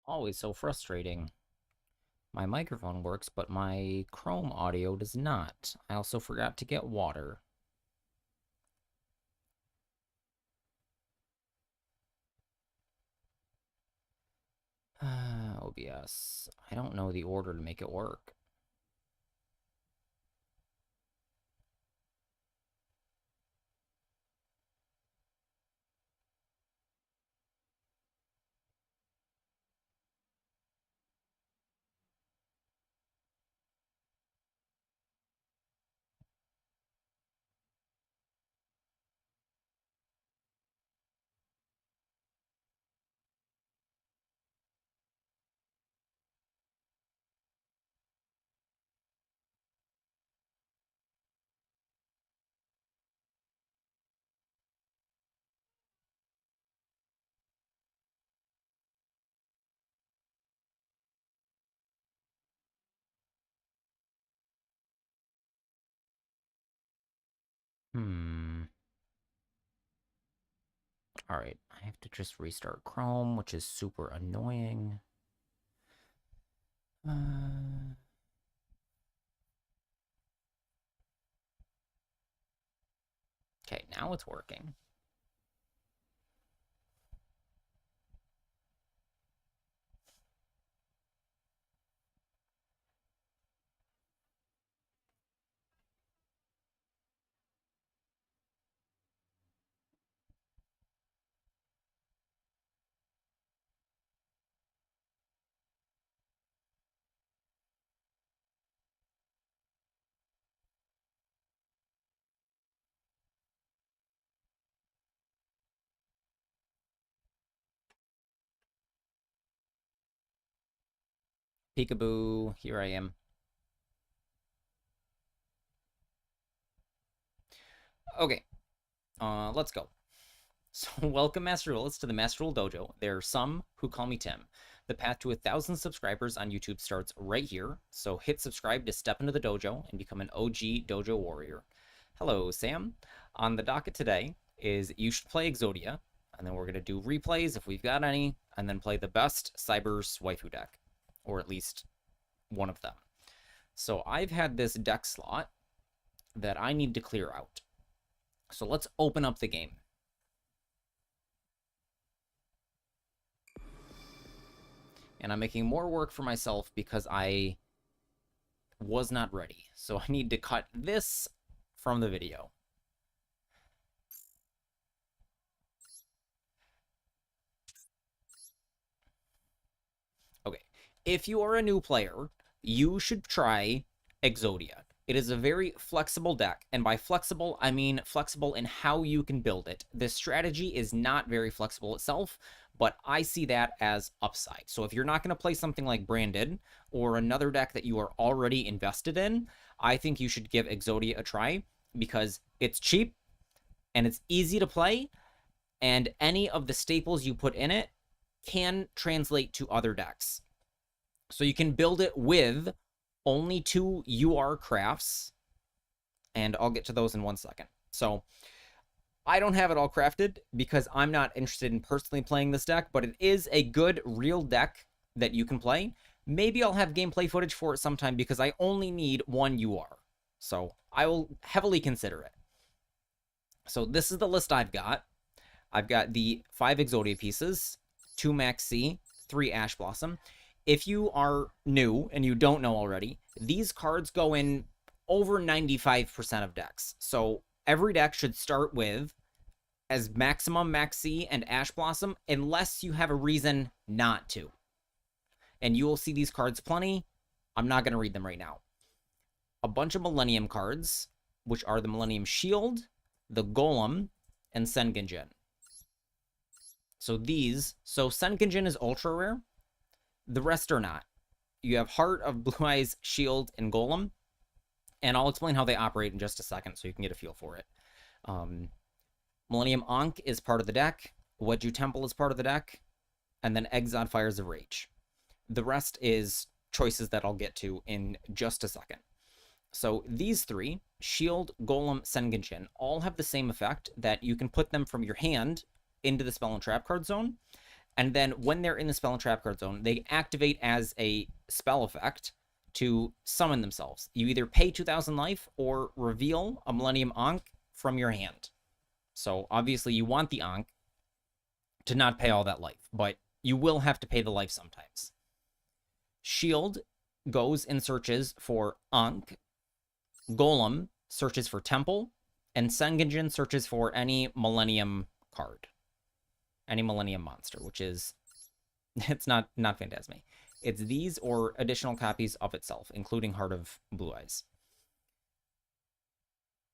Always so frustrating. My microphone works, but my Chrome audio does not. I also forgot to get water. OBS. I don't know the order to make it work. Hmm. Alright, I have to just restart Chrome, which is super annoying. Uh... Okay, now it's working. Peekaboo, here I am. Okay, let's go. So, welcome, Master Duelists, to the Master Duel Dojo. There are some who call me Tim. The path to 1,000 subscribers on YouTube starts right here, so hit subscribe to step into the dojo and become an OG dojo warrior. Hello, Sam. On the docket today is You Should Play Exodia, and then we're going to do replays if we've got any, and then play the best Cyberse Waifu deck, or at least one of them. So, I've had this deck slot that I need to clear out. So, let's open up the game. And I'm making more work for myself because I was not ready. So I need to cut this from the video. Okay, if you are a new player, you should try Exodia. It is a very flexible deck, and by flexible, I mean flexible in how you can build it. The strategy is not very flexible itself, but I see that as upside. So if you're not going to play something like Branded or another deck that you are already invested in, I think you should give Exodia a try because it's cheap and it's easy to play, and any of the staples you put in it can translate to other decks. So you can build it with only 2 UR crafts, and I'll get to those in 1 second. So I don't have it all crafted because I'm not interested in personally playing this deck, but it is a good real deck that you can play. Maybe I'll have gameplay footage for it sometime because I only need 1 UR. So I will heavily consider it. So this is the list I've got. I've got the 5 Exodia pieces, 2 Max C, 3 Ash Blossom. If you are new and you don't know already, these cards go in over 95% of decks. So every deck should start with as maximum Max C and Ash Blossom unless you have a reason not to. And you will see these cards plenty. I'm not going to read them right now. A bunch of Millennium cards, which are the Millennium Shield, the Golem, and Sengenjin. So Sengenjin is ultra rare. The rest are not. You have Heart of Blue Eyes, Shield, and Golem. And I'll explain how they operate in just a second so you can get a feel for it. Millennium Ankh is part of the deck. Wedju Temple is part of the deck. And then Exod Fires of Rage. The rest is choices that I'll get to in just a second. So these 3, Shield, Golem, Sengenjin, all have the same effect that you can put them from your hand into the spell and trap card zone. And then when they're in the spell and trap card zone, they activate as a spell effect to summon themselves. You either pay 2,000 life or reveal a Millennium Ankh from your hand. So obviously you want the Ankh to not pay all that life, but you will have to pay the life sometimes. Shield goes and searches for Ankh. Golem searches for Temple. And Sengenjin searches for any Millennium card. Any Millennium monster, which is... It's not Phantasme. It's these or additional copies of itself, including Heart of Blue Eyes.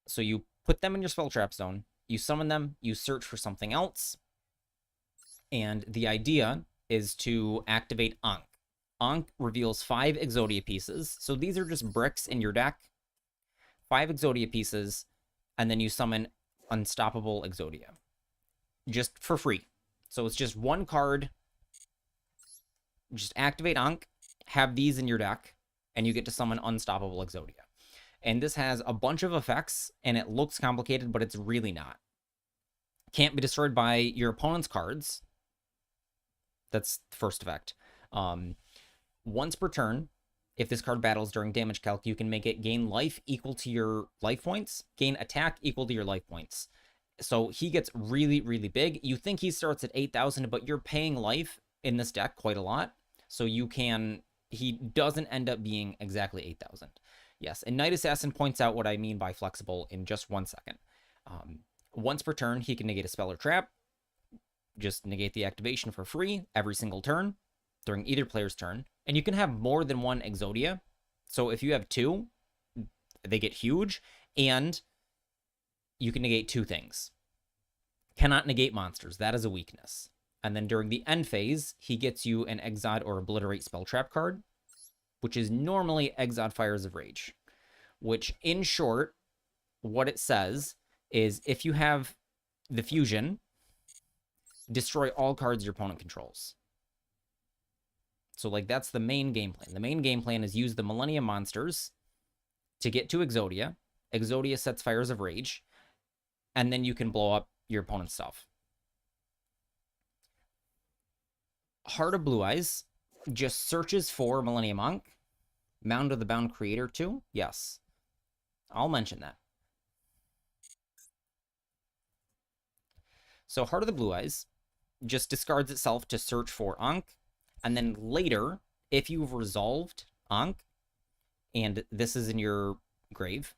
So you put them in your spell trap zone, you summon them, you search for something else, and the idea is to activate Ankh. Ankh reveals 5 Exodia pieces, so these are just bricks in your deck. 5 Exodia pieces, and then you summon Unstoppable Exodia. Just for free. So it's just one card. Just activate Ankh, have these in your deck, and you get to summon Unstoppable Exodia. And this has a bunch of effects, and it looks complicated, but it's really not. Can't be destroyed by your opponent's cards. That's the first effect. Once per turn, if this card battles during damage calc, you can make it gain life equal to your life points, gain attack equal to your life points. So he gets really, really big. You think he starts at 8,000, but you're paying life in this deck quite a lot. So you can... He doesn't end up being exactly 8,000. Yes, and Night Assassin points out what I mean by flexible in just 1 second. Once per turn, he can negate a spell or trap. Just negate the activation for free every single turn during either player's turn. And you can have more than one Exodia. So if you have 2, they get huge. And you can negate 2 things. Cannot negate monsters. That is a weakness. And then during the end phase, he gets you an Exod or Obliterate spell trap card, which is normally Exod Fires of Rage. Which, in short, what it says is if you have the fusion, destroy all cards your opponent controls. So, like, that's the main game plan. The main game plan is use the Millennium monsters to get to Exodia. Exodia sets Fires of Rage, and then you can blow up your opponent's stuff. Heart of Blue Eyes just searches for Millennium Ankh. Mound of the Bound Creator too? Yes. I'll mention that. So Heart of the Blue Eyes just discards itself to search for Ankh. And then later, if you've resolved Ankh, and this is in your grave,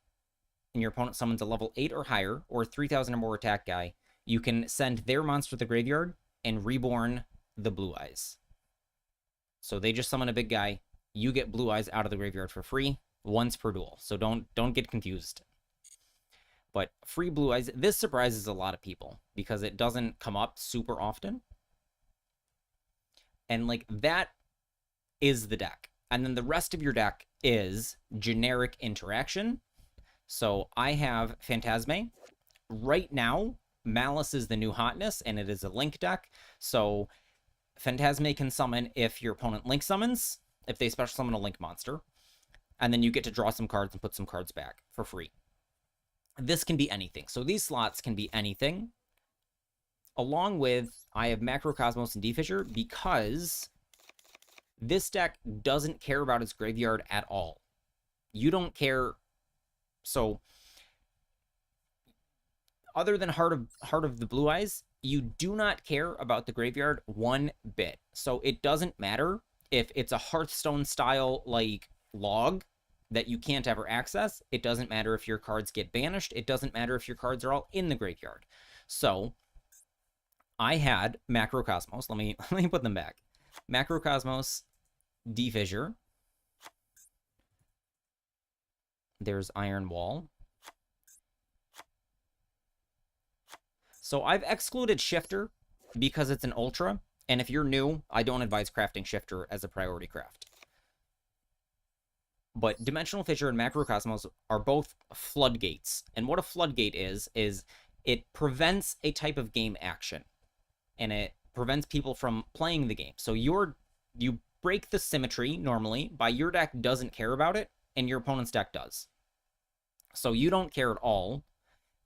and your opponent summons a level 8 or higher, or 3,000 or more attack guy, you can send their monster to the graveyard and reborn the Blue Eyes. So they just summon a big guy, you get Blue Eyes out of the graveyard for free, once per duel. So don't get confused. But free Blue Eyes, this surprises a lot of people, because it doesn't come up super often. And, like, that is the deck. And then the rest of your deck is generic interaction. So I have Phantasme. Right now, Malice is the new hotness, and it is a link deck. So Phantasme can summon if your opponent link summons, if they special summon a link monster. And then you get to draw some cards and put some cards back for free. This can be anything. So these slots can be anything. Along with, I have Macrocosmos and D-Fissure because this deck doesn't care about its graveyard at all. You don't care. So, other than Heart of the Blue Eyes, you do not care about the graveyard one bit. So it doesn't matter if it's a Hearthstone style, like, log that you can't ever access. It doesn't matter if your cards get banished. It doesn't matter if your cards are all in the graveyard. So I had Macrocosmos. Let me put them back. Macrocosmos, D-Fissure. There's Iron Wall. So I've excluded Shifter because it's an Ultra. And if you're new, I don't advise crafting Shifter as a priority craft. But Dimensional Fissure and Macrocosmos are both floodgates. And what a floodgate is it prevents a type of game action. And it prevents people from playing the game. So you break the symmetry normally by your deck doesn't care about it, and your opponent's deck does. So you don't care at all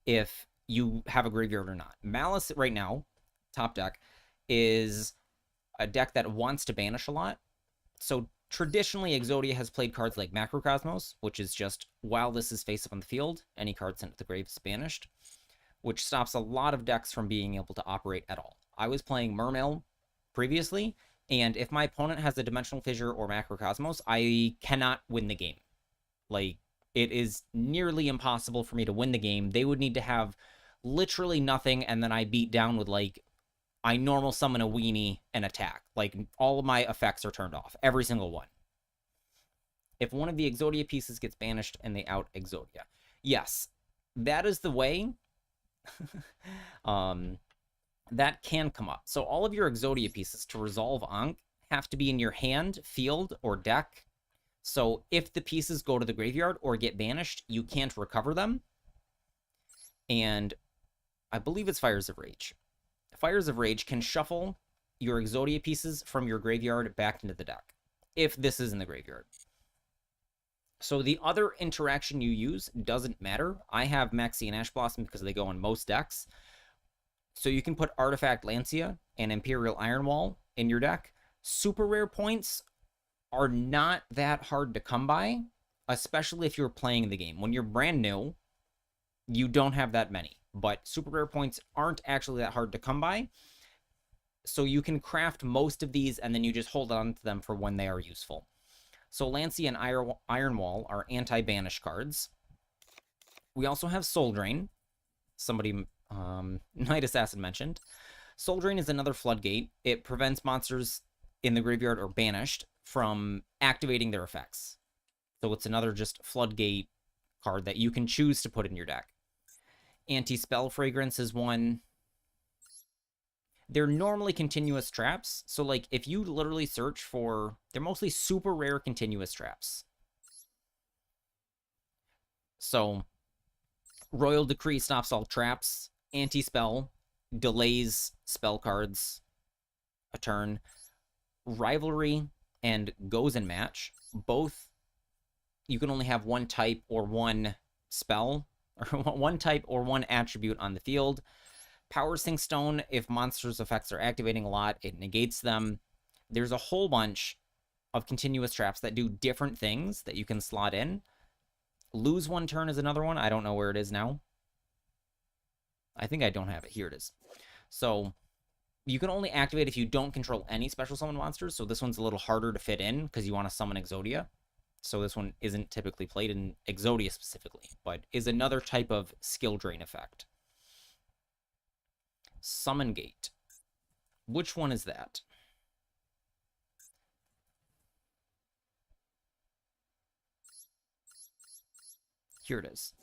if you have a graveyard or not. Malice right now, top deck, is a deck that wants to banish a lot. So traditionally, Exodia has played cards like Macrocosmos, which is just, while this is face up on the field, any card sent to the grave is banished, which stops a lot of decks from being able to operate at all. I was playing Mermail previously, and if my opponent has a Dimensional Fissure or Macrocosmos, I cannot win the game. Like, it is nearly impossible for me to win the game. They would need to have literally nothing, and then I beat down with, like, I normal summon a weenie and attack. Like, all of my effects are turned off. Every single one. If one of the Exodia pieces gets banished and they out Exodia. Yes, that is the way. That can come up. So all of your Exodia pieces to resolve Ankh have to be in your hand, field, or deck. So if the pieces go to the graveyard or get banished, you can't recover them. And I believe it's Fires of Rage. Fires of Rage can shuffle your Exodia pieces from your graveyard back into the deck, if this is in the graveyard. So the other interaction you use doesn't matter. I have Maxi and Ash Blossom because they go in most decks. So you can put Artifact Lancia and Imperial Ironwall in your deck. Super rare points are not that hard to come by, especially if you're playing the game. When you're brand new, you don't have that many. But super rare points aren't actually that hard to come by. So you can craft most of these, and then you just hold on to them for when they are useful. So Lancia and Ironwall are anti-banish cards. We also have Soul Drain. Somebody, Night Assassin mentioned. Soul Drain is another floodgate. It prevents monsters in the graveyard or banished from activating their effects. So it's another just floodgate card that you can choose to put in your deck. Anti-Spell Fragrance is one. They're normally continuous traps. So, like, if you literally search for... They're mostly super rare continuous traps. So, Royal Decree stops all traps. Anti-Spell delays spell cards a turn. Rivalry and Goes and Match. Both, you can only have one type or one spell, or one type or one attribute on the field. Power Sink Stone, if monsters' effects are activating a lot, it negates them. There's a whole bunch of continuous traps that do different things that you can slot in. Lose One Turn is another one. I don't know where it is now. I think I don't have it. Here it is. So you can only activate if you don't control any special summon monsters. So this one's a little harder to fit in because you want to summon Exodia. So this one isn't typically played in Exodia specifically, but is another type of skill drain effect. Summon Gate. Which one is that? Here it is.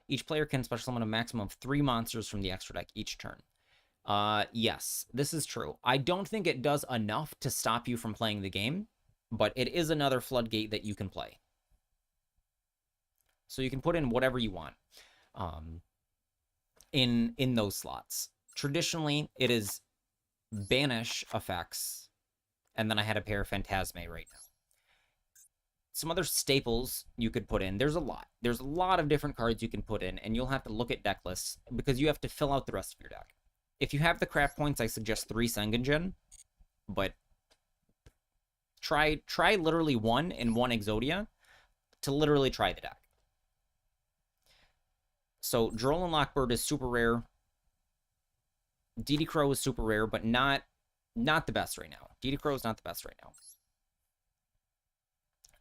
Each player can special summon a maximum of 3 monsters from the extra deck each turn. Yes, this is true. I don't think it does enough to stop you from playing the game, but it is another floodgate that you can play. So you can put in whatever you want in those slots. Traditionally, it is banish effects, and then I had a pair of Phantasme right now. Some other staples you could put in. There's a lot. There's a lot of different cards you can put in, and you'll have to look at deck lists because you have to fill out the rest of your deck. If you have the craft points, I suggest 3 Sengenjin, but try literally 1 and 1 Exodia to literally try the deck. So Droll Lockbird is super rare. DD Crow is super rare, but not the best right now. DD Crow is not the best right now.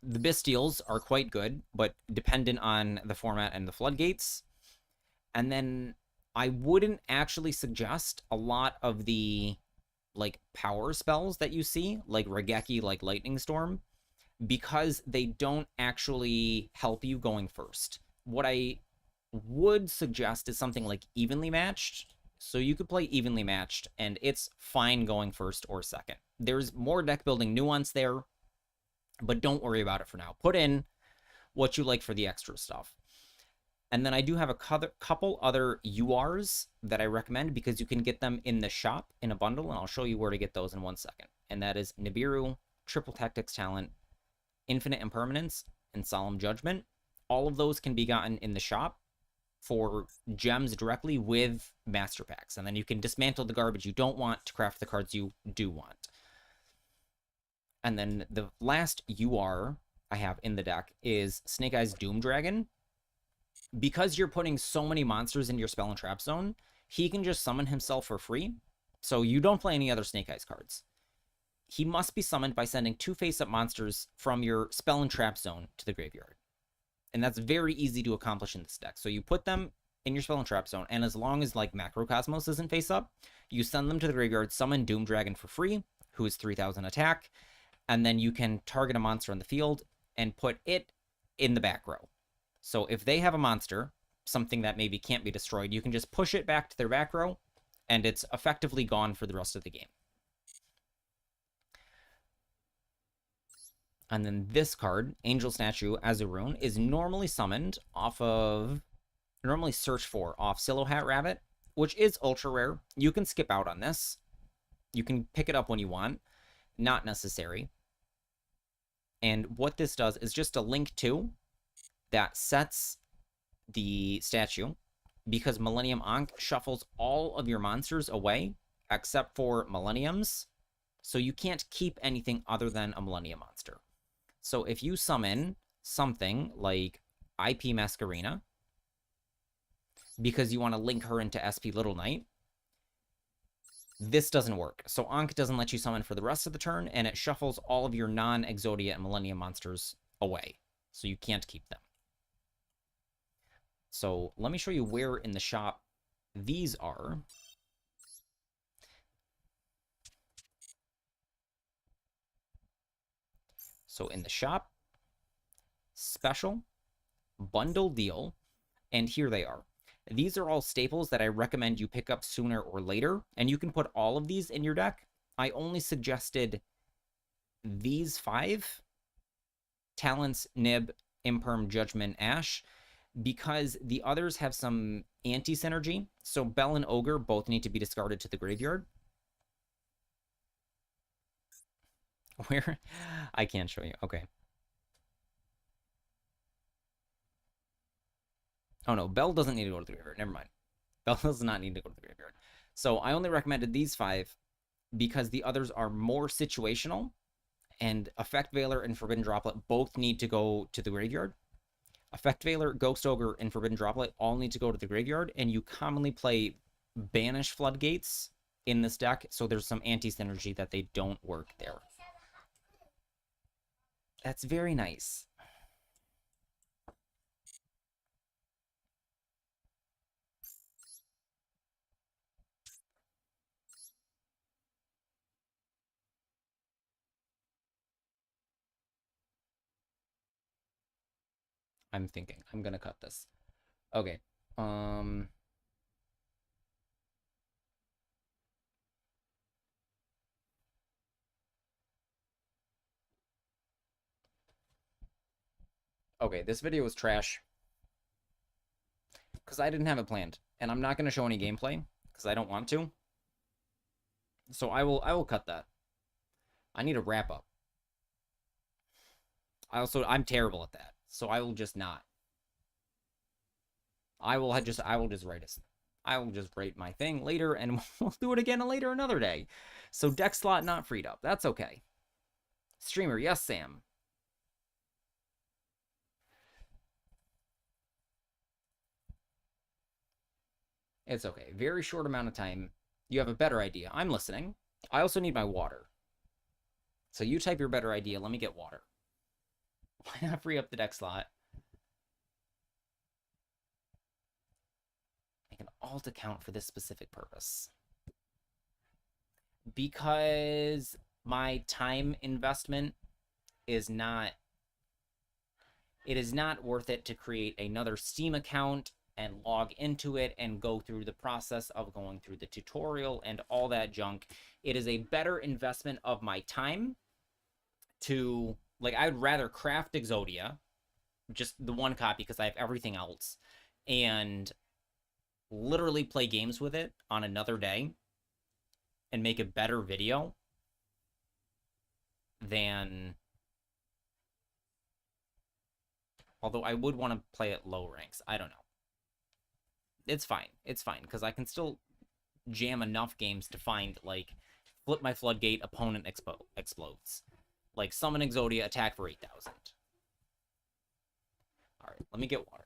The Bystials are quite good, but dependent on the format and the floodgates. And then I wouldn't actually suggest a lot of the like power spells that you see, like Regeki, like Lightning Storm, because they don't actually help you going first. What I would suggest is something like Evenly Matched. So you could play Evenly Matched, and it's fine going first or second. There's more deck building nuance there, but don't worry about it for now. Put in what you like for the extra stuff. And then I do have a couple other URs that I recommend because you can get them in the shop in a bundle, and I'll show you where to get those in 1 second. And that is Nibiru, Triple Tactics Talent, Infinite Impermanence, and Solemn Judgment. All of those can be gotten in the shop for gems directly with master packs. And then you can dismantle the garbage you don't want to craft the cards you do want. And then the last UR I have in the deck is Snake Eyes Doom Dragon. Because you're putting so many monsters in your spell and trap zone, he can just summon himself for free. So you don't play any other Snake Eyes cards. He must be summoned by sending 2 face-up monsters from your spell and trap zone to the graveyard. And that's very easy to accomplish in this deck. So you put them in your spell and trap zone, and as long as like Macrocosmos isn't face-up, you send them to the graveyard, summon Doom Dragon for free, who is 3,000 attack, and then you can target a monster on the field and put it in the back row. So if they have a monster, something that maybe can't be destroyed, you can just push it back to their back row, and it's effectively gone for the rest of the game. And then this card, Angel Statue Azurune, is normally summoned off of... Normally search for off Silhouette Rabbit, which is ultra rare. You can skip out on this. You can pick it up when you want. Not necessary. And what this does is just a link to that sets the statue, because Millennium Ankh shuffles all of your monsters away except for Millenniums, so you can't keep anything other than a Millennium monster. So if you summon something like IP Masquerena, because you want to link her into SP Little Knight, this doesn't work. So Ankh doesn't let you summon for the rest of the turn, and it shuffles all of your non-Exodia and Millennium monsters away, so you can't keep them. So let me show you where in the shop these are. So in the shop, special, bundle deal, and here they are. These are all staples that I recommend you pick up sooner or later, and you can put all of these in your deck. I only suggested these 5, Talents, Nib, Imperm, Judgment, Ash, because the others have some anti-synergy. So Bell and Ogre both need to be discarded to the graveyard. Where? I can't show you. Okay. Oh no, Bell doesn't need to go to the graveyard. Never mind. Bell does not need to go to the graveyard. So I only recommended these 5 because the others are more situational, and Effect Veiler and Forbidden Droplet both need to go to the graveyard. Effect Veiler, Ghost Ogre, and Forbidden Droplet all need to go to the graveyard, and you commonly play Banish Floodgates in this deck, so there's some anti-synergy that they don't work there. That's very nice. I'm thinking. I'm gonna cut this. Okay. Okay, this video was trash because I didn't have it planned, and I'm not going to show any gameplay because I don't want to. So I will cut that. I need a wrap up. I'm terrible at that, so I will just not. I will just write it. I will just write my thing later, and we'll do it again later another day. So deck slot not freed up. That's okay. Streamer, yes, Sam. It's okay. Very short amount of time. You have a better idea. I'm listening. I also need my water. So you type your better idea. Let me get water. Why not free up the deck slot? Make an alt account for this specific purpose. Because my time investment is not... It is not worth it to create another Steam account and log into it and go through the process of going through the tutorial and all that junk. It is a better investment of my time to, like, I would rather craft Exodia, just the one copy because I have everything else, and literally play games with it on another day and make a better video than... Although I would want to play at low ranks. I don't know. It's fine. It's fine, because I can still jam enough games to find, like, flip my floodgate, opponent explodes. Like, summon Exodia, attack for 8,000. Alright, let me get water.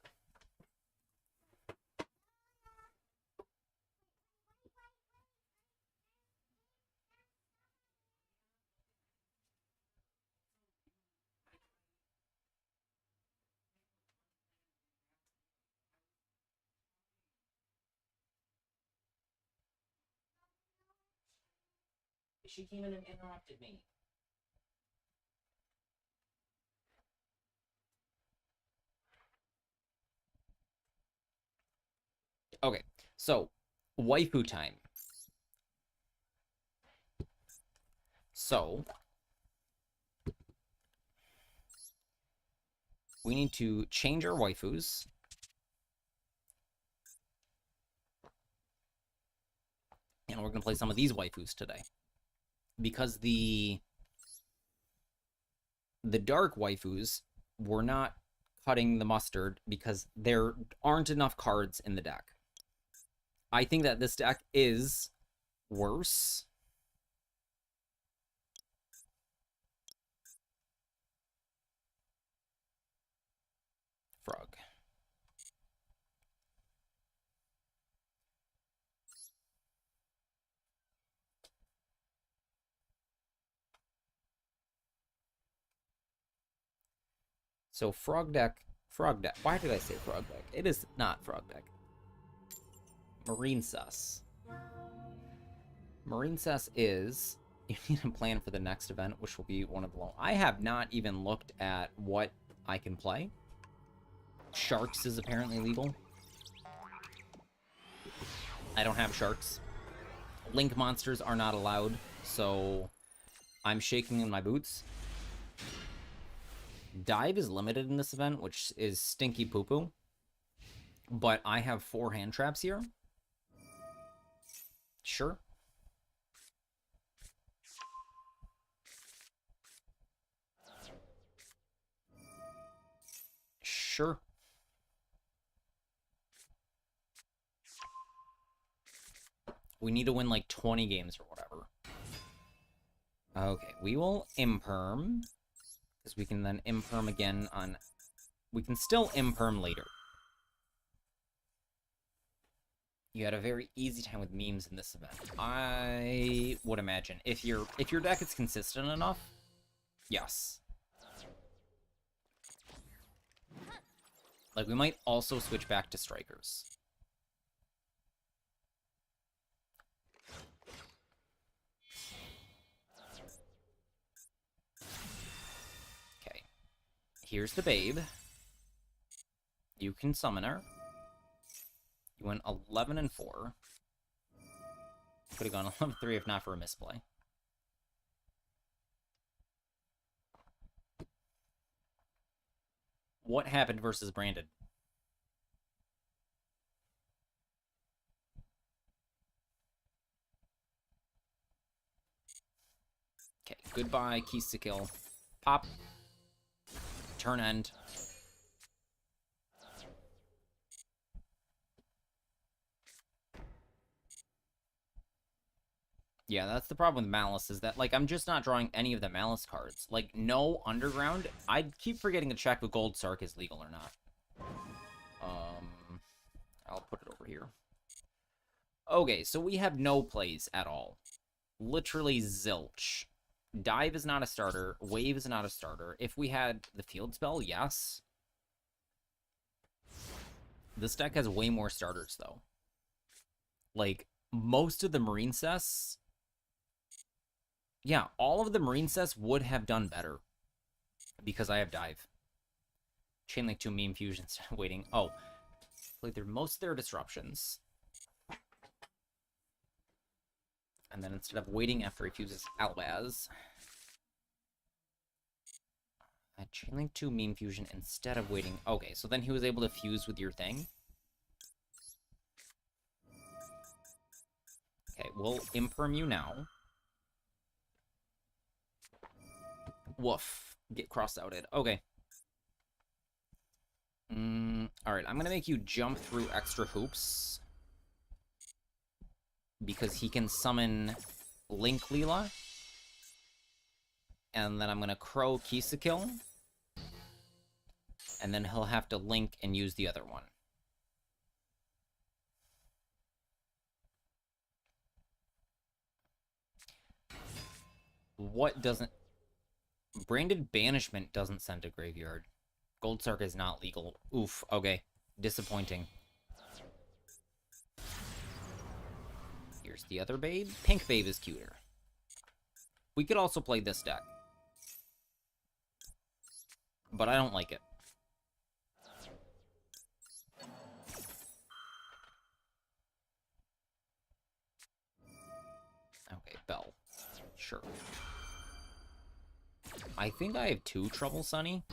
She came in and interrupted me. Okay, so, waifu time. So, we need to change our waifus. And we're going to play some of these waifus today. Because the dark waifus were not cutting the mustard because there aren't enough cards in the deck. I think that this deck is worse. Frog. So frog deck. Why did I say frog deck? It is not frog deck. Marine Cess. Marine Cess is... You need a plan for the next event, which will be one of the... I have not even looked at what I can play. Sharks is apparently legal. I don't have sharks. Link monsters are not allowed, so I'm shaking in my boots. Dive is limited in this event, which is stinky poo-poo. But I have 4 hand traps here. Sure. Sure. We need to win like 20 games or whatever. Okay, we will imperm. Because we can then imperm again on... We can still imperm later. You had a very easy time with memes in this event. I would imagine. If your deck is consistent enough, yes. Like, we might also switch back to strikers. Okay. Here's the babe. You can summon her. You went 11 and 4. Could have gone 11-3 if not for a misplay. What happened versus Brandon? Okay, goodbye, keys to kill. Pop. Turn end. Yeah, that's the problem with Malice, is that, like, I'm just not drawing any of the Malice cards. Like, no Underground. I keep forgetting to check if Gold Sark is legal or not. I'll put it over here. Okay, so we have no plays at all. Literally zilch. Dive is not a starter. Wave is not a starter. If we had the field spell, yes. This deck has way more starters, though. Like, most of the Marine Cess... Yeah, all of the Marine Cess would have done better. Because I have Dive. Chainlink 2 meme fusion instead of waiting. Oh. Played through most of their disruptions. And then instead of waiting after he fuses Albaz, I Chainlink 2 meme fusion instead of waiting. Okay, so then he was able to fuse with your thing. Okay, we'll imperm you now. Woof. Get cross-outed. Okay. Alright, I'm gonna make you jump through extra hoops. Because he can summon Link Leela. And then I'm going to Crow Kill. And then he'll have to link and use the other one. What doesn't... Branded Banishment doesn't send to Graveyard. Gold Sark is not legal. Oof, okay. Disappointing. Here's the other babe. Pink babe is cuter. We could also play this deck. But I don't like it. Okay, Bell. Sure. I think I have 2 Trouble Sunny.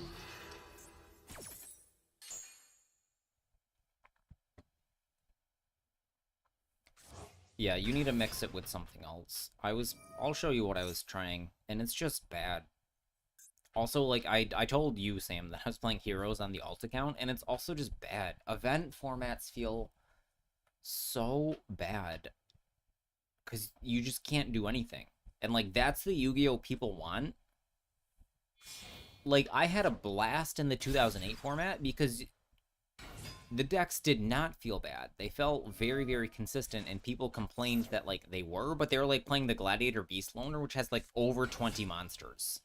Yeah, you need to mix it with something else. I'll show you what I was trying, and it's just bad. Also, like, I told you, Sam, that I was playing Heroes on the alt account, and it's also just bad. Event formats feel so bad. Because you just can't do anything. And, like, that's the Yu-Gi-Oh! People want. Like, I had a blast in the 2008 format because the decks did not feel bad. They felt very, very consistent, and people complained that, like, they were, but they were, like, playing the Gladiator Beast Loner, which has, like, over 20 monsters.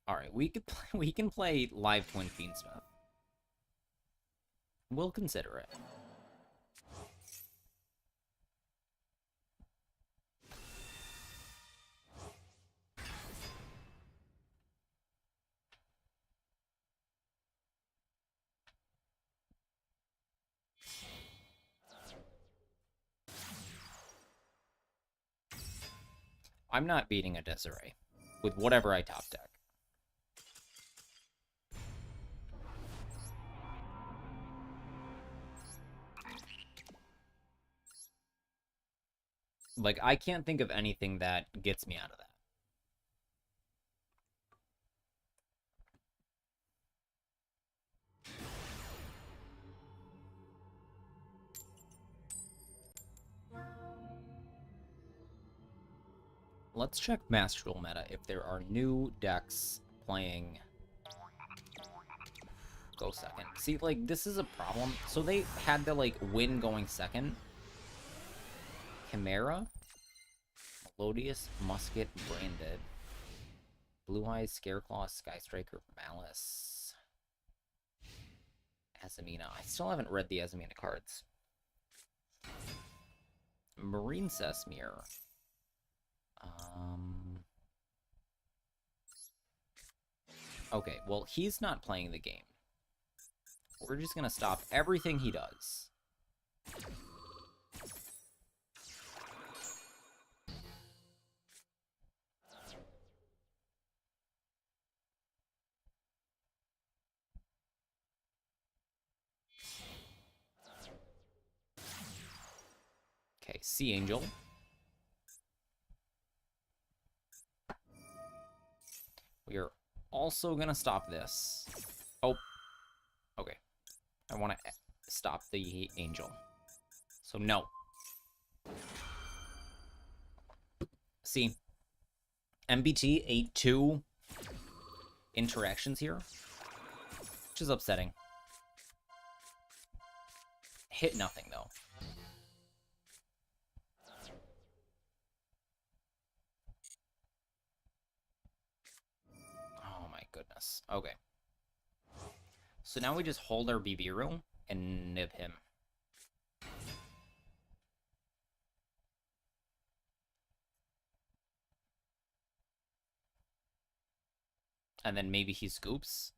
Alright, we can play live Twin Fiendsmith. We'll consider it. I'm not beating a Desiree with whatever I top deck. Like, I can't think of anything that gets me out of that. Let's check Master Duel meta if there are new decks playing. Go second. See, like, this is a problem. So they had to, like, win going second. Chimera. Melodious, Musket, Branded. Blue Eyes, Scareclaw, Skystriker, Malice. Azamina. I still haven't read the Azamina cards. Marine Sesmere. Okay, well, he's not playing the game. We're just gonna stop everything he does. Okay, Sea Angel. We are also gonna stop this. Oh, okay. I want to stop the Angel. So no. See, MBT ate 2 interactions here, which is upsetting. Hit nothing though. Goodness. Okay. So now we just hold our Bibiru and nib him. And then maybe he scoops.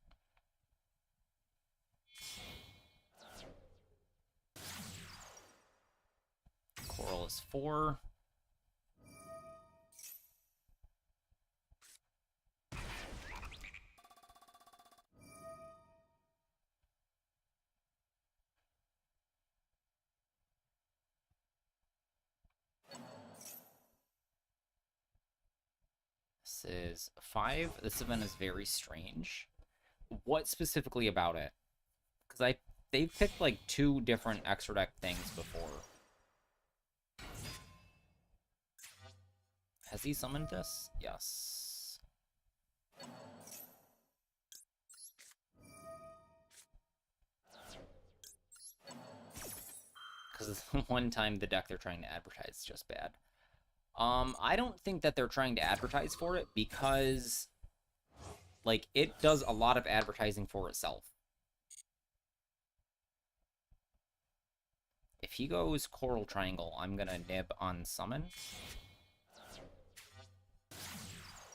Coral is 4. This is 5. This event is very strange. What specifically about it? Because they've picked like 2 different extra deck things before. Has he summoned this? Yes. Because one time the deck they're trying to advertise is just bad. I don't think that they're trying to advertise for it because, like, it does a lot of advertising for itself. If he goes Coral Triangle, I'm gonna nib on summon.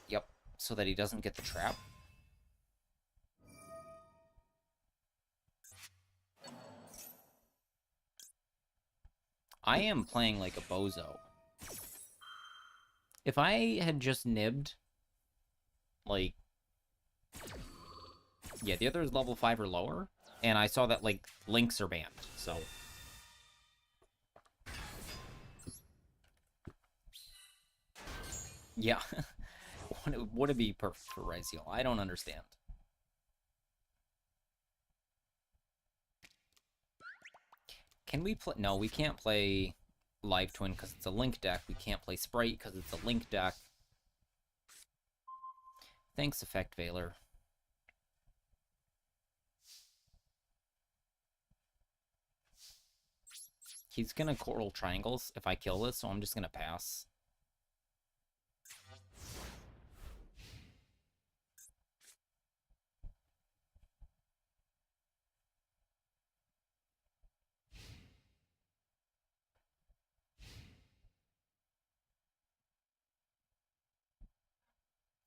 Yep, so that he doesn't get the trap. I am playing like a bozo. If I had just nibbed, like, yeah, the other is level 5 or lower, and I saw that, like, links are banned, so... Yeah. Would it be perfect for Ryzeal? I don't understand. Can we play... No, we can't play Live Twin because it's a Link deck. We can't play Sprite because it's a Link deck. Thanks, Effect Veiler. He's gonna Coral Triangles if I kill this, so I'm just gonna pass.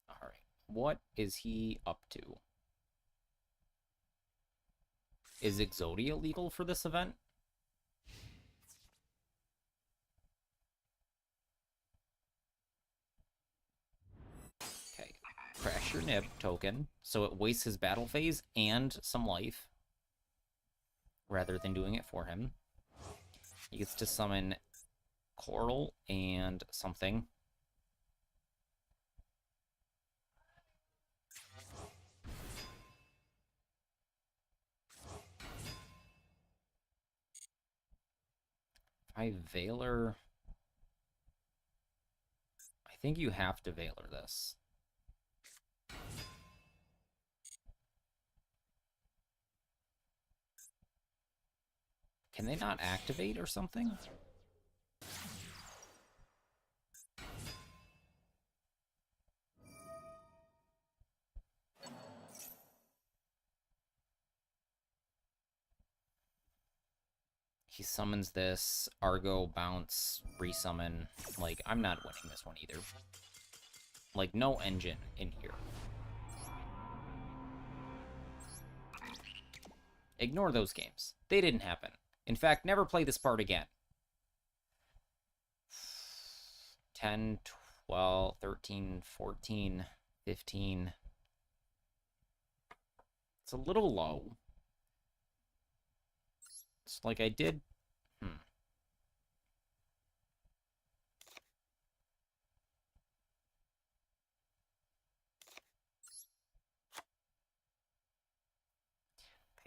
Alright. What is he up to? Is Exodia legal for this event? Okay. Crash your nib token, so it wastes his battle phase and some life, rather than doing it for him. He gets to summon Coral and something. I Veiler... I think you have to Veiler this. Can they not activate or something? He summons this, Argo, bounce, resummon. Like, I'm not winning this one either. Like, no engine in here. Ignore those games. They didn't happen. In fact, never play this part again. 10, 12, 13, 14, 15. It's a little low. It's like I did...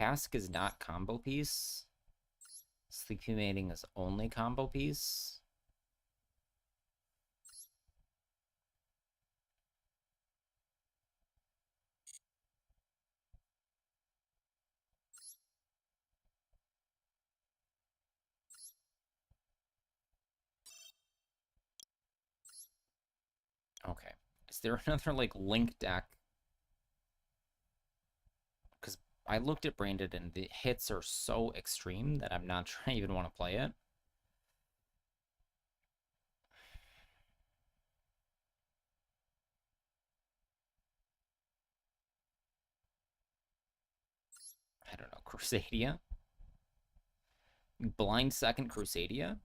Pask is not combo piece. Sleepy Mating is only combo piece. Okay. Is there another, like, Link deck? Because I looked at Branded and the hits are so extreme that I'm not sure I even want to play it. I don't know. Crusadia? Blind second Crusadia?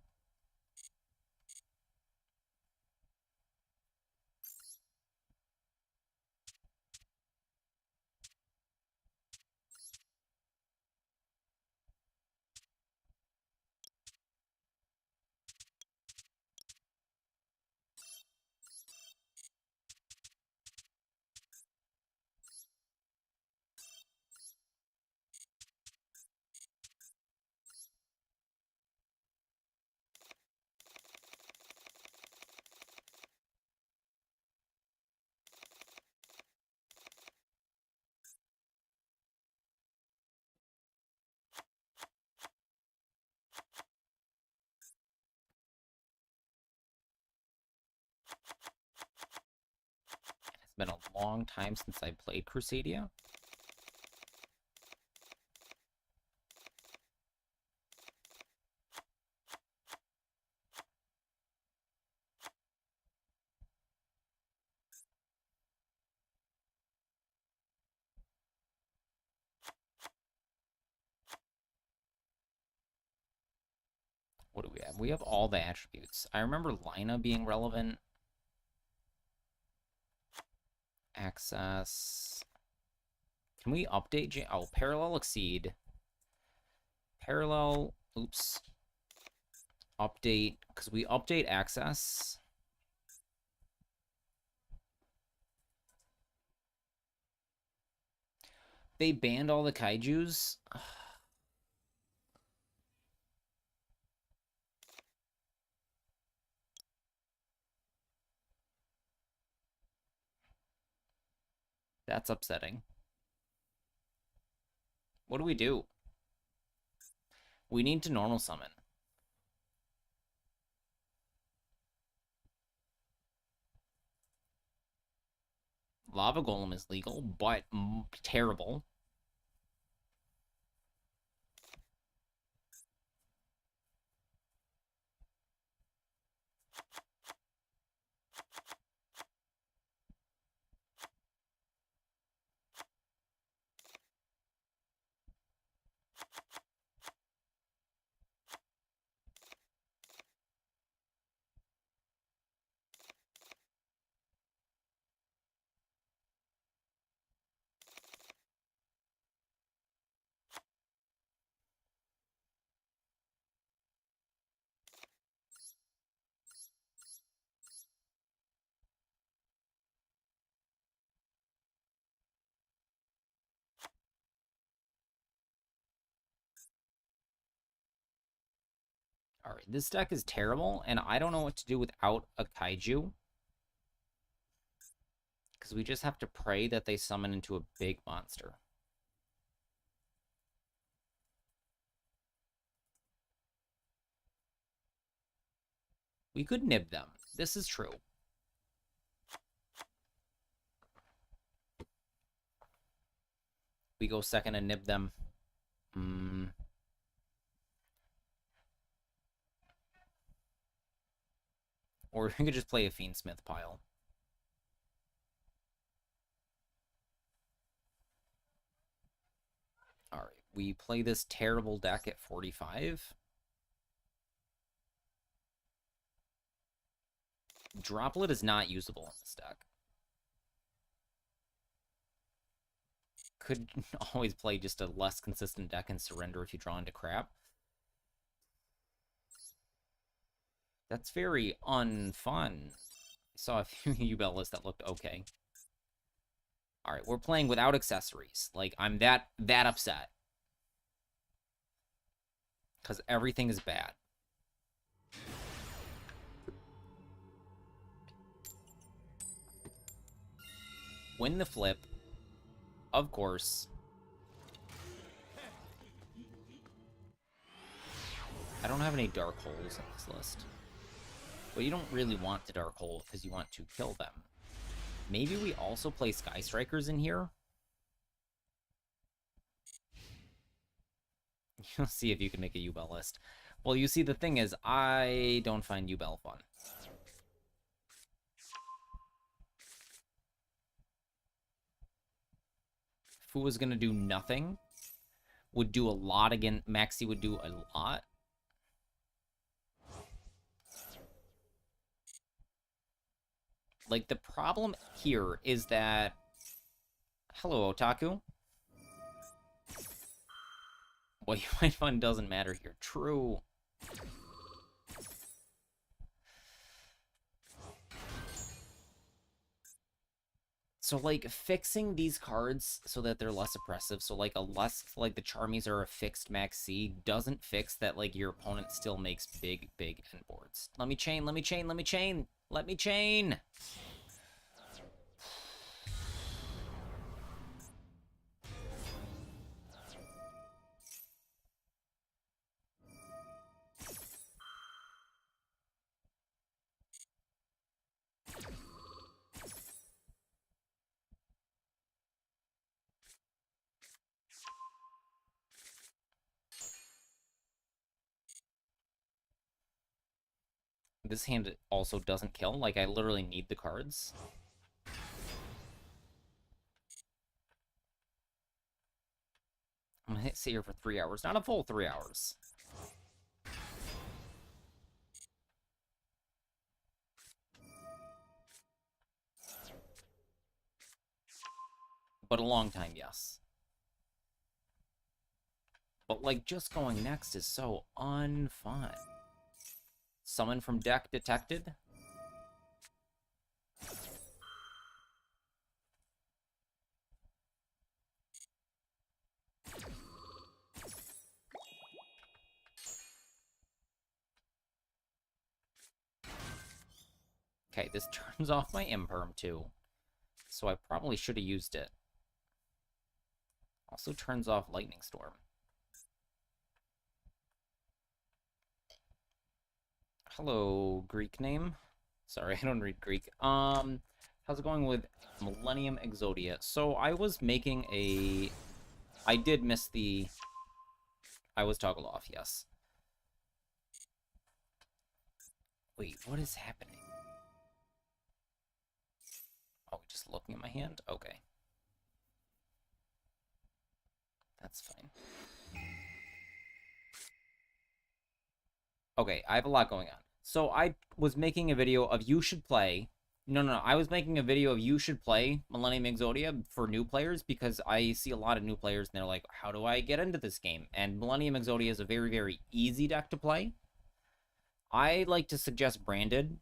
been a long time since I played Crusadia. What do we have? We have all the attributes. I remember Lina being relevant. Access. Can we update? Oh, parallel exceed. Parallel. Oops. Update. Because we update access. They banned all the kaijus. That's upsetting. What do we do? We need to normal summon. Lava Golem is legal, but terrible. All right, this deck is terrible, and I don't know what to do without a kaiju. Because we just have to pray that they summon into a big monster. We could nib them. This is true. We go second and nib them. Or we could just play a Fiendsmith pile. All right, we play this terrible deck at 45. Droplet is not usable in this deck. Could always play just a less consistent deck and surrender if you draw into crap. That's very unfun. I saw a few Ubel lists that looked okay. All right, we're playing without accessories. Like, I'm that upset. Because everything is bad. Win the flip. Of course. I don't have any dark holes in this list. But you don't really want the dark hole because you want to kill them. Maybe we also play Sky Strikers in here? You'll see if you can make a Ubel list. Well, you see, the thing is, I don't find Ubel fun. Fu was going to do nothing. Would do a lot again. Maxi would do a lot. Like, the problem here is that... Hello, Otaku. What you find fun doesn't matter here. True. So, like, fixing these cards so that they're less oppressive, so, like, like, the Charmies are a fixed max C, doesn't fix that, like, your opponent still makes big, big end boards. Let me chain, let me chain, let me chain! Let me chain! This hand also doesn't kill. Like, I literally need the cards. I'm gonna sit here for 3 hours. Not a full 3 hours. But a long time, yes. But, like, just going next is so unfun. Summon from deck detected. Okay, this turns off my imperm, too. So I probably should have used it. Also turns off Lightning Storm. Hello, Greek name. Sorry, I don't read Greek. How's it going with Millennium Exodia? So I was making a... I did miss the... I was toggle off, yes. Wait, what is happening? Oh, just looking at my hand? Okay. That's fine. Okay, I have a lot going on. So I was making a video of you should play... No. I was making a video of you should play Millennium Exodia for new players because I see a lot of new players and they're like, how do I get into this game? And Millennium Exodia is a very, very easy deck to play. I like to suggest Branded,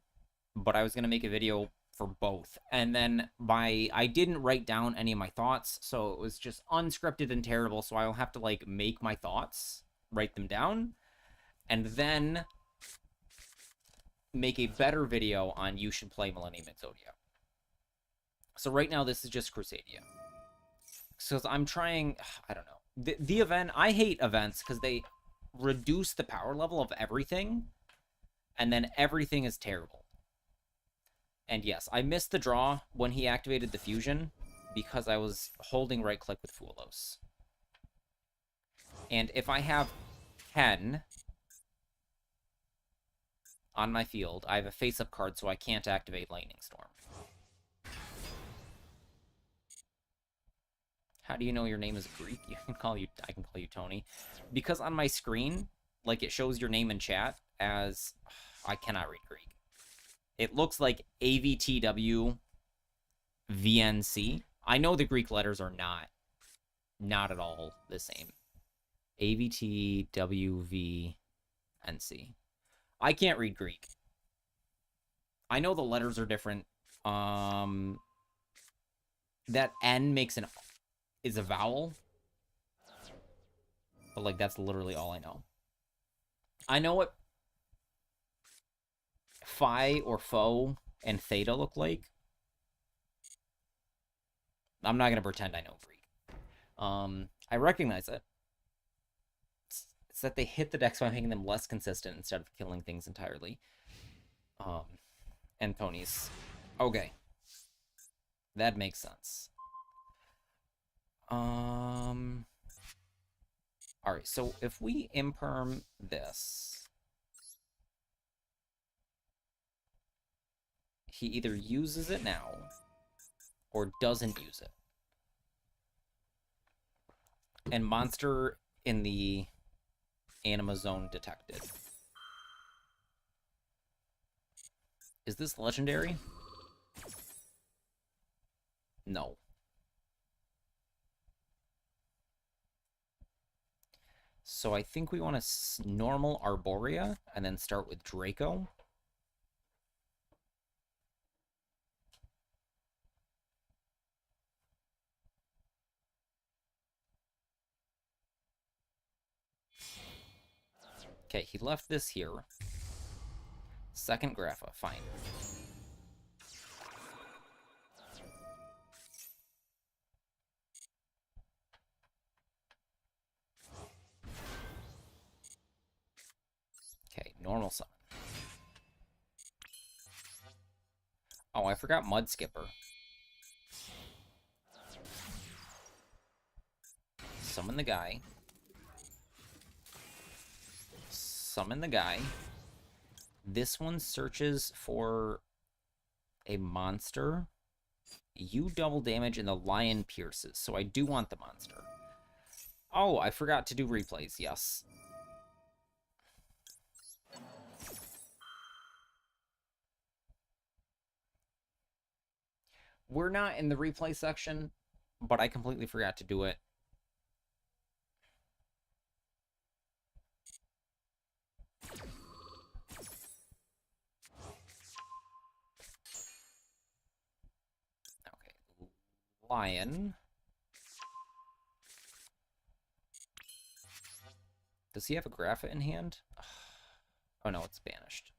but I was going to make a video for both. And then I didn't write down any of my thoughts, so it was just unscripted and terrible, so I'll have to, like, make my thoughts, write them down, and then make a better video on you should play Millennium Exodia. So right now, this is just Crusadia. So I'm trying, I don't know. The event, I hate events because they reduce the power level of everything, and then everything is terrible. And yes, I missed the draw when he activated the fusion because I was holding right click with Fuelos. And if I have 10 on my field, I have a face-up card, so I can't activate Lightning Storm. How do you know your name is Greek? I can call you Tony. Because on my screen, like, it shows your name in chat as... I cannot read Greek. It looks like AVTW VNC. I know the Greek letters are not at all the same. AVTWVNC. I can't read Greek. I know the letters are different. That N is a vowel. But, like, that's literally all I know. I know what phi or pho and theta look like. I'm not going to pretend I know Greek. I recognize it. It's that they hit the decks by making them less consistent instead of killing things entirely. And ponies. Okay. That makes sense. Alright, so if we imperm this... He either uses it now or doesn't use it. And monster in the anima zone detected. Is this legendary? No. So I think we want to normal Arborea and then start with Draco. Okay, he left this here. Second Grapha, fine. Okay, normal summon. Oh, I forgot Mud Skipper. Summon the guy. This one searches for a monster. You double damage and the lion pierces, so I do want the monster. Oh, I forgot to do replays, yes. We're not in the replay section, but I completely forgot to do it. Okay. Lion. Does he have a Grapha in hand? Oh no, it's banished.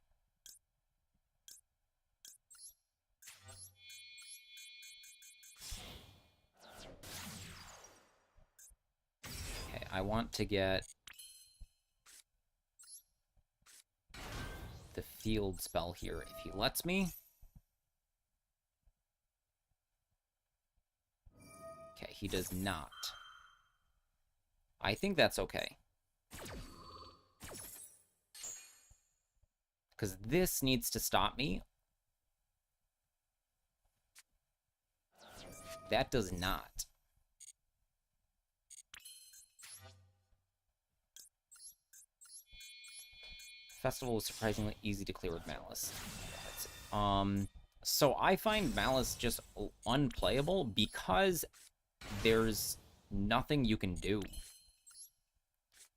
Okay, I want to get the field spell here if he lets me. Okay, he does not. I think that's okay. Because this needs to stop me. That does not. Festival was surprisingly easy to clear with Malice. So I find Malice just unplayable because there's nothing you can do.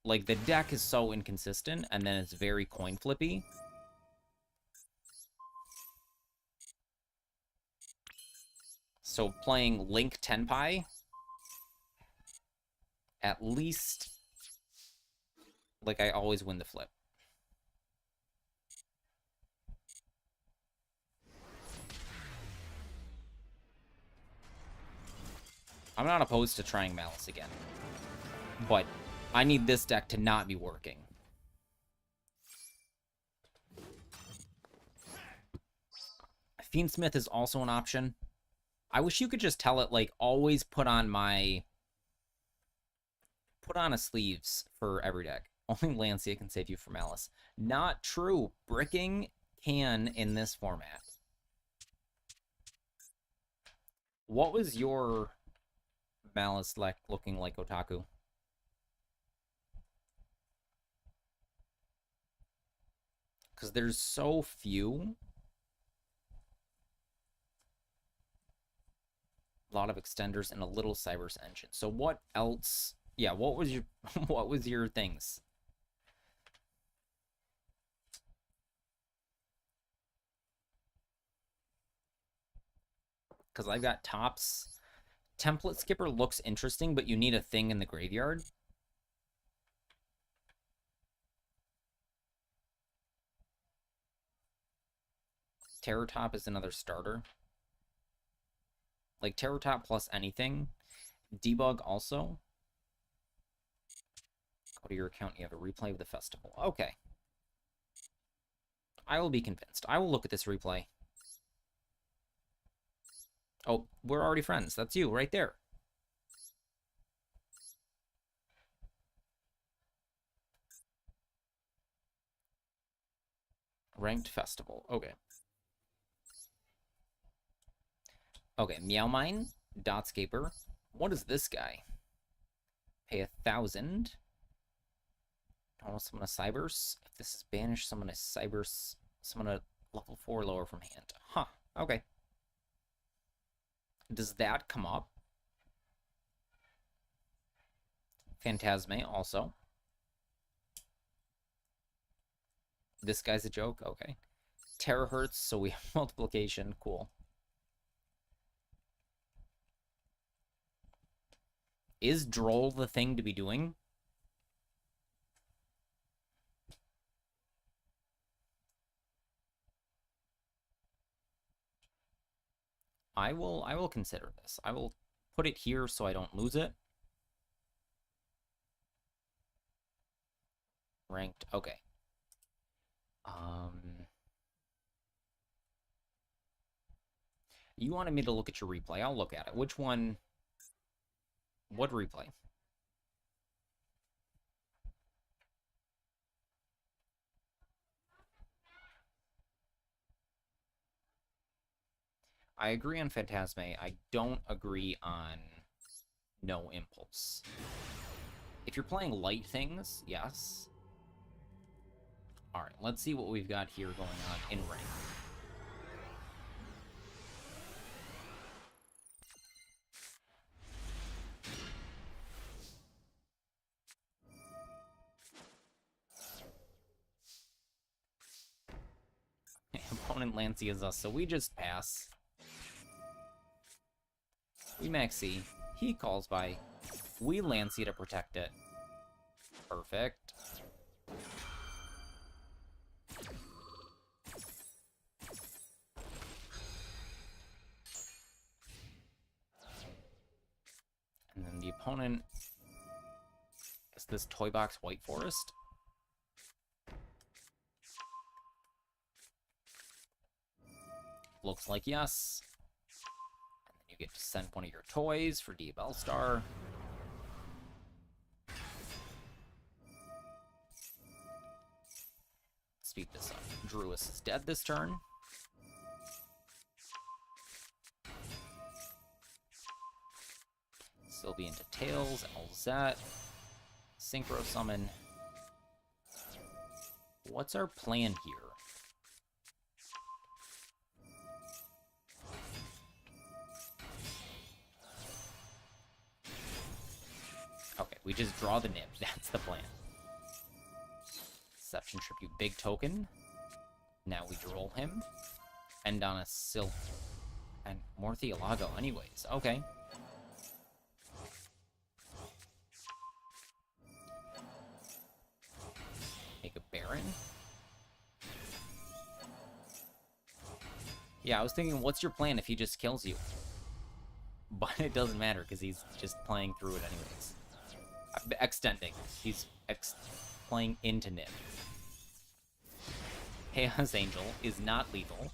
Like, the deck is so inconsistent, and then it's very coin flippy. So playing Link Tenpai, at least, like, I always win the flip. I'm not opposed to trying Malice again, but I need this deck to not be working. Fiendsmith is also an option. I wish you could just tell it, like, always put on a sleeves for every deck. Only Lancia can save you from Malice. Not true. Bricking can in this format. What was your Malice looking like, Otaku? Because there's so few. A lot of extenders and a little Cyberse engine. So what else? Yeah, what was your what was your things? Because I've got tops. Template Skipper looks interesting, but you need a thing in the graveyard. Terror Top is another starter. Like, Terror Top plus anything. Debug also. Go to your account, you have a replay of the festival. Okay. I will be convinced. I will look at this replay. Oh, we're already friends. That's you, right there. Ranked festival. Okay. Okay, Meowmine, Dotscaper. What is this guy? Pay 1,000. Normal summon a Cyberse. If this is banished, summon a Cyberse. Summon a level 4 lower from hand. Huh, okay. Does that come up? Phantasme also. This guy's a joke? Okay. Terahertz, so we have multiplication. Cool. Is Droll the thing to be doing? I will consider this. I will put it here so I don't lose it. Ranked. Okay. You wanted me to look at your replay. I'll look at it. Which one? What replay? I agree on Phantasme. I don't agree on no impulse. If you're playing light things, yes. Alright, let's see what we've got here going on in rank. Opponent Lancia's us, so we just pass. We Maxi. He calls by. We Lancia to protect it. Perfect. And then the opponent is this Toy Box White Forest. Looks like yes. And then you get to send one of your toys for Diabell Star. Speed this up. Druis is dead this turn. Sylvie into Tails, Elzette. Synchro Summon. What's our plan here? Okay, we just draw the nib. That's the plan. Deception Tribute, big token. Now we roll him. End on a Silk. And more Theolago anyways. Okay. Make a Baron. Yeah, I was thinking, what's your plan if he just kills you? But it doesn't matter, because he's just playing through it anyways. Extending. He's playing into Nib. Chaos Angel is not lethal.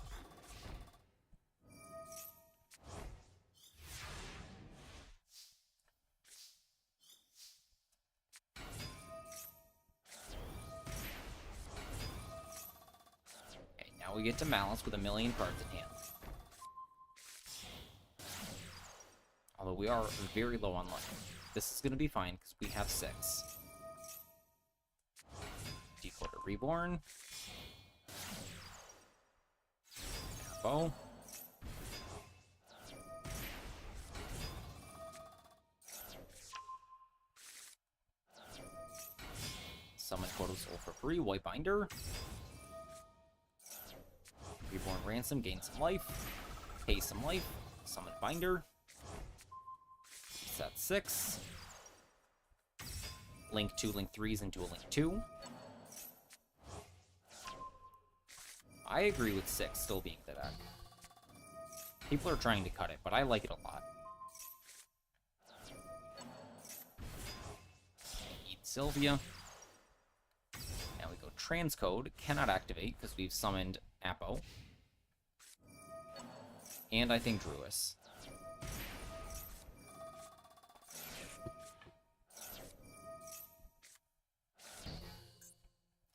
Okay, now we get to Malice with 1,000,000 cards in hand. Although we are very low on life. This is going to be fine, because we have 6. Decoder Reborn. Bow. Summon Kodo Soul for free. White Binder. Reborn Ransom. Gain some life. Pay some life. Summon Binder. Set 6. Link 2 Link 3s into a Link 2. I agree with 6 still being the deck. People are trying to cut it, but I like it a lot. Eat Sylvia. Now we go Transcode. Cannot activate because we've summoned Apo. And I think Druis.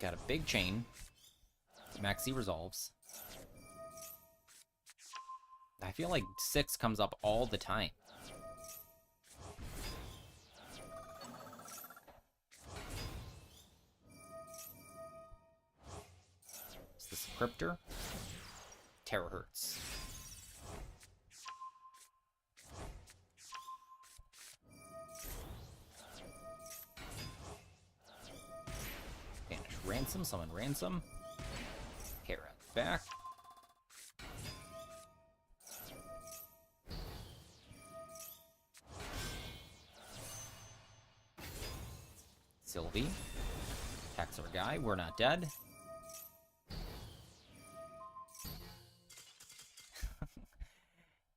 Got a big chain. Maxi resolves. I feel like 6 comes up all the time. Is this a Cryptor? Terahertz. Banish Ransom, summon Ransom. Hera back. Sylvie. Attacks our guy. We're not dead.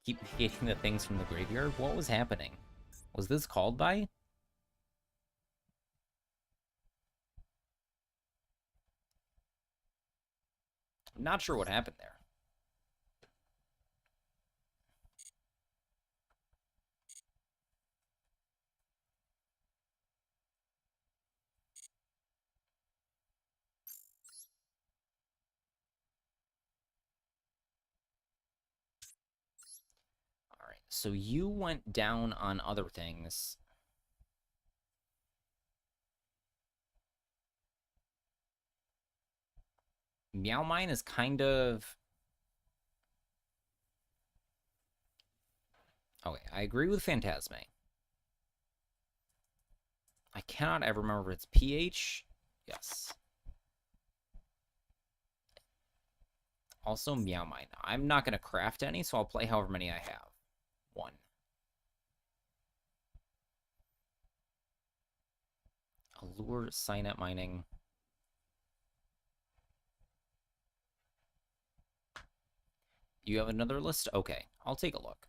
Keep negating the things from the graveyard. What was happening? Was this called by? I'm not sure what happened there. So you went down on other things. Meow Mine is kind of... Okay, I agree with Phantasme. I cannot ever remember if it's PH. Yes. Also, Meow Mine. I'm not going to craft any, so I'll play however many I have. 1. Allure, Signet Mining. You have another list? Okay, I'll take a look.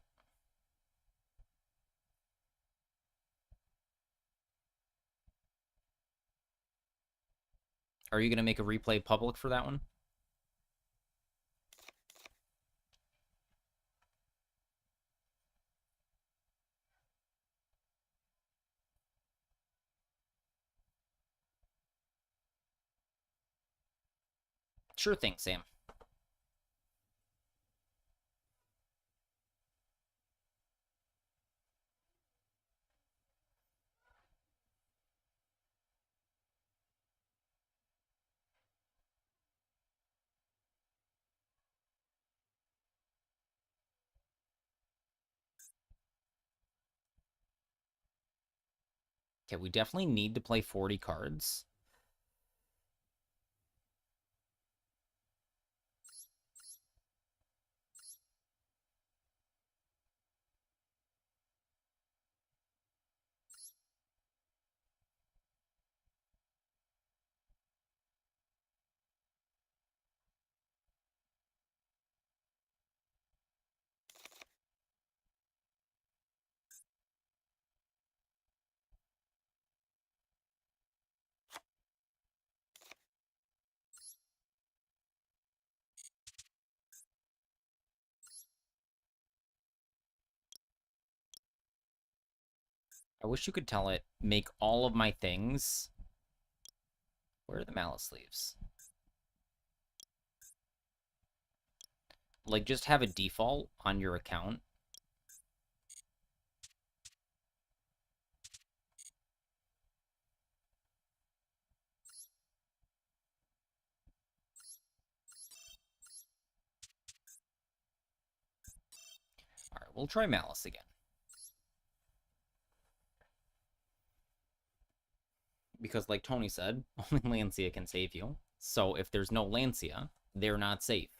Are you going to make a replay public for that one? Sure thing, Sam. Okay, we definitely need to play 40 cards. I wish you could tell it, make all of my things. Where are the Malice Leaves? Like, just have a default on your account. Alright, we'll try Malice again. Because, like Tony said, only Lancia can save you. So if there's no Lancia, they're not safe.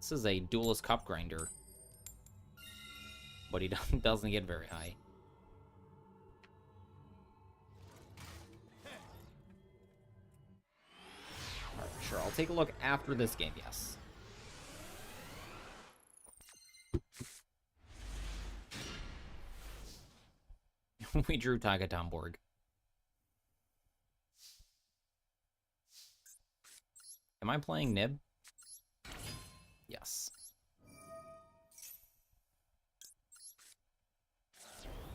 This is a Duelist Cup Grinder. But he doesn't get very high. Alright, sure, I'll take a look after this game, yes. We drew Taiga Tomborg. Am I playing Nib? Yes.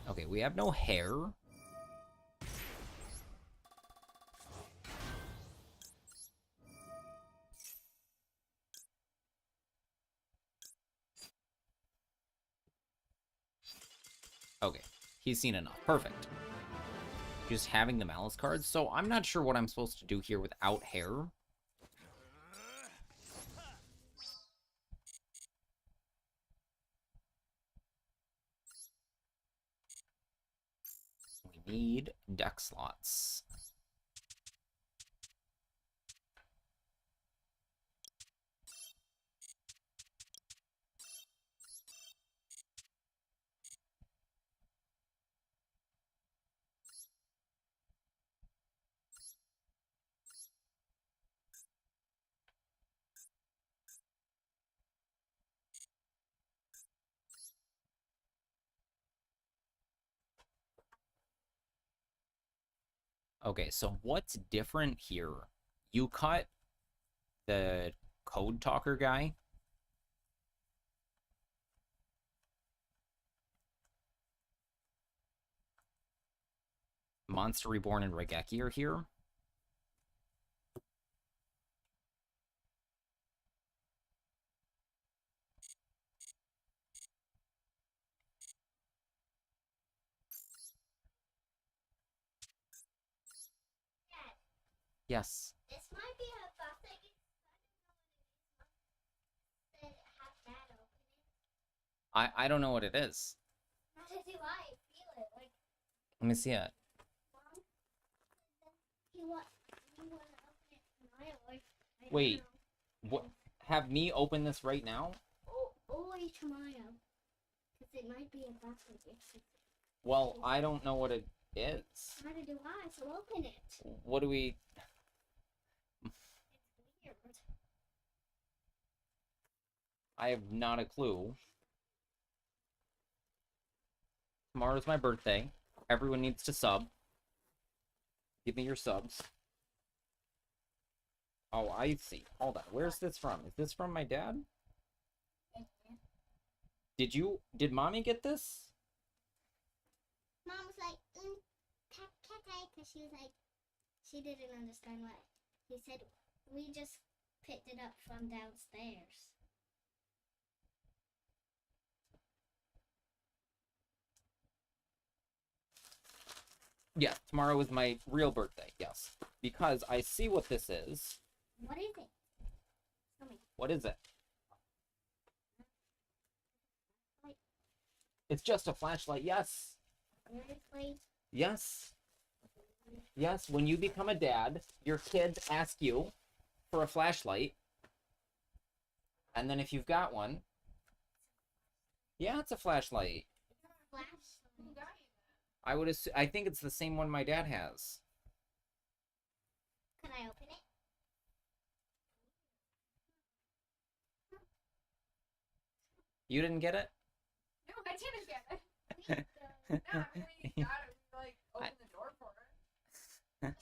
Okay, we have no hair. Okay, he's seen enough. Perfect. Just having the Malice cards. So I'm not sure what I'm supposed to do here without hair. We need deck slots. Okay, so what's different here? You cut the Code Talker guy. Monster Reborn and Regeki are here. Yes. This might be a box I can have Dad open it. I don't know what it is. Neither do I feel it. Like, Let me see it. Mom, you want to open it tonight or Wait. What? Have me open this right now? Or tomorrow. Because it might be a box of gifts. Well, I don't know what it is. Neither do I, so open it. What do we... It's weird. I have not a clue. Tomorrow's my birthday. Everyone needs to sub. Give me your subs. Oh, I see. Hold on. Where's this from? Is this from my dad? Did mommy get this? Mom was like, because she was like, she didn't understand what he said. We just picked it up from downstairs. Yeah, tomorrow is my real birthday, yes. Because I see what this is. What is it? Tell me. What is it? It's just a flashlight, yes. Yes. Yes, when you become a dad, your kids ask you for a flashlight. And then if you've got one, yeah, it's a flashlight. I think it's the same one my dad has. Can I open it? You didn't get it? No, I didn't get it. No, I mean, when you got it, we like opened the door for it. I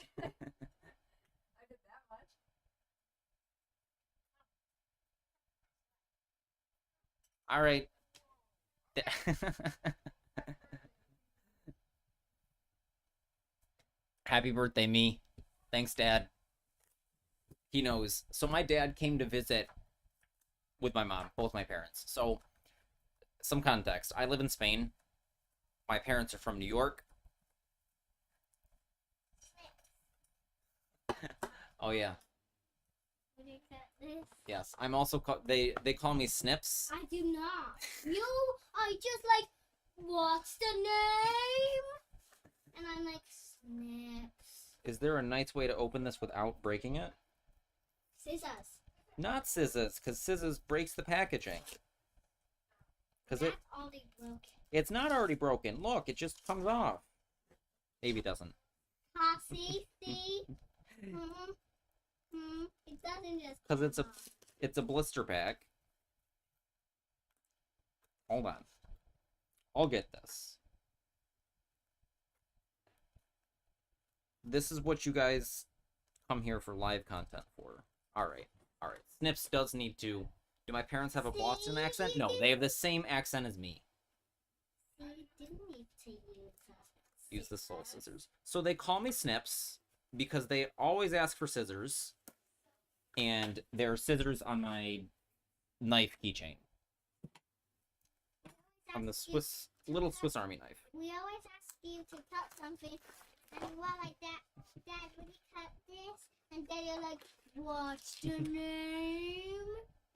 did that much. All right. Happy birthday, me. Thanks, Dad. He knows. So my dad came to visit with my mom, both my parents. So, some context. I live in Spain. My parents are from New York. Oh, yeah. This? Yes. I'm also, they call me Snips. I do not. You are just like, what's the name? And I'm like, Snips. Is there a nice way to open this without breaking it? Scissors. Not scissors, because scissors breaks the packaging. Because That's already broken. it's not already broken. Look, it just comes off. Maybe it doesn't. See? It doesn't just. Because it's a blister pack. Hold on. I'll get this. This is what you guys come here for live content for. Alright. Alright. Snips does need to... Do my parents have a Boston accent? No, they have the same accent as me. You didn't need to Use the soul scissors. So they call me Snips because they always ask for scissors. And there are scissors on my knife keychain. On the little Swiss Army knife. We always ask you to cut something, and we're like, Dad, would you cut this? And then you're like, what's the name?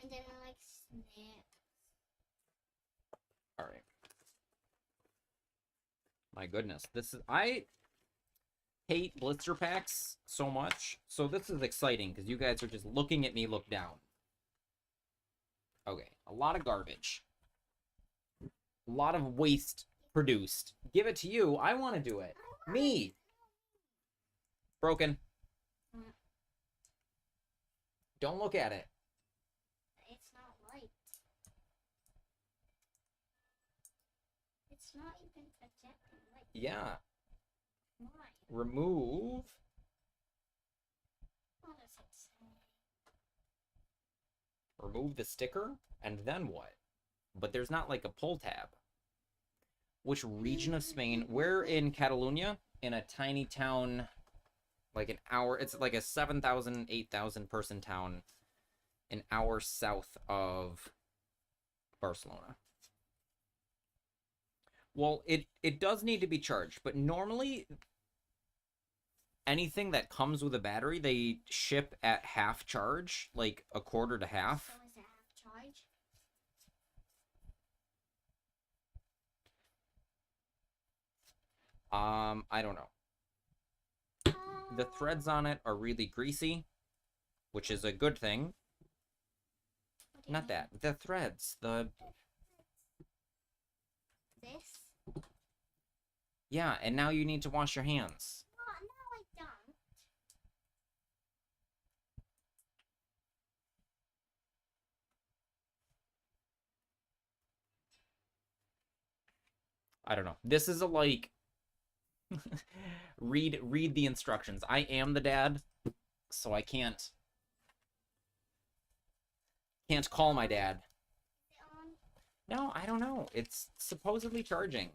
And then I'm like, Snip. Alright. My goodness. I hate blister packs so much. So this is exciting because you guys are just looking at me look down. Okay. A lot of garbage. A lot of waste produced. Give it to you. I want to do it. Me. Broken. Don't look at it. It's not light. It's not even projecting light. Yeah. Why? Remove. What does it say? Remove the sticker. And then what? But there's not like a pull tab. Which region of Spain? We're in Catalonia, in a tiny town, like an hour. It's like a 7,000, 8,000 person town, an hour south of Barcelona. Well, it does need to be charged, but normally anything that comes with a battery, they ship at half charge, like a quarter to half. So is it half charge? I don't know. The threads on it are really greasy, which is a good thing. What do you Not mean? that. The threads. The This? Yeah, and now you need to wash your hands. What? No, I don't. I don't know. This is a like read the instructions. I am the dad, so I can't call my dad. Is it on? No, I don't know. It's supposedly charging.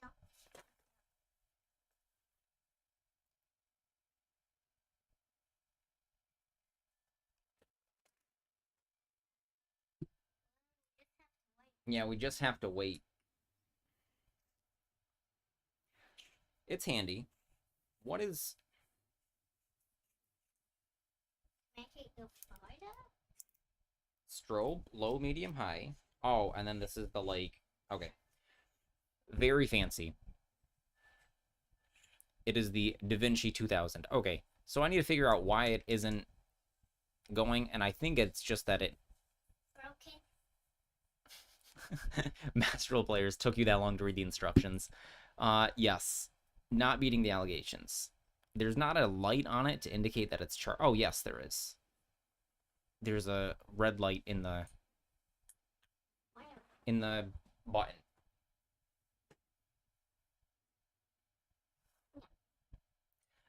No. Just have to wait. Yeah, we just have to wait. It's handy. What is Make it go farther? strobe? Low, medium, high. Oh, and then this is the like. Okay. Very fancy. It is the DaVinci 2000. Okay, so I need to figure out why it isn't going, and I think it's just that it Broken? Master players took you that long to read the instructions. Yes. Not meeting the allegations. There's not a light on it to indicate that it's Oh, yes, there is. There's a red light in the Where? button.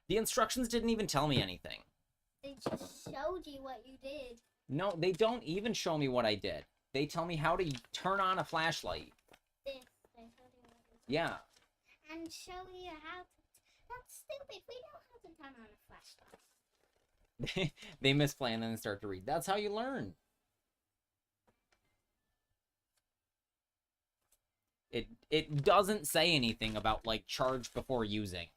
The instructions didn't even tell me anything. They just showed you what you did. No, they don't even show me what I did. They tell me how to turn on a flashlight. This. They showed you what you did. Yeah. And show you how to. That's stupid. We know how to turn on a flashlight. They misplan and then start to read. That's how you learn. It doesn't say anything about like charge before using.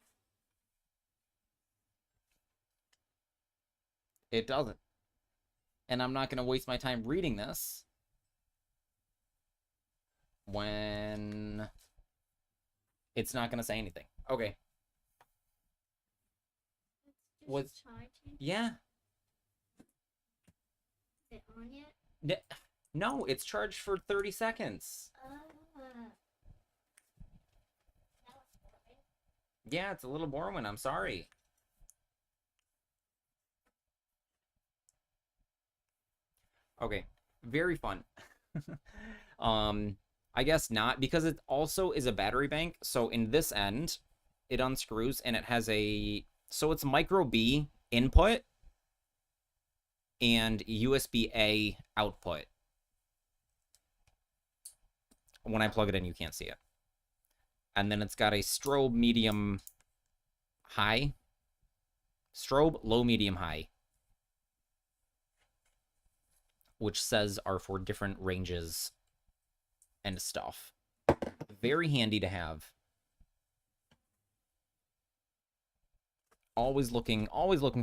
It doesn't. And I'm not going to waste my time reading this when it's not going to say anything. Okay. It's Was- just charging. Yeah. Is it on yet? No, it's charged for 30 seconds. That was boring. Yeah, it's a little boring. I'm sorry. Okay, very fun. I guess not, because it also is a battery bank. So in this end, it unscrews and it has so it's micro B input and USB-A output. When I plug it in, you can't see it. And then it's got a strobe medium high. Strobe low, medium, high. Which says are for different ranges and stuff. Very handy to have. Always looking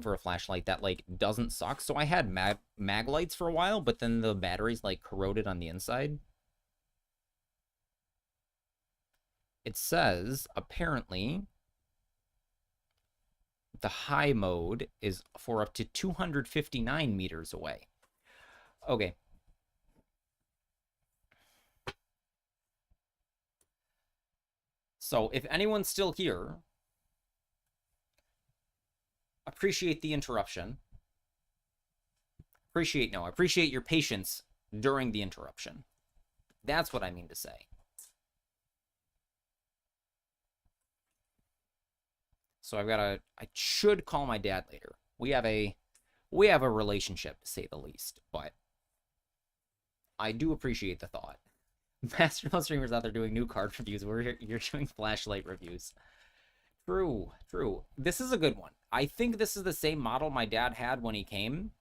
for a flashlight that like doesn't suck. So I had mag lights for a while, but then the batteries like corroded on the inside. It says apparently the high mode is for up to 259 meters away. Okay. So if anyone's still here, appreciate the interruption. Appreciate your patience during the interruption. That's what I mean to say. So I should call my dad later. We have a relationship, to say the least, but I do appreciate the thought. Master streamers out there doing new card reviews. You're doing flashlight reviews. True. This is a good one. I think this is the same model my dad had when he came,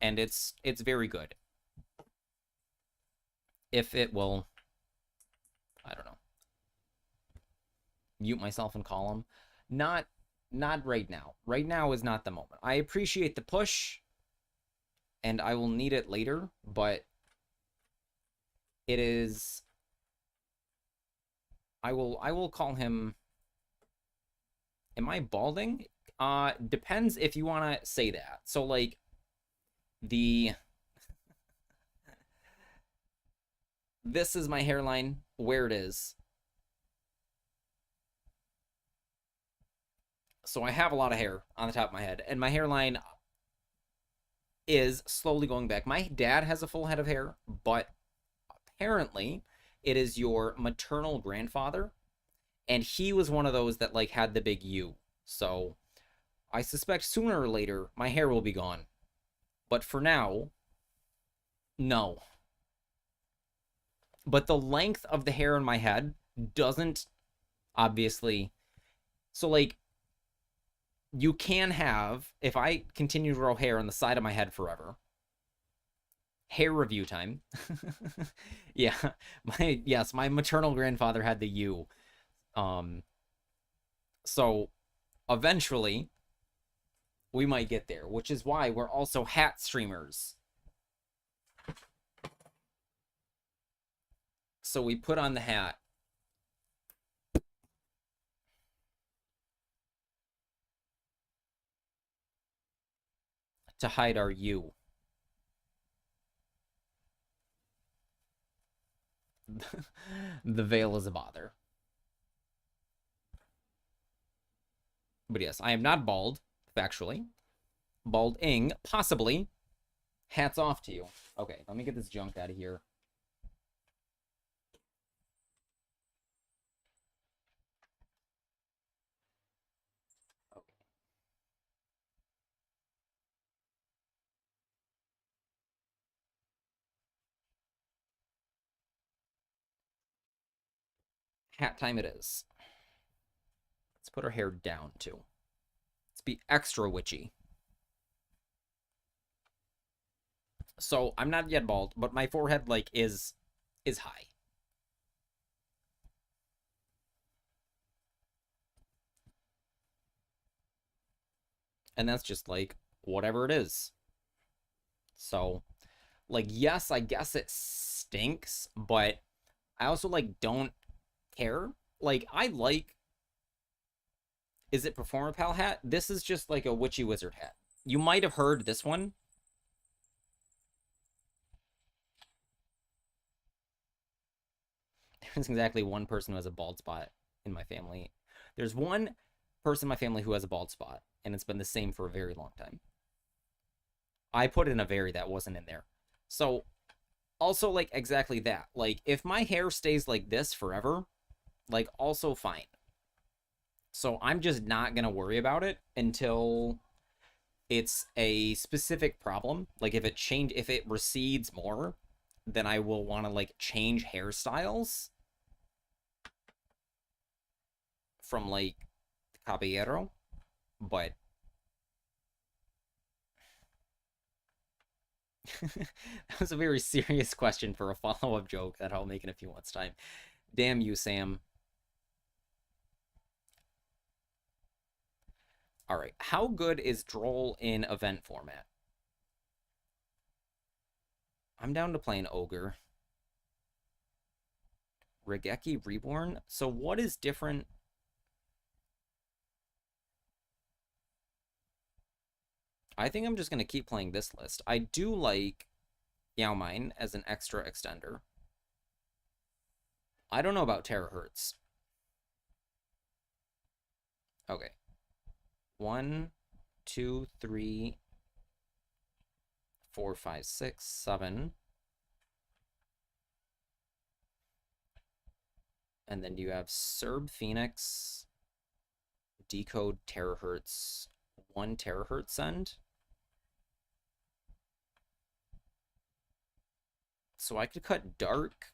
and it's very good. If it will, I don't know. mute myself and call him. Not right now. Right now is not the moment. I appreciate the push, and I will need it later, but it is... I will call him... Am I balding? Depends if you want to say that. So, like, the... This is my hairline, where it is. So I have a lot of hair on the top of my head, and my hairline is slowly going back. My dad has a full head of hair, but apparently it is your maternal grandfather, and he was one of those that, like, had the big U. So I suspect sooner or later my hair will be gone. But for now, no. But the length of the hair in my head doesn't, obviously... So, like, you can have, if I continue to grow hair on the side of my head forever, hair review time. Yeah, my maternal grandfather had the U. So eventually we might get there, which is why we're also hat streamers. So we put on the hat. To hide our U. The veil is a bother. But yes, I am not bald, factually. Balding, possibly. Hats off to you. Okay, let me get this junk out of here. Okay. Hat time it is. Let's put our hair down, too. Let's be extra witchy. So, I'm not yet bald, but my forehead, like, is high. And that's just, like, whatever it is. So, like, yes, I guess it stinks, but I also, like, don't care. Like, I like... Is it Performer Pal hat? This is just, like, a Witchy Wizard hat. You might have heard this one. There's exactly one person who has a bald spot in my family. There's one person in my family who has a bald spot, and it's been the same for a very long time. I put in a very that wasn't in there. So, also, like, exactly that. Like, if my hair stays like this forever, like, also fine. So I'm just not going to worry about it until it's a specific problem. Like, if it recedes more, then I will want to, like, change hairstyles from, like, Caballero. But that was a very serious question for a follow-up joke that I'll make in a few months' time. Damn you, Sam. All right, how good is Droll in event format? I'm down to play an Ogre. Regeki Reborn? So what is different? I think I'm just going to keep playing this list. I do like Yao Mine as an extra extender. I don't know about Terahertz. Okay. 1, 2, 3, 4, 5, 6, 7. And then you have Serb Phoenix, Decode Terahertz, 1 terahertz send. So I could cut Dark.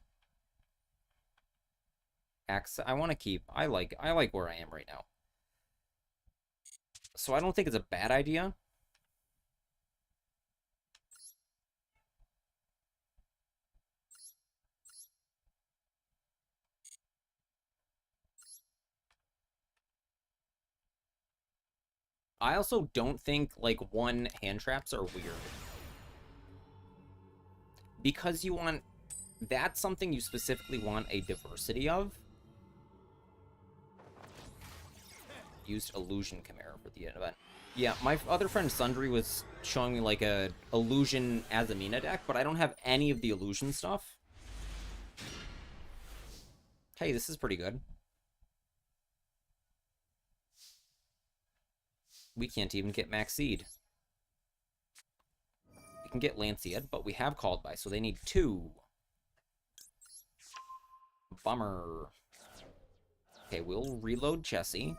I want to keep... I like where I am right now. So I don't think it's a bad idea. I also don't think, like, one hand traps are weird. Because you want... That's something you specifically want a diversity of. Used Illusion Chimera for the event. Yeah, my other friend Sundry was showing me, like, a Illusion Azamina deck, but I don't have any of the Illusion stuff. Hey, this is pretty good. We can't even get Max Seed. We can get Lanciad, but we have Called By, so they need 2. Bummer. Okay, we'll reload Chessie.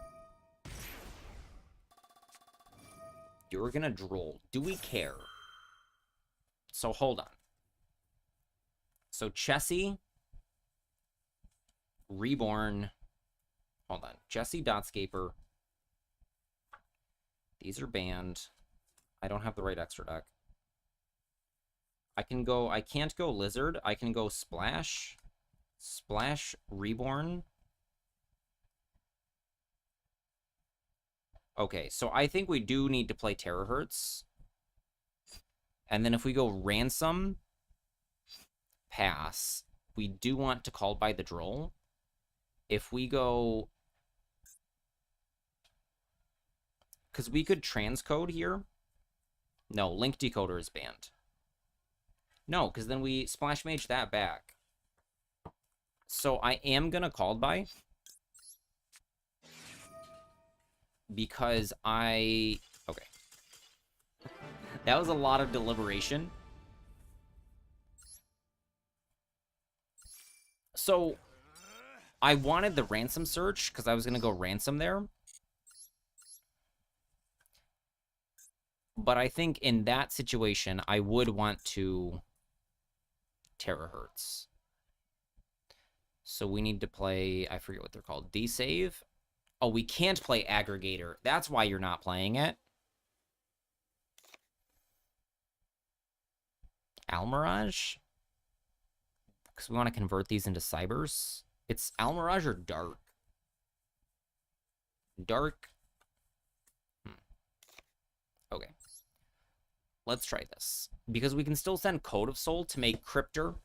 You're gonna droll. Do we care? So, hold on. So, Chessie... Reborn. Hold on. Chessie, Dotscaper. These are banned. I don't have the right extra deck. I can't go Lizard. I can go Splash. Splash, Reborn. Okay, so I think we do need to play Terahertz. And then if we go Ransom, pass. We do want to Call by the Droll. If we go... Because we could transcode here. No, Link Decoder is banned. No, because then we Splash Mage that back. So I am going to Called By. Because I... Okay. That was a lot of deliberation. So, I wanted the Ransom search, because I was going to go Ransom there. But I think in that situation, I would want to Terahertz. So we need to play, I forget what they're called, D-Save? Oh, we can't play Aggregator. That's why you're not playing it. Almirage? Because we want to convert these into Cyberse. It's Almirage or Dark? Dark. Okay. Let's try this. Because we can still send Code of Soul to make Cryptor.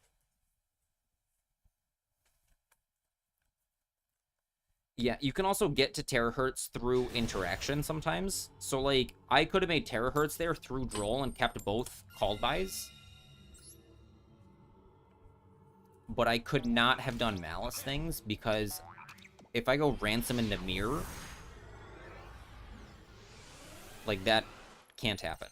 Yeah, you can also get to Terahertz through interaction sometimes. So, like, I could have made Terahertz there through Droll and kept both Called Bys. But I could not have done Malice things because if I go Ransom into Mirror, like, that can't happen.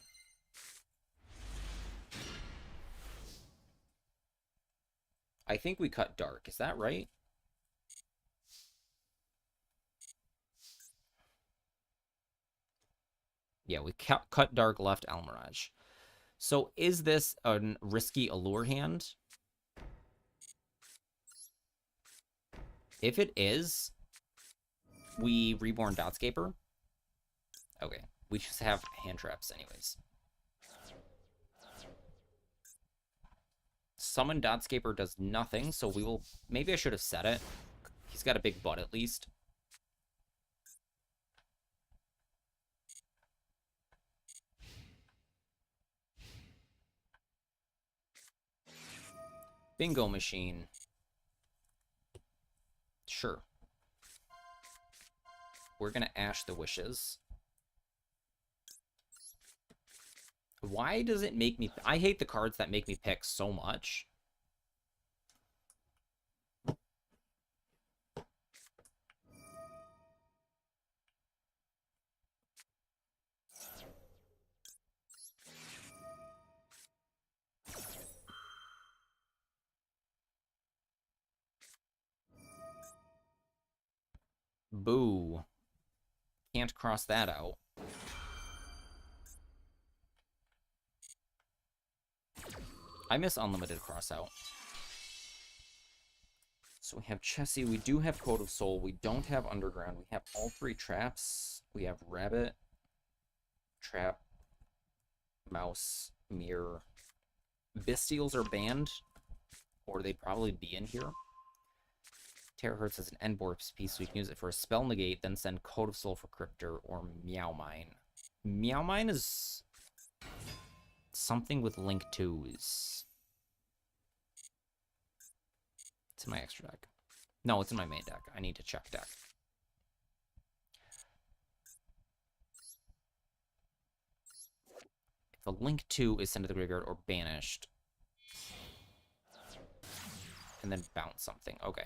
I think we cut Dark. Is that right? Yeah, we cut Dark, left Almirage. So is this a risky Allure hand? If it is, we Reborn Dotscaper. Okay, we just have hand traps anyways. Summon Dotscaper does nothing, so we will... Maybe I should have set it. He's got a big butt at least. Bingo machine. Sure. We're gonna Ash the Wishes. Why does it make me... I hate the cards that make me pick so much. Boo. Can't cross that out. I miss Unlimited Crossout. So we have Chessie. We do have Code of Soul. We don't have Underground. We have all 3 traps. We have Rabbit, Trap, Mouse, Mirror. Bestials are banned, or they'd probably be in here. Terahertz is an Endboard piece, so we can use it for a Spell Negate, then send Code of Soul for Cryptor or Meow Mine. Meow Mine is something with Link 2s. It's in my extra deck. No, it's in my main deck. I need to check deck. If a Link 2 is sent to the graveyard or banished, and then bounce something. Okay.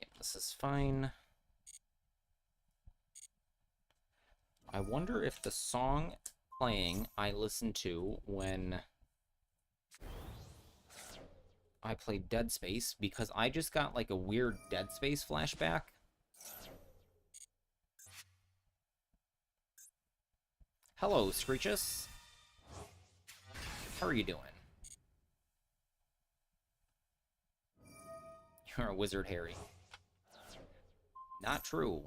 Yep, this is fine. I wonder if the song playing I listen to when I played Dead Space, because I just got like a weird Dead Space flashback. Hello, Screechus. How are you doing? You're a wizard, Harry. Not true.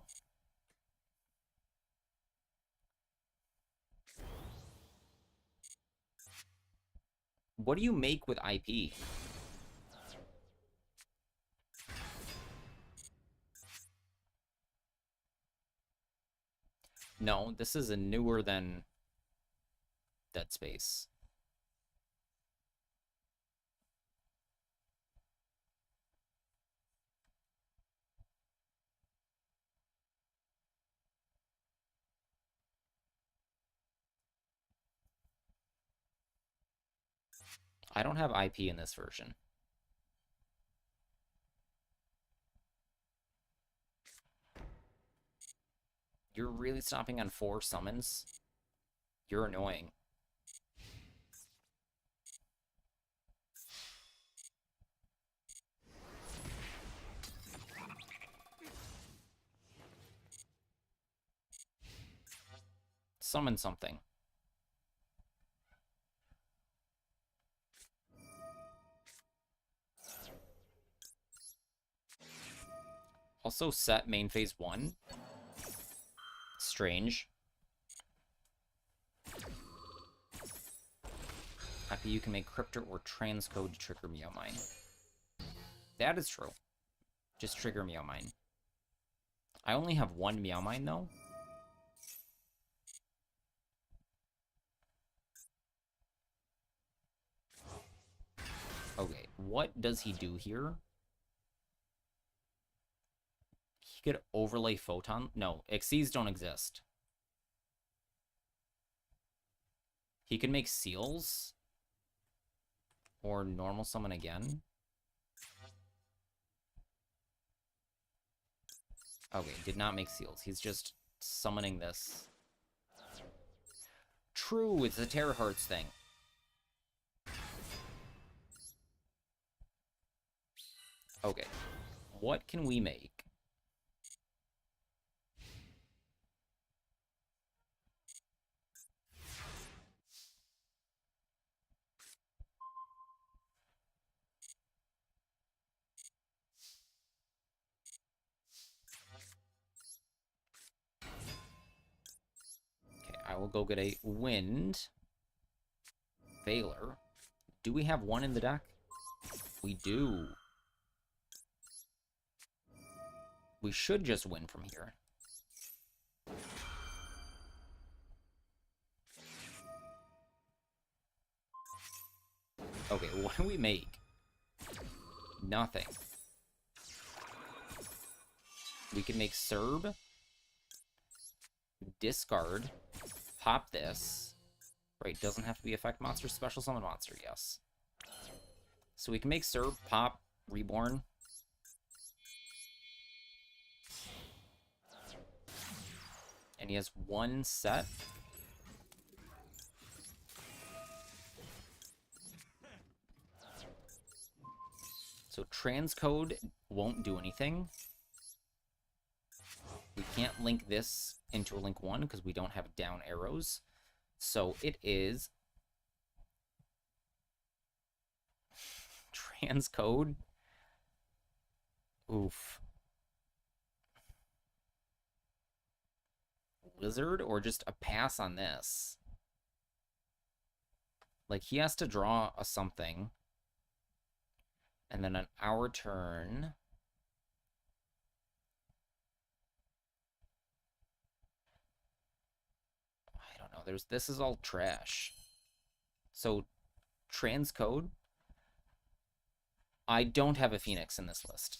What do you make with IP? No, this is a newer than Dead Space. I don't have IP in this version. You're really stopping on 4 summons? You're annoying. Summon something. Also set main phase 1. Strange. Happy you can make Cryptor or Transcode to trigger Meow Mine. That is true. Just trigger Meow Mine. I only have 1 Meow Mine, though. Okay, what does he do here? He could overlay Photon. No, Xyzs don't exist. He can make Seals. Or normal summon again. Okay, did not make Seals. He's just summoning this. True, it's a Terahertz thing. Okay, what can we make? Okay, I will go get a Wind. Veiler. Do we have 1 in the deck? We do. We should just win from here. Okay, what do we make? Nothing. We can make Serb. Discard. Pop this. Right, doesn't have to be effect monster, special summon monster, yes. So we can make Serb, pop, Reborn. And he has 1 set. So transcode won't do anything. We can't link this into a link 1 because we don't have down arrows. So it is transcode. Oof. Lizard or just a pass on this? Like, he has to draw a something. And then on our turn... I don't know. This is all trash. So, transcode. I don't have a Phoenix in this list.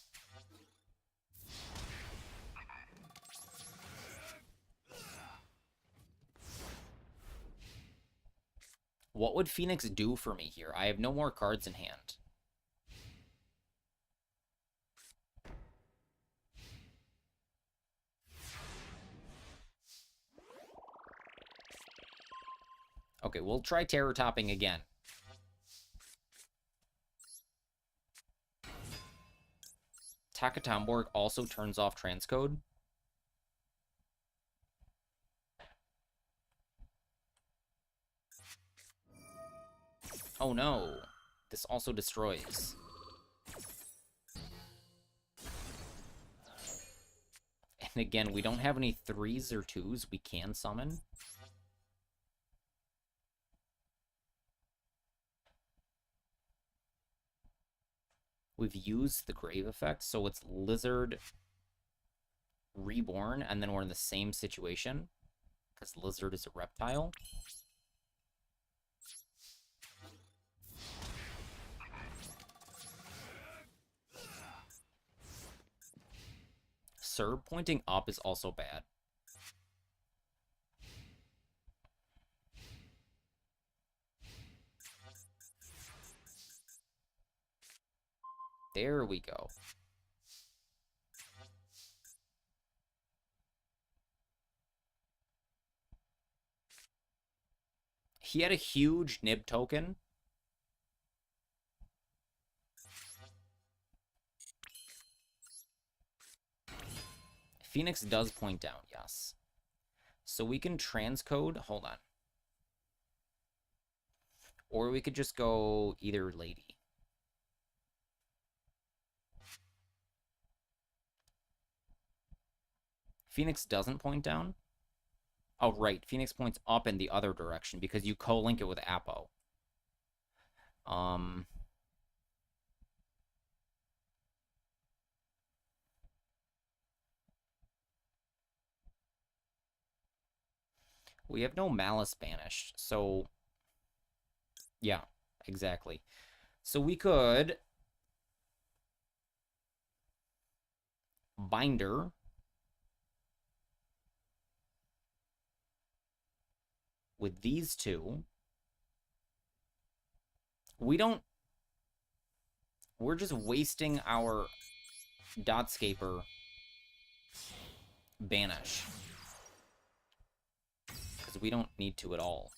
What would Phoenix do for me here? I have no more cards in hand. Okay, we'll try Terror Topping again. Takatomborg also turns off transcode. Oh no, this also destroys. And again, we don't have any 3s or 2s we can summon. We've used the Grave effect, so it's Lizard Reborn, and then we're in the same situation, because Lizard is a reptile. Sir pointing up is also bad. There we go. He had a huge nib token. Phoenix does point down, yes. So we can transcode. Hold on. Or we could just go either lady. Phoenix doesn't point down. Oh, right. Phoenix points up in the other direction because you co-link it with Apo. We have no Malice banished, so... Yeah, exactly. So we could... Binder... with these two. We don't... We're just wasting our Dotscaper banish. Because we don't need to at all.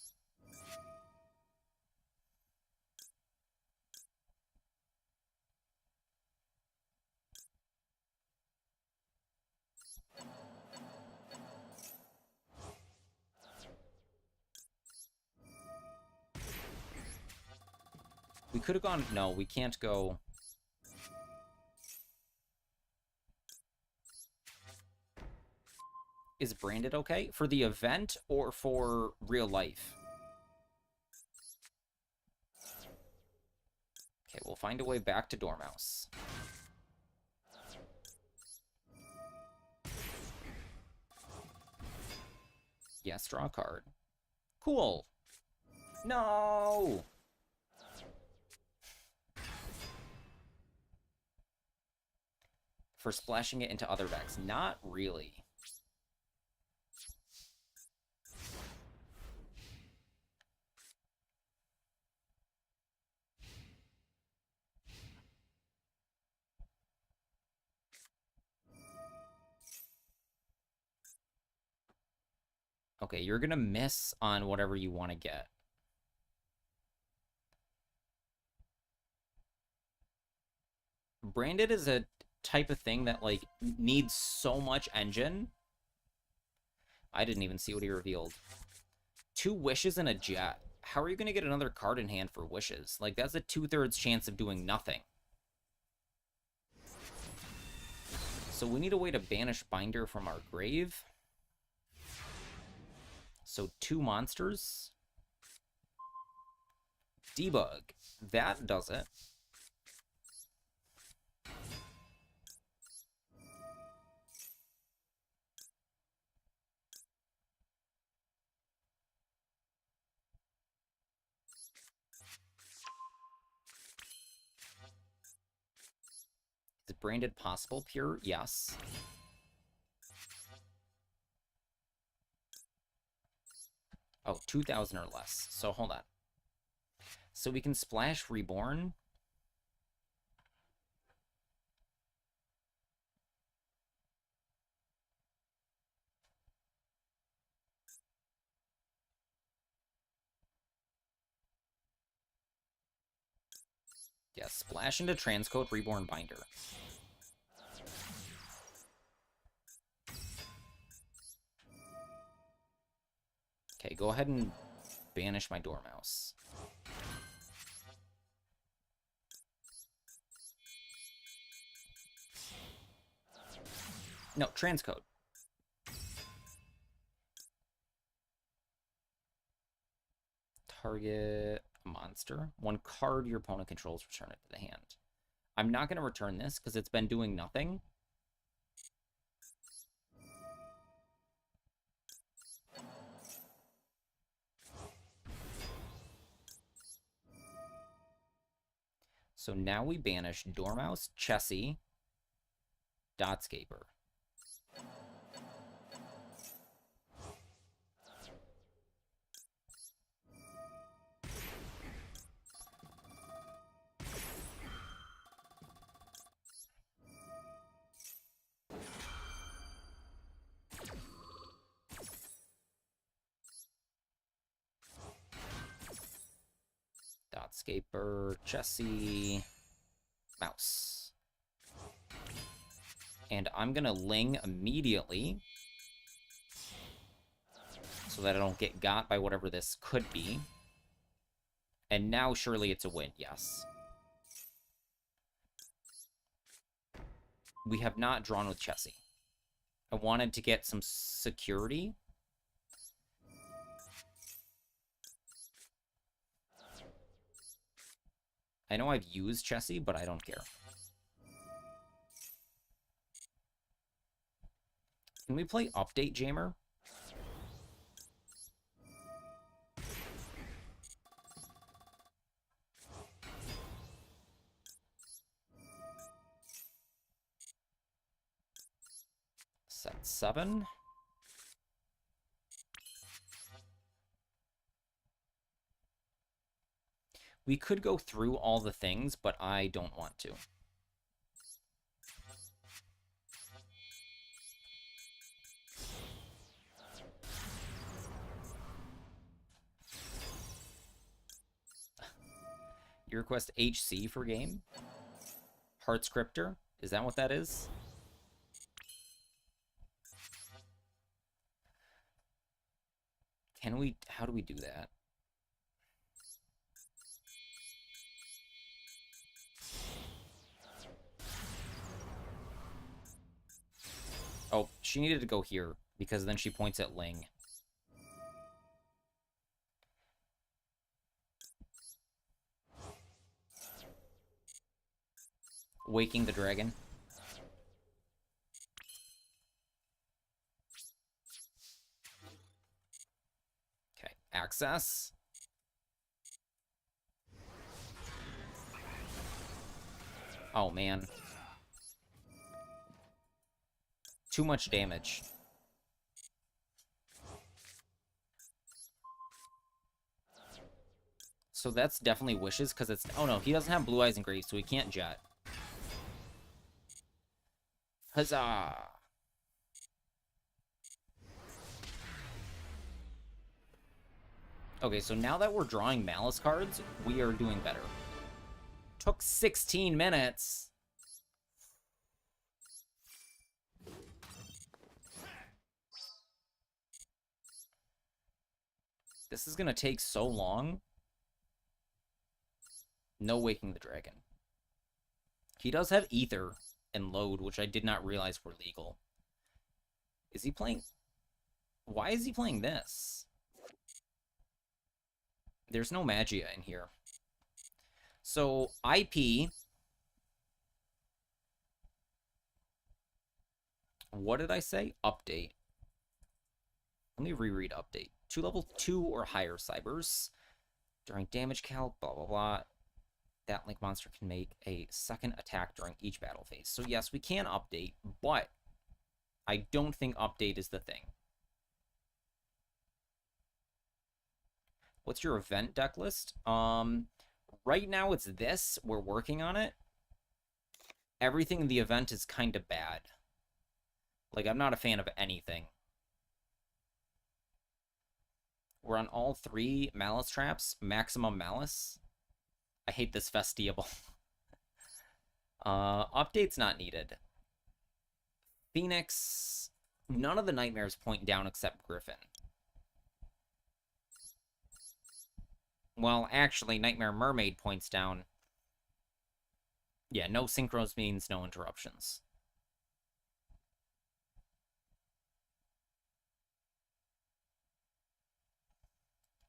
We could have gone... No, we can't go... Is branded okay? For the event or for real life? Okay, we'll find a way back to Dormouse. Yes, draw a card. Cool! No! For splashing it into other decks. Not really. Okay, you're gonna miss on whatever you want to get. Branded is a type of thing that, like, needs so much engine. I didn't even see what he revealed. 2 wishes and a jet. How are you gonna get another card in hand for wishes? Like, that's a 2/3 chance of doing nothing. So we need a way to banish Binder from our grave. So 2 monsters. Debug. That does it. Is it branded possible pure? Yes. Oh, 2,000 or less. So hold on. So we can splash Reborn. Yeah, splash into transcode Reborn Binder. Okay, go ahead and banish my Dormouse. No, transcode. Target a monster. One card your opponent controls, return it to the hand. I'm not going to return this because it's been doing nothing. So now we banish Dormouse, Chessie, Dotscaper. Dotscaper, Chessie, Mouse. And I'm going to Ling immediately so that I don't get got by whatever this could be. And now surely it's a win, yes. We have not drawn with Chessie. I wanted to get some security. I know I've used Chessie, but I don't care. Can we play Update Jammer? Set 7. We could go through all the things, but I don't want to. You request HC for game? Heart Scripter? Is that what that is? Can we... How do we do that? Oh, she needed to go here, because then she points at Ling. Waking the dragon. Okay, access. Oh, man. Too much damage. So that's definitely wishes, because it's... Oh, no, he doesn't have Blue Eyes and Graves, so he can't jet. Huzzah! Okay, so now that we're drawing Malice cards, we are doing better. Took 16 minutes. This is gonna take so long. No Waking the Dragon. He does have Ether and Load, which I did not realize were legal. Is he playing... Why is he playing this? There's no Magia in here. So, IP... What did I say? Update. Let me reread update. To level 2 or higher Cyberse. During damage calc, blah, blah, blah. That Link monster can make a second attack during each battle phase. So yes, we can update, but I don't think update is the thing. What's your event deck list? Right now it's this. We're working on it. Everything in the event is kind of bad. Like, I'm not a fan of anything. We're on all 3 Malice traps. Maximum Malice. I hate this Festival. Update's not needed. Phoenix. None of the nightmares point down except Griffin. Well, actually, Nightmare Mermaid points down. Yeah, no synchros means no interruptions.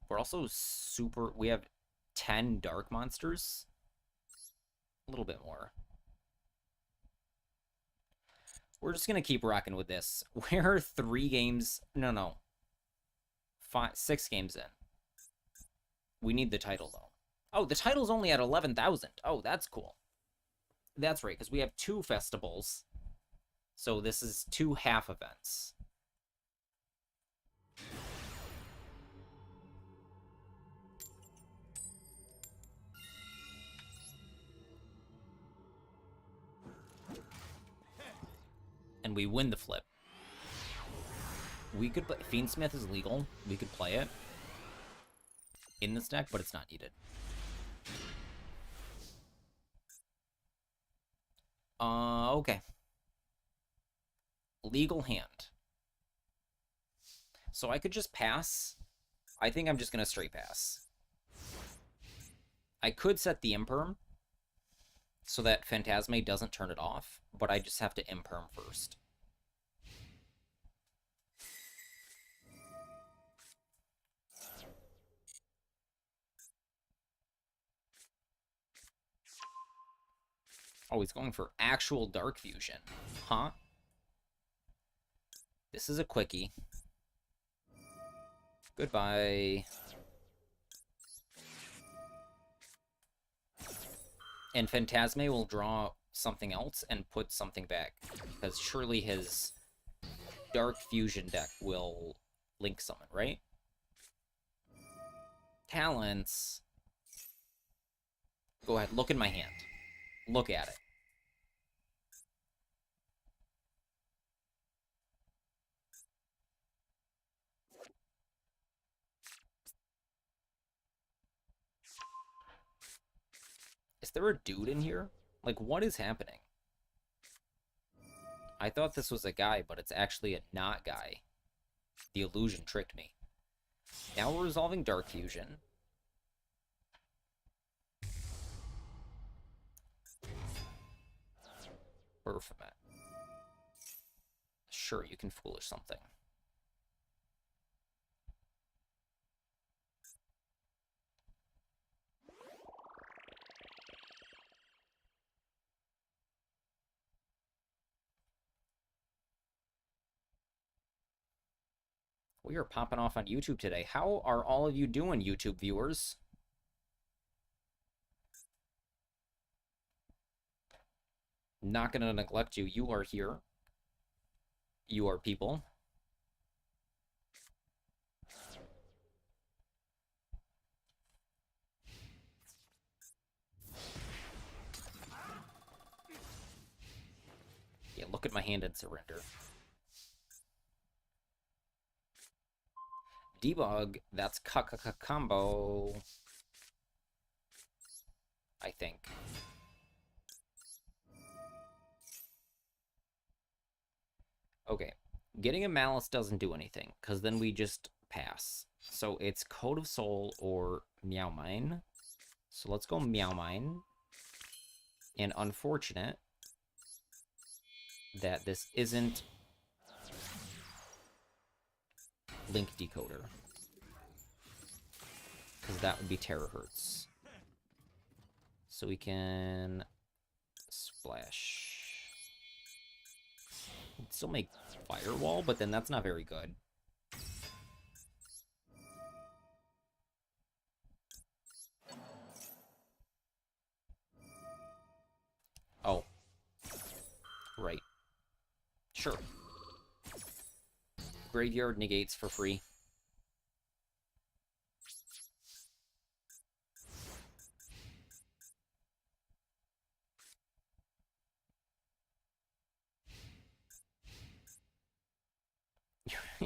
We're also super... We have 10 dark monsters. A little bit more. We're just going to keep rocking with this. We're 3 games... No. 6 games in. We need the title, though. Oh, the title's only at 11,000. Oh, that's cool. That's right, because we have 2 festivals. So this is 2 half events. And we win the flip. We could play... Fiendsmith is legal. We could play it in this deck, but it's not needed. Okay. Legal hand. So I could just pass. I think I'm just going to straight pass. I could set the imperm so that Phantasme doesn't turn it off, but I just have to imperm first. Oh, he's going for actual Dark Fusion. Huh? This is a quickie. Goodbye. And Phantasme will draw something else and put something back. Because surely his Dark Fusion deck will Link Summon, right? Talents. Go ahead, look in my hand. Look at it. Is there a dude in here? Like, what is happening? I thought this was a guy, but it's actually a not guy. The illusion tricked me. Now we're resolving Dark Fusion. Baphomet. Sure, you can foolish something. We are popping off on YouTube today. How are all of you doing, YouTube viewers? Not gonna neglect you. You are here. You are people. Yeah, look at my hand and surrender. Debug, that's combo. I think. Okay, getting a Malice doesn't do anything, because then we just pass. So it's Code of Soul or Meow Mine. So let's go Meow Mine. And unfortunate that this isn't Link Decoder. Because that would be Terahertz. So we can splash. We'd still make firewall, but then that's not very good. Oh. Right. Sure. Graveyard negates for free.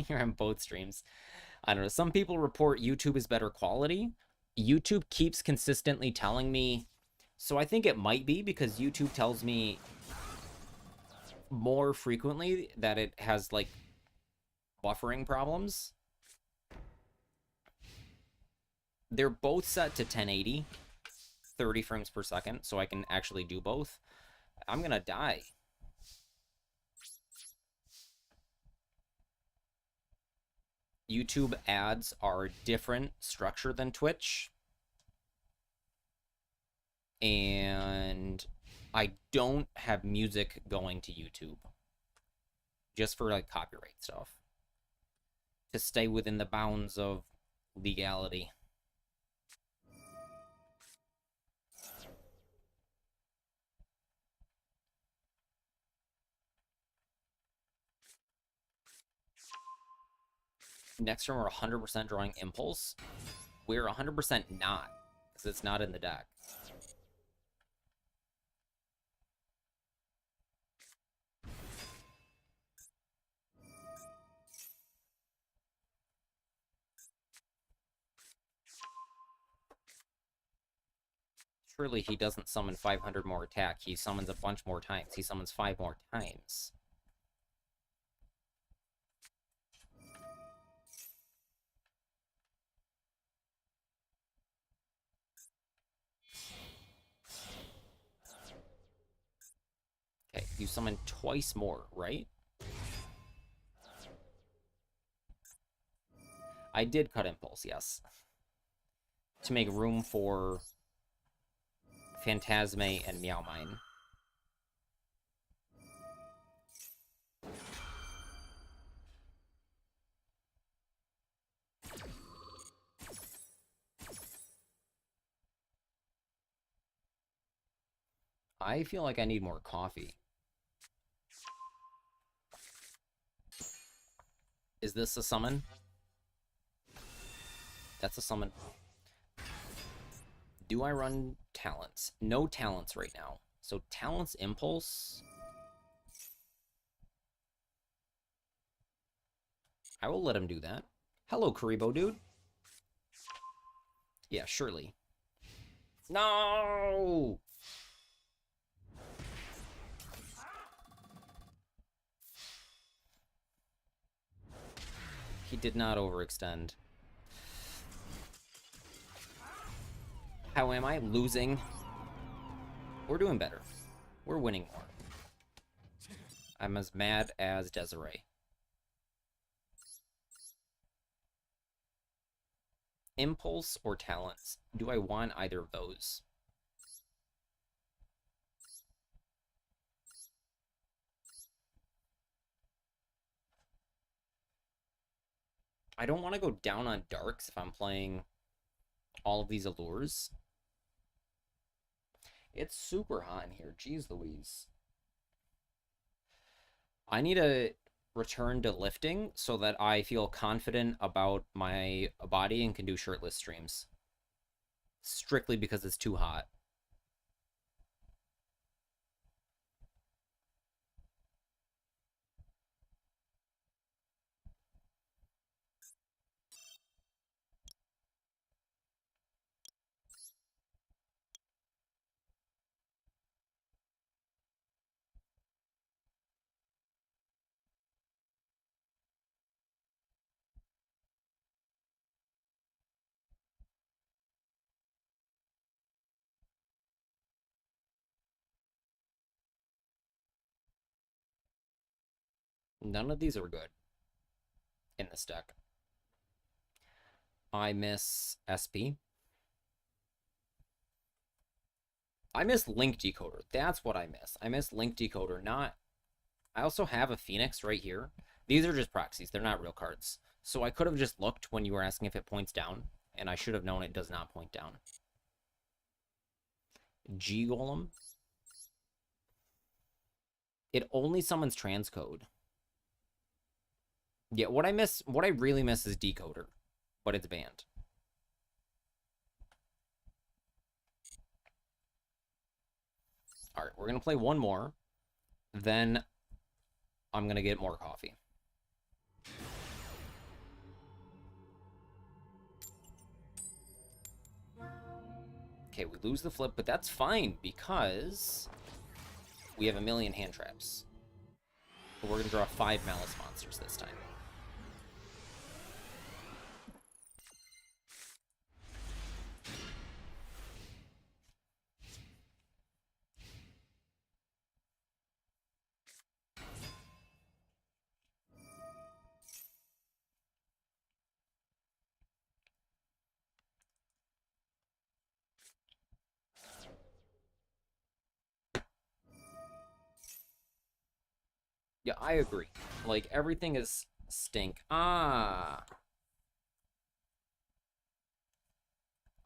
You're on both streams. I don't know. Some people report YouTube is better quality. YouTube keeps consistently telling me, so I think it might be because YouTube tells me more frequently that it has like buffering problems. They're both set to 1080, 30 frames per second, so I can actually do both. I'm gonna die. YouTube ads are different structure than Twitch. And I don't have music going to YouTube. Just for like copyright stuff. To stay within the bounds of legality. Next turn, we're 100% drawing Impulse. We're 100% not, because it's not in the deck. Surely he doesn't summon 500 more attack. He summons a bunch more times. He summons 5 more times. Okay, you summon twice more, right? I did cut Impulse, yes. To make room for Phantasme and Meow Mine. I feel like I need more coffee. Is this a summon? That's a summon. Do I run talents? No talents right now. So talents Impulse. I will let him do that. Hello, Karibo dude. Yeah, surely. No! He did not overextend. How am I? Losing. We're doing better. We're winning more. I'm as mad as Desiree. Impulse or talents? Do I want either of those? I don't want to go down on darks if I'm playing all of these allures. It's super hot in here. Jeez Louise. I need to return to lifting so that I feel confident about my body and can do shirtless streams. Strictly because it's too hot. None of these are good in this deck. I miss SP. I miss Link Decoder. That's what I miss. I miss Link Decoder, not... I also have a Phoenix right here. These are just proxies. They're not real cards. So I could have just looked when you were asking if it points down, and I should have known it does not point down. G-Golem. It only summons transcode. Yeah, what I really miss is Decoder, but it's banned. All right, we're going to play one more. Then I'm going to get more coffee. Okay, we lose the flip, but that's fine because we have a million hand traps. We're going to draw 5 Malice monsters this time. Yeah, I agree. Like, everything is stink. Ah!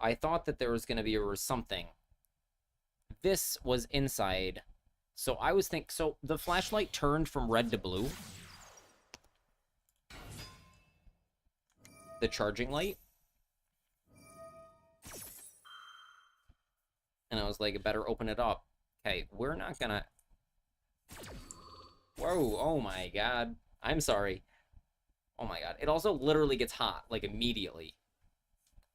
I thought that there was going to be something. This was inside. So I was thinking... So the flashlight turned from red to blue. The charging light. And I was like, I better open it up. Okay, we're not gonna... Whoa, oh my god. I'm sorry. Oh my god. It also literally gets hot, like, immediately.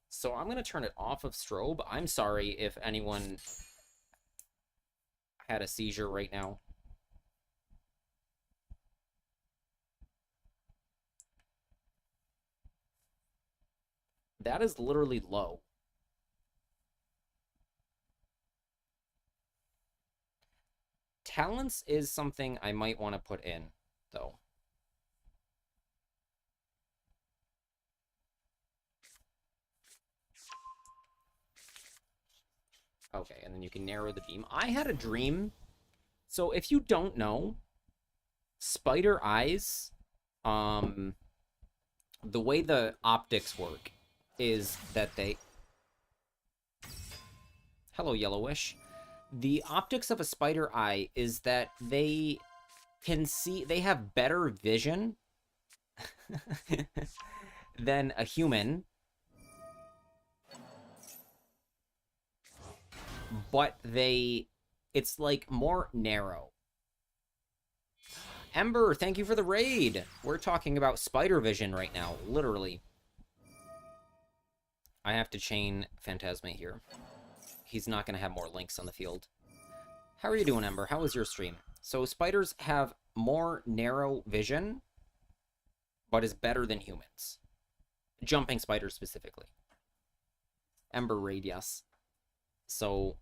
So I'm gonna turn it off of strobe. I'm sorry if anyone had a seizure right now. That is literally low. Talents is something I might want to put in, though. Okay, and then you can narrow the beam. I had a dream. So if you don't know, spider eyes, the way the optics work is that they... Hello, Yellowish. The optics of a spider eye is that they can see... They have better vision than a human. But it's like more narrow. Ember, thank you for the raid. We're talking about spider vision right now, literally. I have to chain Phantasma here. He's not going to have more links on the field. How are you doing, Ember? How was your stream? So spiders have more narrow vision, but is better than humans. Jumping spiders specifically. Ember raid, yes. So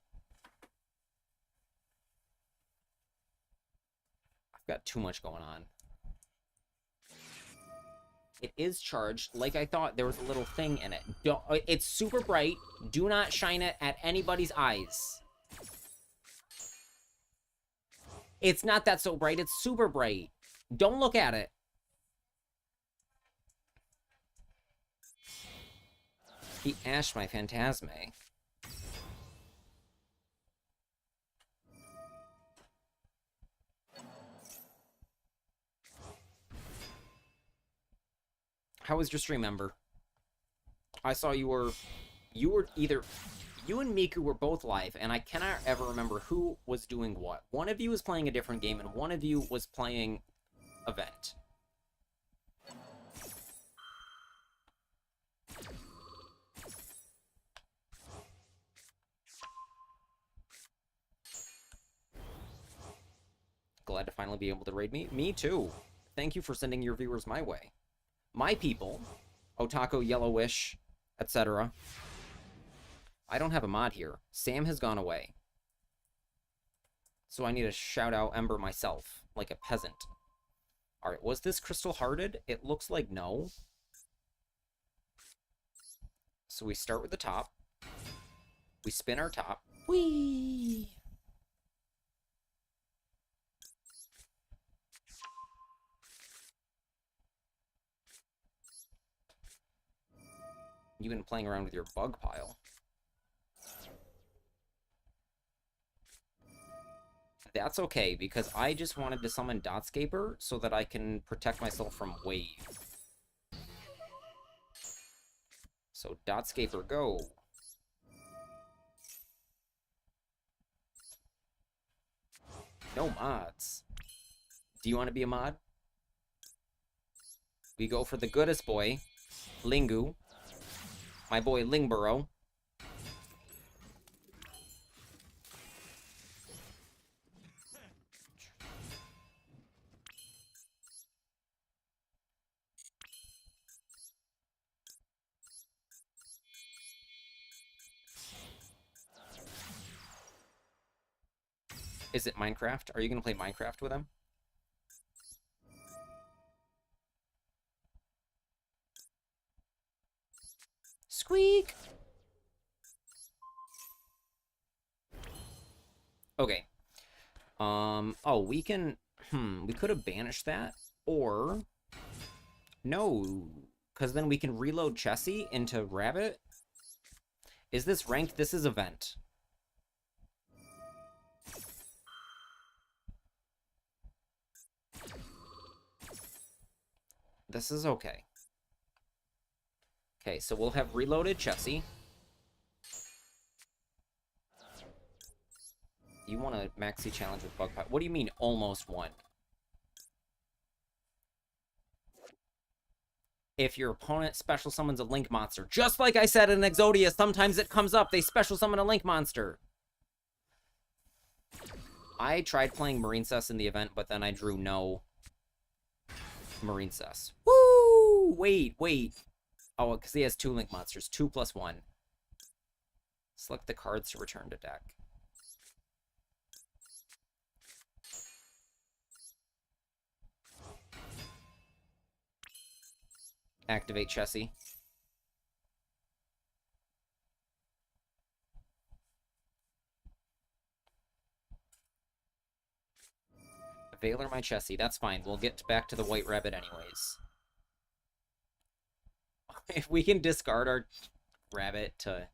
I've got too much going on. It is charged. Like I thought, there was a little thing in it. It's super bright. Do not shine it at anybody's eyes. It's not that so bright. It's super bright. Don't look at it. He ashed my Phantasme. How was your stream, Ember? I saw you were either... You and Miku were both live, and I cannot ever remember who was doing what. One of you was playing a different game, and one of you was playing Event. Glad to finally be able to raid me. Me too. Thank you for sending your viewers my way. My people, Otaku, Yellowish, etc. I don't have a mod here. Sam has gone away. So I need to shout out Ember myself, like a peasant. Alright, was this crystal hearted? It looks like no. So we start with the top. We spin our top. Whee! You've been playing around with your bug pile. That's okay, because I just wanted to summon Dotscaper so that I can protect myself from Wave. So, Dotscaper, go! No mods. Do you want to be a mod? We go for the goodest boy, Lingu. My boy Lingborough. Is it Minecraft? Are you going to play Minecraft with him? Squeak! Okay. Oh, we can... we could have banished that, or... No, because then we can reload Chessie into Rabbit. Is this ranked? This is event. This is okay. Okay, so we'll have reloaded Chessie. You want a maxi challenge with Bug Pile? What do you mean, almost won? If your opponent special summons a Link monster, just like I said in Exodia, sometimes it comes up, they special summon a Link monster. I tried playing Marincess in the event, but then I drew no Marincess. Woo! Wait. Oh, because he has 2 Link monsters. 2 + 1. Select the cards to return to deck. Activate Chessie. Veiler my Chessie. That's fine. We'll get back to the White Rabbit anyways. If we can discard our rabbit to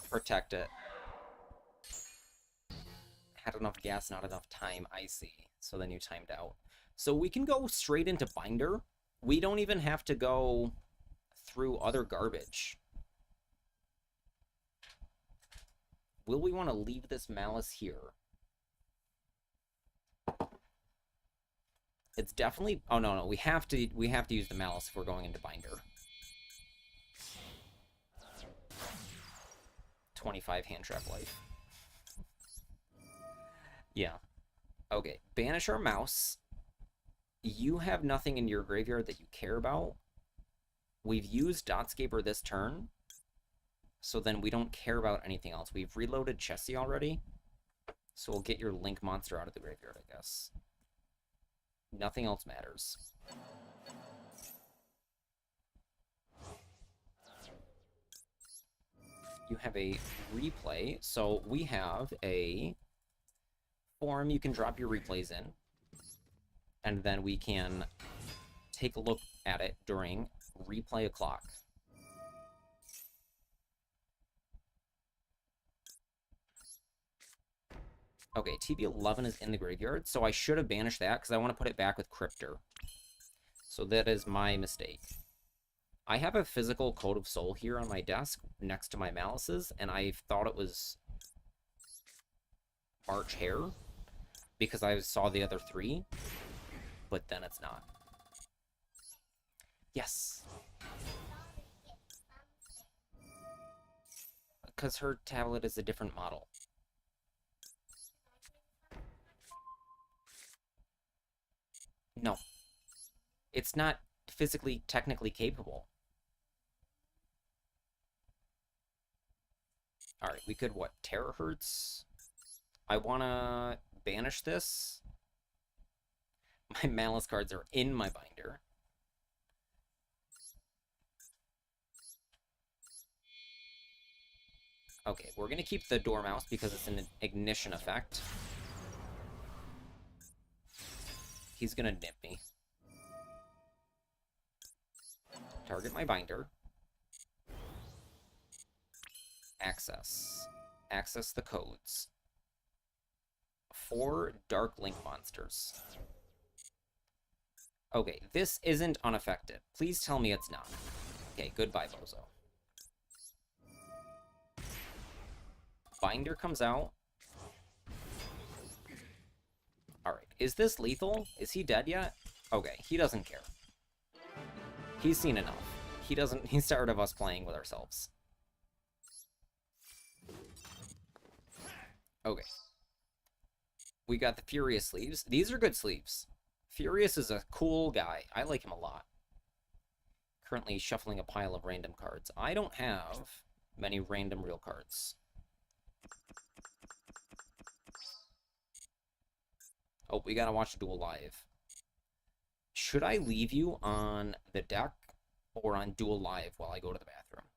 protect it. Had enough gas, not enough time, I see. So then you timed out. So we can go straight into Binder. We don't even have to go through other garbage. Will we want to leave this Malice here? It's definitely... Oh, no. We have to use the Malice if we're going into Binder. 25 hand trap life. Yeah. Okay. Banish our mouse. You have nothing in your graveyard that you care about. We've used Dotscaper this turn, so then we don't care about anything else. We've reloaded Chessie already, so we'll get your Link monster out of the graveyard, I guess. Nothing else matters. You have a replay, so we have a form you can drop your replays in, and then we can take a look at it during replay o'clock. Okay, TB11 is in the graveyard, so I should have banished that because I want to put it back with Cryptor. So that is my mistake. I have a physical Code of Soul here on my desk next to my Malices, and I thought it was March Hare because I saw the other 3, but then it's not. Yes. Because her tablet is a different model. No. It's not physically, technically capable. Alright, we could, what, Terahertz? I want to banish this. My Malice cards are in my binder. Okay, we're gonna keep the Dormouse because it's an ignition effect. He's gonna nip me. Target my binder. Access. Access the codes. 4 Dark Link monsters. Okay, this isn't unaffected. Please tell me it's not. Okay, goodbye, Bozo. Binder comes out. Alright, is this lethal? Is he dead yet? Okay, he doesn't care. He's seen enough. He's tired of us playing with ourselves. Okay. We got the Furious sleeves. These are good sleeves. Furious is a cool guy. I like him a lot. Currently shuffling a pile of random cards. I don't have many random real cards. Oh, we gotta watch Duel Live. Should I leave you on the deck or on Duel Live while I go to the bathroom?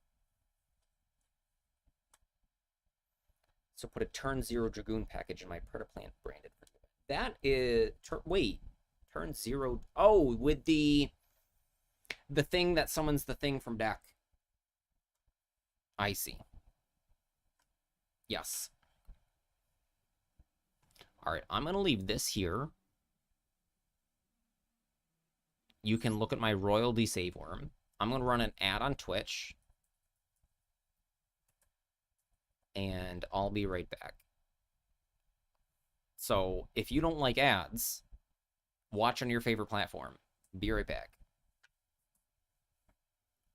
So put a turn 0 Dragoon package in my Predaplant branded. That is... wait. Turn 0... Oh, with the thing that summons the thing from deck. I see. Yes. Alright, I'm going to leave this here. You can look at my royalty save worm. I'm going to run an ad on Twitch. And I'll be right back. So, if you don't like ads, watch on your favorite platform. Be right back.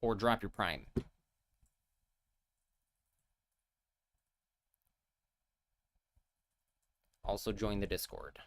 Or drop your Prime. Also join the Discord.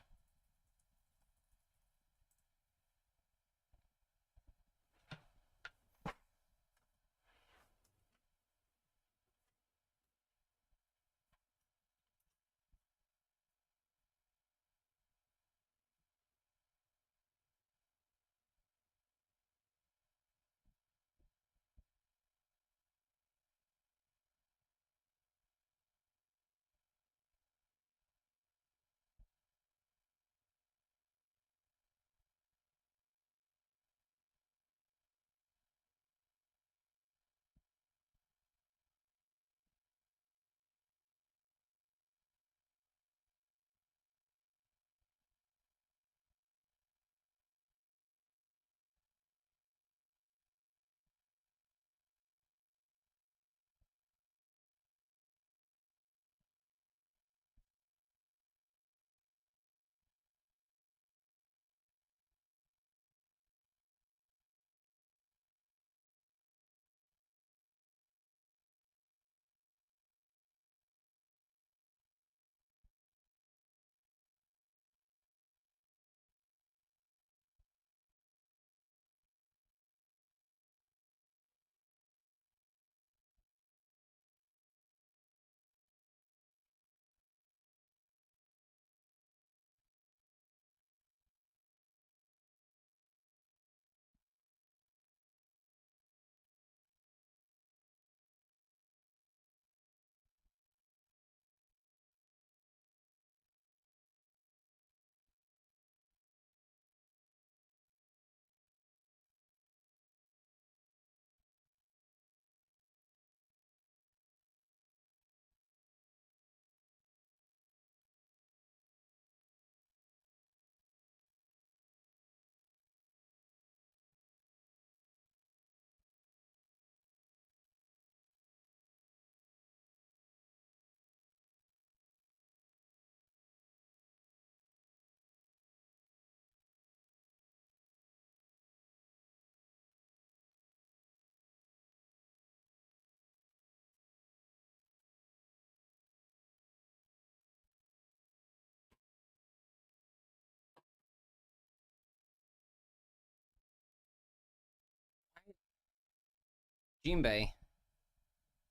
Jinbei.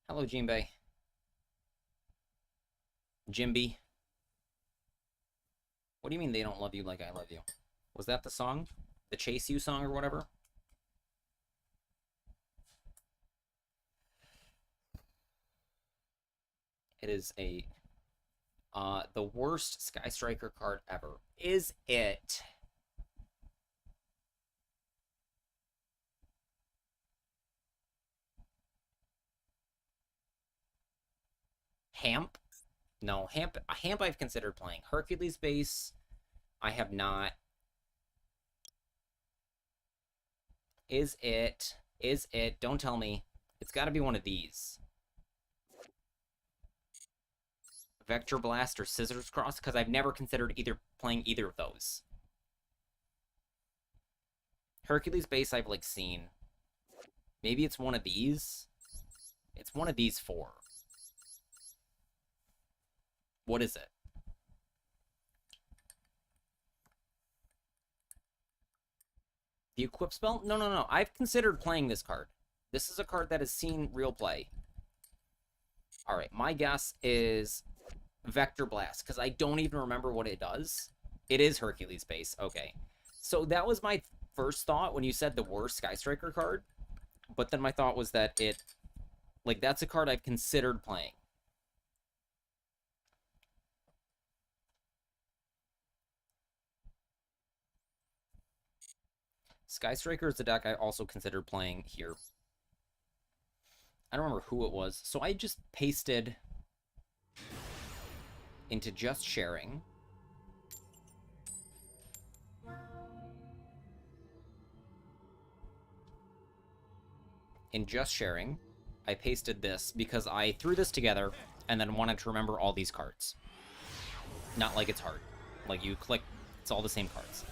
Hello, Jinbei. Jimby. What do you mean they don't love you like I love you? Was that the song? The Chase You song or whatever? It is the worst Sky Striker card ever. Is it? Hamp? No, Hamp I've considered playing. Hercules base, I have not. Is it? Is it? Don't tell me. It's got to be one of these. Vector Blast or Scissors Cross, because I've never considered playing either of those. Hercules base I've, like, seen. Maybe it's one of these? It's one of these four. What is it? The Equip spell? No, no, no. I've considered playing this card. This is a card that has seen real play. Alright, my guess is Vector Blast, because I don't even remember what it does. It is Hercules base. Okay. So that was my first thought when you said the worst Sky Striker card. But then my thought was that that's a card I've considered playing. Sky Striker is the deck I also considered playing here. I don't remember who it was. So I just pasted into Just Sharing. In Just Sharing, I pasted this because I threw this together and then wanted to remember all these cards. Not like it's hard. Like, you click, it's all the same cards.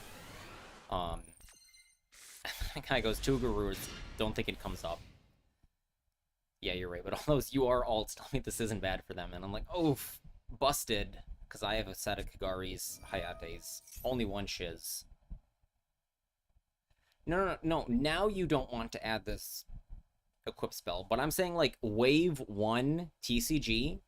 That guy goes, 2 Gurus, don't think it comes up. Yeah, you're right, but all those UR alts tell me this isn't bad for them, and I'm like, oof, busted, because I have a set of Kagari's, Hayates, only one Shiz. No, now you don't want to add this Equip spell, but I'm saying, like, Wave 1 TCG.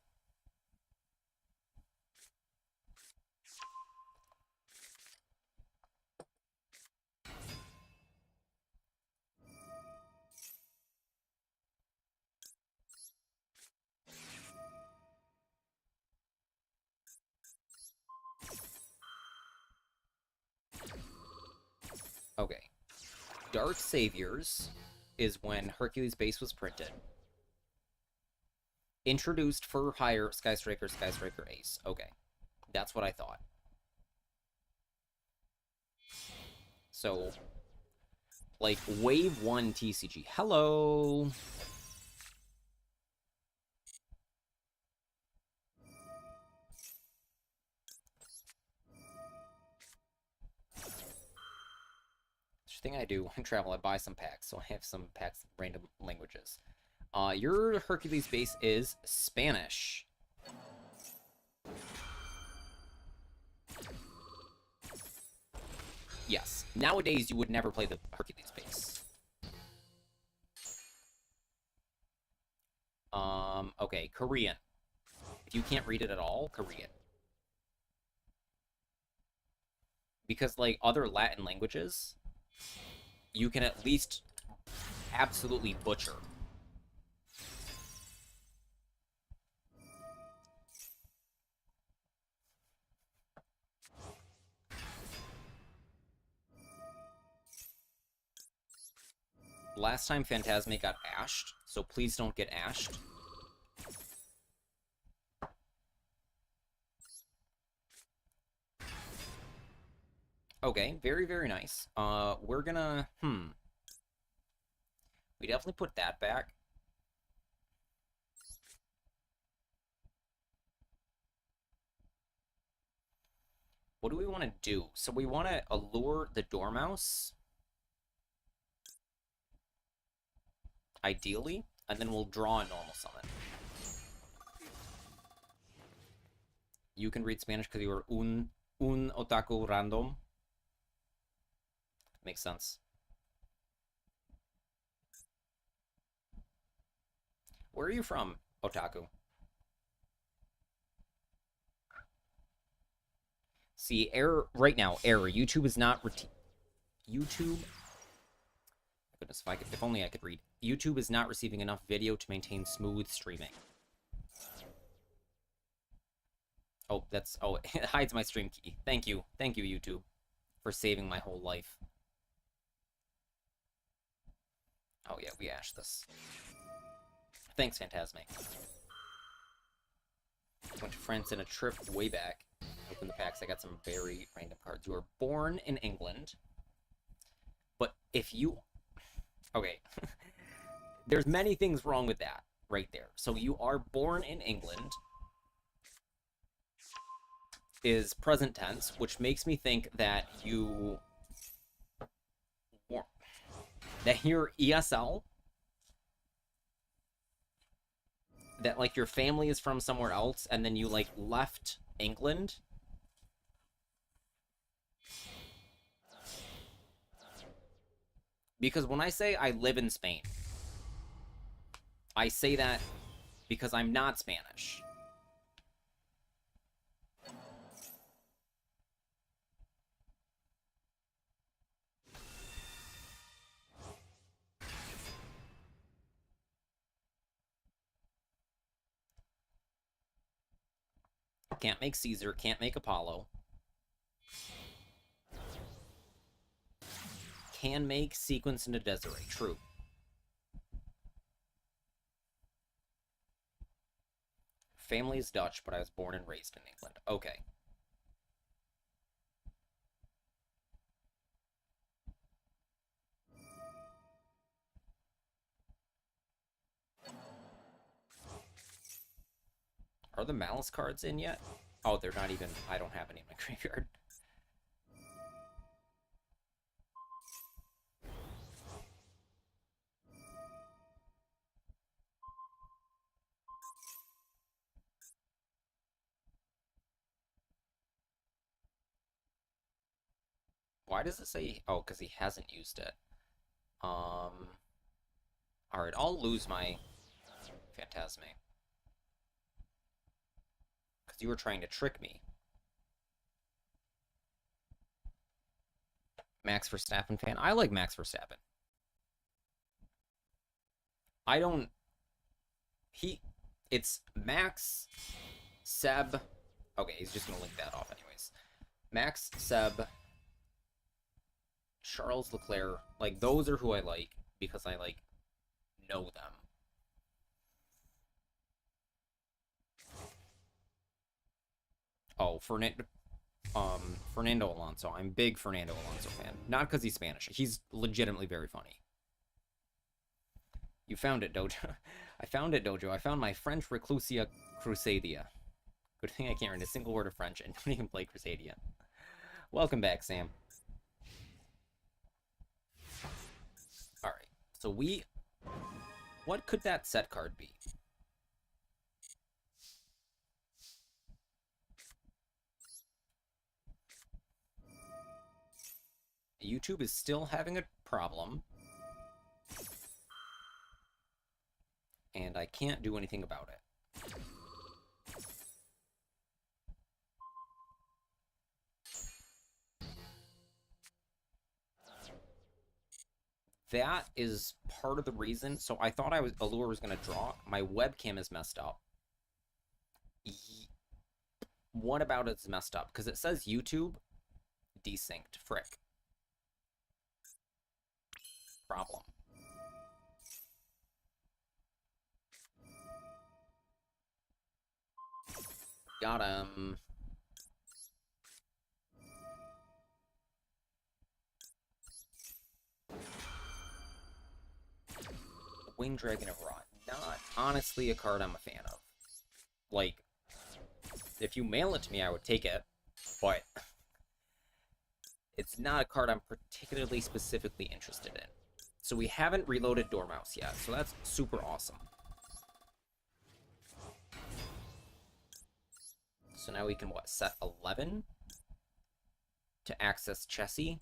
Okay. Dark Saviors is when Hercules base was printed. Introduced for higher Sky Striker, Ace. Okay. That's what I thought. So, like, Wave 1 TCG. Hello! Thing I do when I travel, I buy some packs, so I have some packs of random languages. Your Hercules base is Spanish. Yes. Nowadays, you would never play the Hercules base. Okay, Korean. If you can't read it at all, Korean. Because, like, other Latin languages, you can at least absolutely butcher. Last time Phantasme got ashed, so please don't get ashed. Okay, very, very nice. We're gonna, we definitely put that back. What do we want to do? So we want to allure the Dormouse. Ideally. And then we'll draw a normal summon. You can read Spanish because you are un otaku random. Makes sense. Where are you from, otaku? See, error right now. Error. YouTube is not YouTube. Goodness, if only I could read. YouTube is not receiving enough video to maintain smooth streaming. Oh, that's... Oh, it hides my stream key. Thank you. Thank you, YouTube, for saving my whole life. Oh, yeah, we ashed this. Thanks, Phantasme. Went to France in a trip way back. Open the packs. I got some very random cards. You were born in England. But if you... Okay. There's many things wrong with that right there. So you are born in England is present tense, which makes me think that you're ESL, that like your family is from somewhere else and then you like left England. Because when I say I live in Spain, I say that because I'm not Spanish. Can't make Caesar, can't make Apollo. Can make Sequence into Desiree, true. Family is Dutch, but I was born and raised in England. Okay. Are the Malice cards in yet? Oh, they're not even... I don't have any in my graveyard. Why does it say... Oh, because he hasn't used it. Alright, I'll lose my Phantasme. Because you were trying to trick me. Max Verstappen fan? I like Max Verstappen. I don't... It's Max, Seb... Okay, he's just gonna link that off anyways. Max, Seb, Charles Leclerc. Like, those are who I like, because I, like, know them. Oh, Fernando Alonso. I'm a big Fernando Alonso fan. Not because he's Spanish. He's legitimately very funny. You found it, Dojo. I found it, Dojo. I found my French Reclusia Crusadia. Good thing I can't read a single word of French and don't even play Crusadia. Welcome back, Sam. Alright, so what could that set card be? YouTube is still having a problem. And I can't do anything about it. That is part of the reason. So I thought Allure was going to draw. My webcam is messed up. What about it's messed up? Because it says YouTube desynced. Frick. Problem. Got him. Winged Dragon of Rot. Not honestly a card I'm a fan of. Like, if you mail it to me, I would take it, but it's not a card I'm particularly specifically interested in. So we haven't reloaded Dormouse yet, so that's super awesome. So now we can, what, set 11 to access Chessie.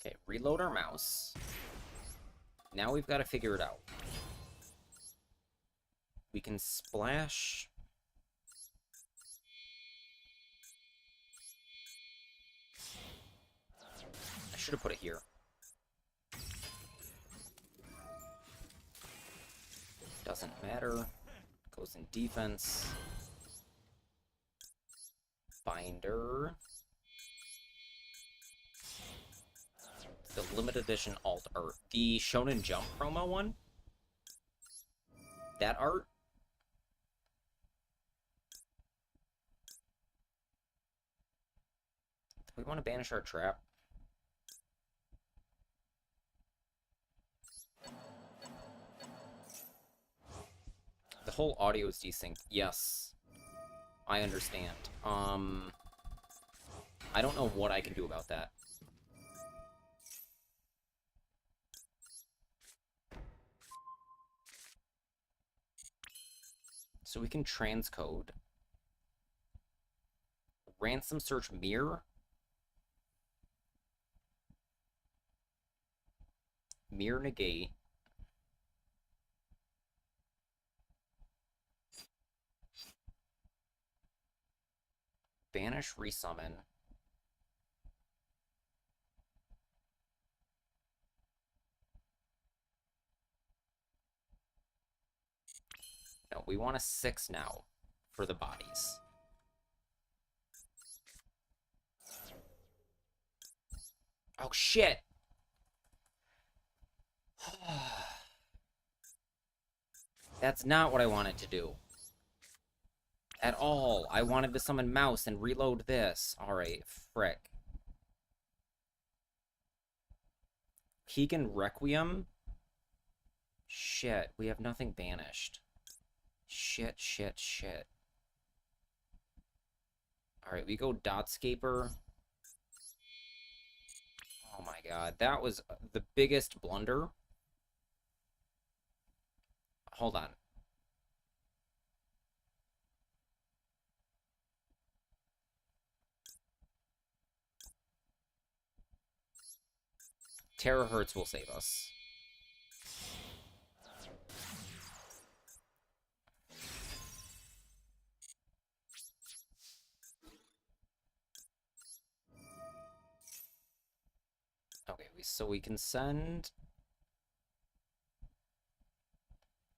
Okay, reload our mouse. Now we've got to figure it out. We can splash should have put it here. Doesn't matter. Goes in defense. Binder. The limited edition alt art. The Shonen Jump promo one. That art. Do we want to banish our trap? The whole audio is desynced. Yes. I understand. I don't know what I can do about that. So we can transcode. Ransom search mirror. Mirror negate. Banish resummon. No, we want a 6 now for the bodies. Oh, shit! That's not what I wanted to do. At all. I wanted to summon Mouse and reload this. Alright, frick. Keegan Requiem? Shit, we have nothing banished. Shit, shit, shit. Alright, we go Dotscaper. Oh my god, that was the biggest blunder. Hold on. Terahertz will save us. Okay, so we can send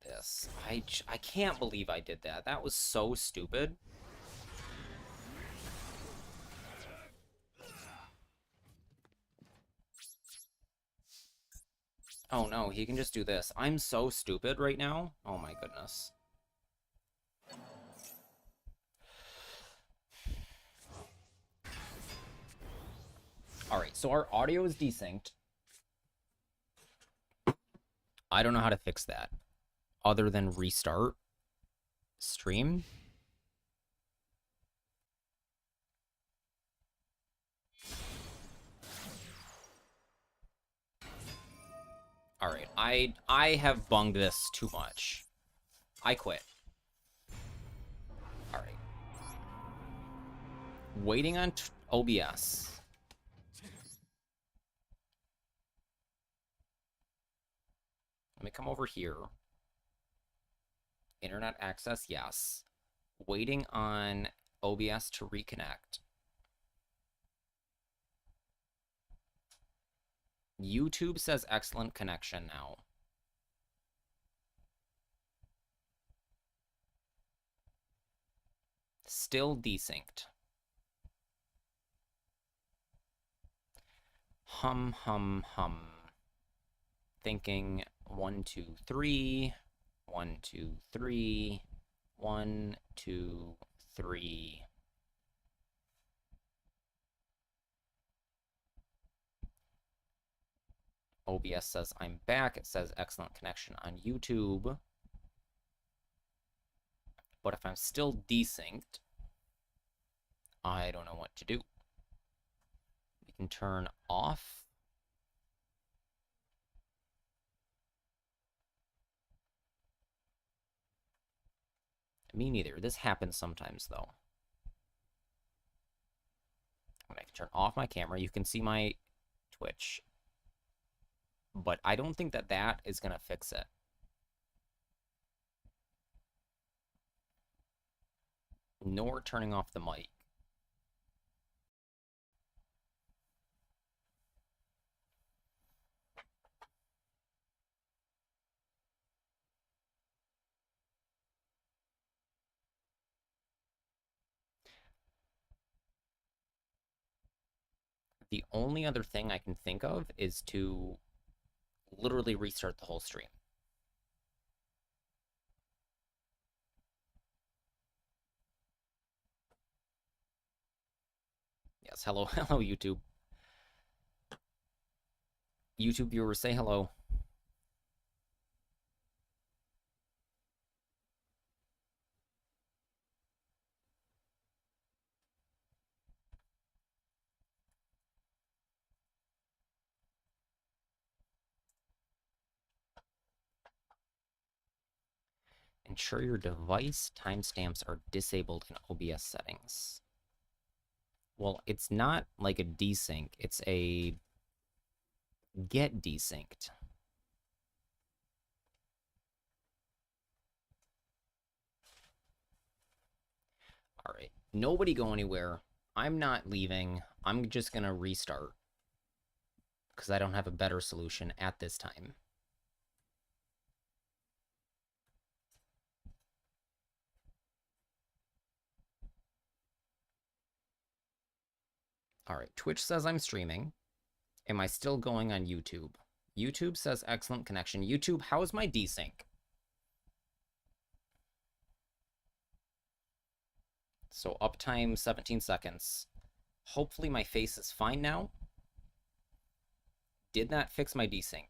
this. I can't believe I did that. That was so stupid. Oh no, he can just do this. I'm so stupid right now. Oh my goodness. Alright, so our audio is desynced. I don't know how to fix that. Other than restart stream. Alright, I have bunged this too much. I quit. Alright. Waiting on OBS. Let me come over here. Internet access, yes. Waiting on OBS to reconnect. YouTube says excellent connection now. Still desynced. Hum, hum, hum. Thinking 1, 2, 3. 1, 2, 3. 1, 2, 3. OBS says I'm back. It says excellent connection on YouTube. But if I'm still desynced, I don't know what to do. We can turn off. Me neither. This happens sometimes, though. I can turn off my camera. You can see my Twitch. But I don't think that that is going to fix it. Nor turning off the mic. The only other thing I can think of is to literally restart the whole stream. Yes, hello, hello, YouTube. YouTube viewers, say hello. Ensure your device timestamps are disabled in OBS settings. Well, it's not like a desync, it's a get desynced. All right, nobody go anywhere. I'm not leaving. I'm just going to restart because I don't have a better solution at this time. All right, Twitch says I'm streaming. Am I still going on YouTube? YouTube says excellent connection. YouTube, how is my desync? So uptime 17 seconds. Hopefully my face is fine now. Did that fix my desync?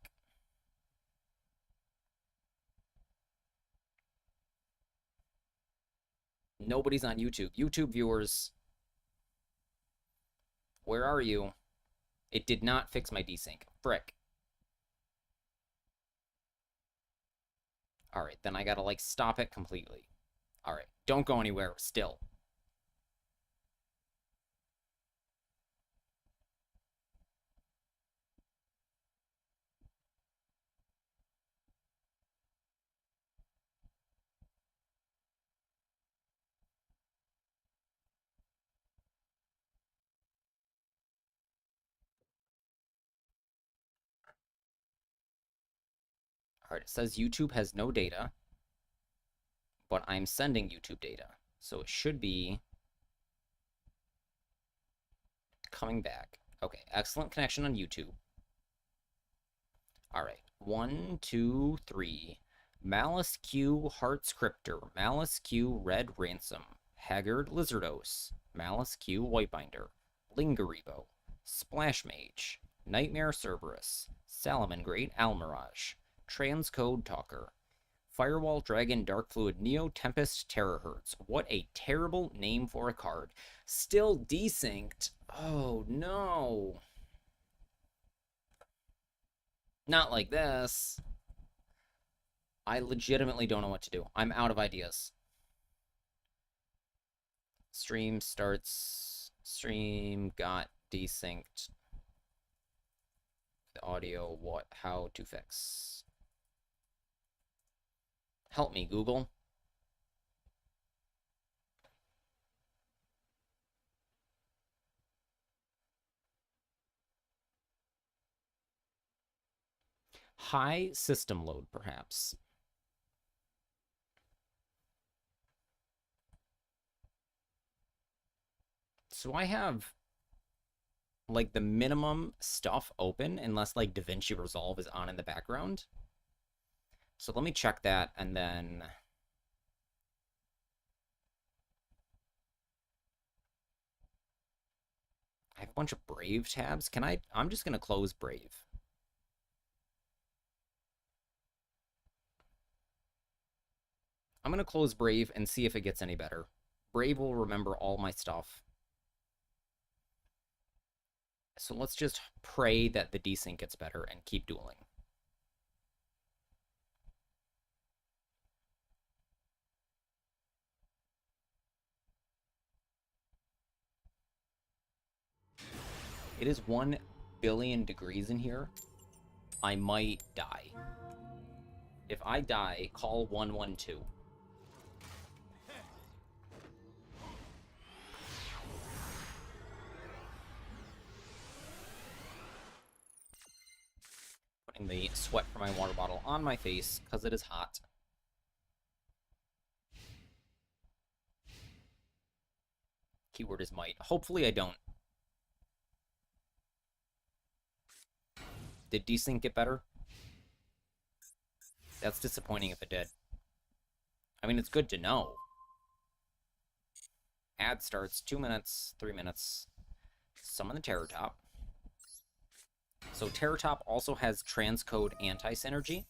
Nobody's on YouTube. YouTube viewers, where are you? It did not fix my desync. Frick. All right, then I gotta like stop it completely. All right, don't go anywhere still. All right, it says YouTube has no data, but I'm sending YouTube data. So it should be coming back. Okay, excellent connection on YouTube. All right, 1, 2, 3. Malice Q Heart Scripter, Malice Q Red Ransom, Haggard Lizardos, Malice Q Whitebinder, Lingaribo, Splash Mage, Nightmare Cerberus, Salamangreat Almirage, Transcode Talker, Firewall Dragon Dark Fluid Neo Tempest Terahertz. What a terrible name for a card. Still desynced. Oh no. Not like this. I legitimately don't know what to do. I'm out of ideas. Stream starts. Stream got desynced. The audio, what? How to fix? Help me, Google. High system load, perhaps. So I have like the minimum stuff open unless like DaVinci Resolve is on in the background. So let me check that and then I have a bunch of Brave tabs. I'm just gonna close Brave. I'm gonna close Brave and see if it gets any better. Brave will remember all my stuff. So let's just pray that the desync gets better and keep dueling. It is 1 billion degrees in here. I might die. If I die, call 112. Putting the sweat from my water bottle on my face because it is hot. Keyword is might. Hopefully I don't. Did desync get better? That's disappointing if it did. I mean, it's good to know. Ad starts 2 minutes, 3 minutes. Summon the Terror Top. So Terror Top also has transcode anti-synergy.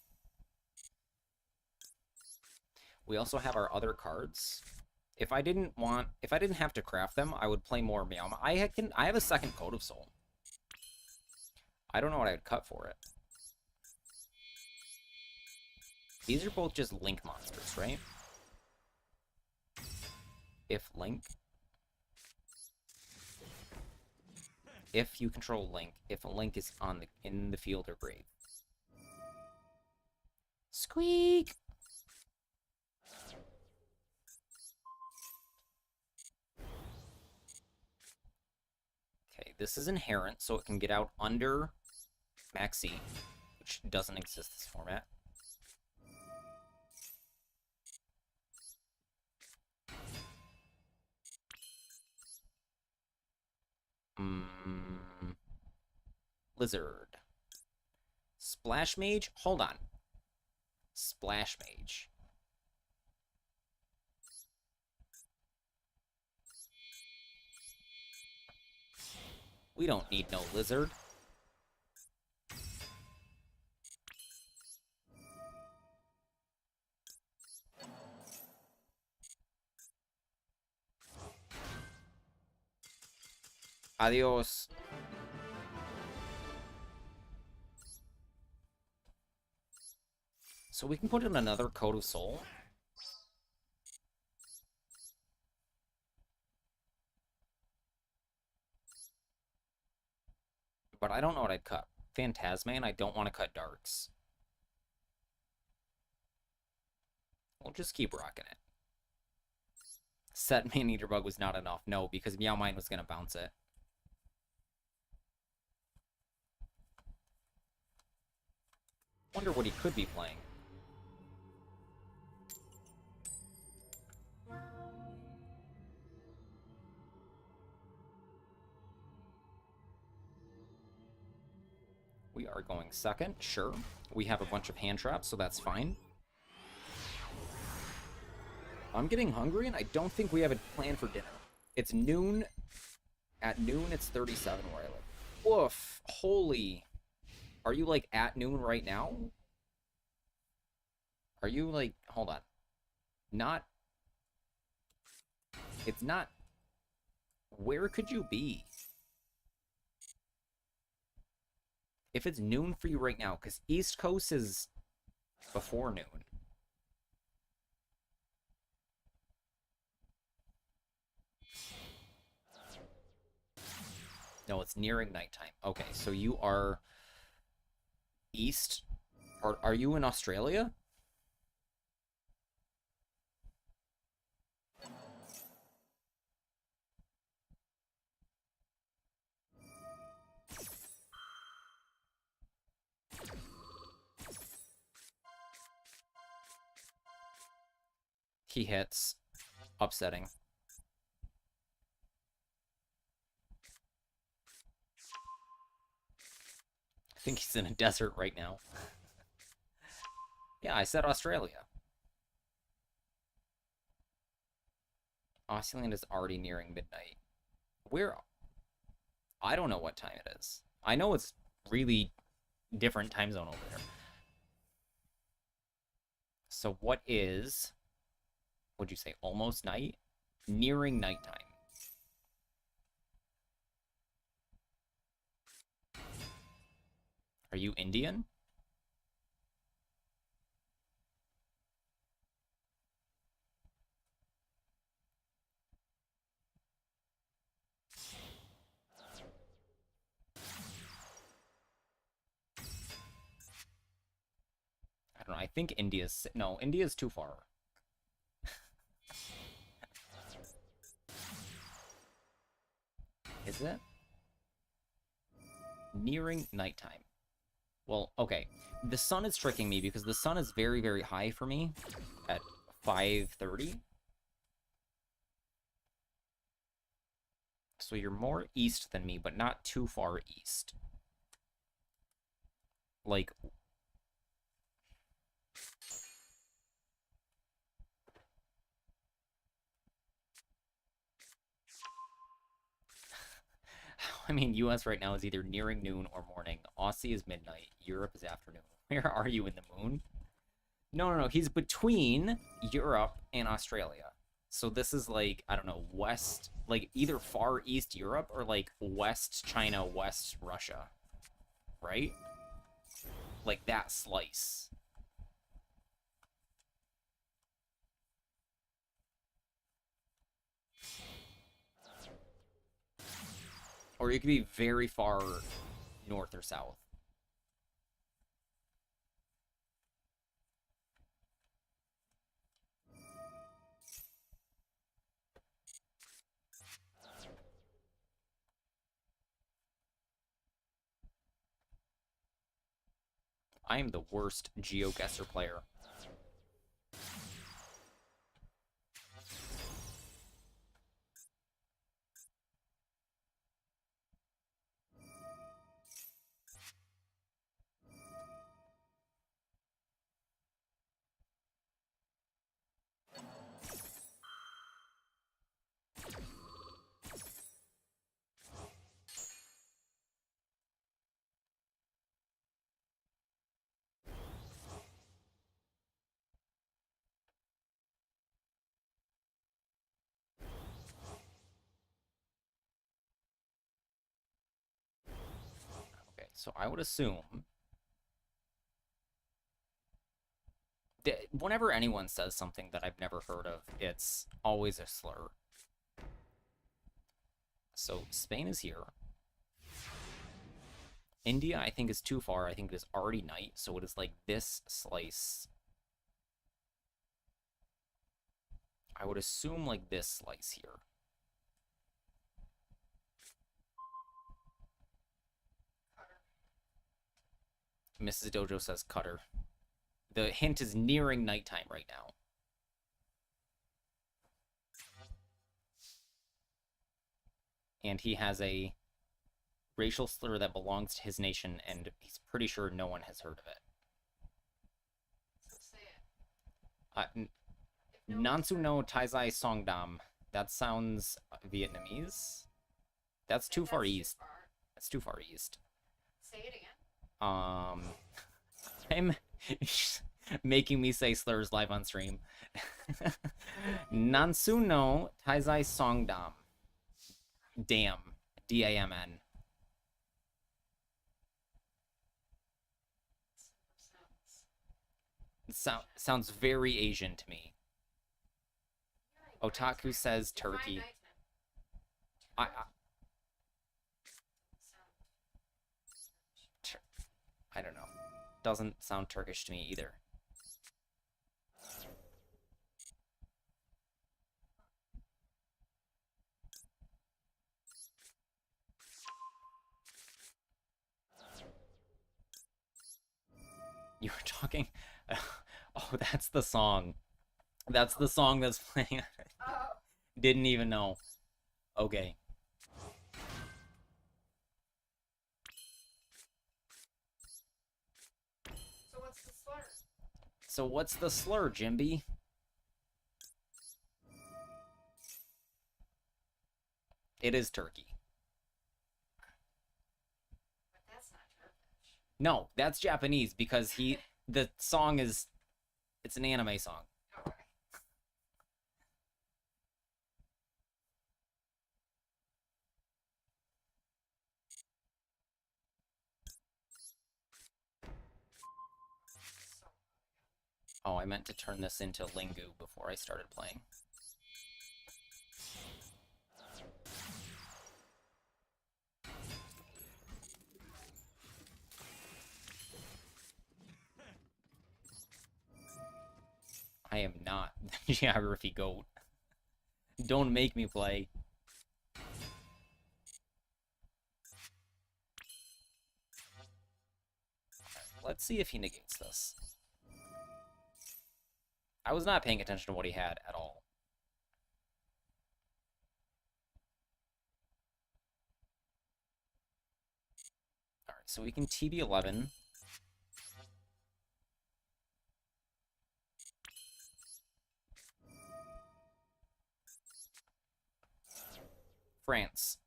We also have our other cards. If I didn't have to craft them, I would play more Meow. I have a second Code of Soul. I don't know what I would cut for it. These are both just Link monsters, right? If you control Link, if a Link is in the field or grave. Squeak! Okay, this is inherent, so it can get out under Maxi, which doesn't exist in this format. Lizard. Splash Mage? Hold on. Splash Mage. We don't need no lizard. Adios. So we can put in another Code of Soul. But I don't know what I'd cut. Phantasman, I don't want to cut Darks. We'll just keep rocking it. Set Man-Eater Bug was not enough. No, because Meow Mine was going to bounce it. Wonder what he could be playing. We are going second, sure. We have a bunch of hand traps, so that's fine. I'm getting hungry, and I don't think we have a plan for dinner. It's noon. At noon, it's 37 where I live. Woof. Holy. Are you, like, at noon right now? Are you, like... Hold on. Not... It's not... Where could you be? If it's noon for you right now, because East Coast is before noon. No, it's nearing nighttime. Okay, so you are east. Are you in Australia? He hits. Upsetting. I think he's in a desert right now. Yeah, I said Australia. Aussie is already nearing midnight. Where? I don't know what time it is. I know it's really different time zone over there. So what is... What'd you say? Almost night? Nearing nighttime. Are you Indian? I don't know. I think India's... No, India's too far. Is it? Nearing nighttime. Well, okay. The sun is tricking me because the sun is very, very high for me at 5:30. So you're more east than me, but not too far east. Like, I mean, US right now is either nearing noon or morning. Aussie is midnight. Europe is afternoon. Where are you in the moon? No, no, no. He's between Europe and Australia. So this is like, I don't know, west, like either far east Europe or like west China, west Russia, right? Like that slice. Or you could be very far north or south. I am the worst GeoGuessr player. Okay, so I would assume that whenever anyone says something that I've never heard of, it's always a slur. So Spain is here. India, I think, is too far. I think it is already night, so it is like this slice. I would assume like this slice here. Mrs. Dojo says cutter. The hint is nearing nighttime right now. And he has a racial slur that belongs to his nation, and he's pretty sure no one has heard of it. So say it. Nansu no Taizai Songdam. That sounds Vietnamese. That's too far east. That's too far east. Say it again. I'm making me say slurs live on stream. Nansu no Taizai Songdam. Damn. D-A-M-N. Sounds very Asian to me. Otaku says Turkey. I don't know. Doesn't sound Turkish to me either. You were talking. Oh, that's the song. That's the song that's playing. Oh. Didn't even know. Okay. So what's the slur? So what's the slur, Jimby? It is Turkey. But that's not Turkish. No, that's Japanese because the song is, it's an anime song. Okay. Oh, I meant to turn this into Lingu before I started playing. I am not the geography goat. Don't make me play. Let's see if he negates this. I was not paying attention to what he had at all. Alright, so we can TB11. France.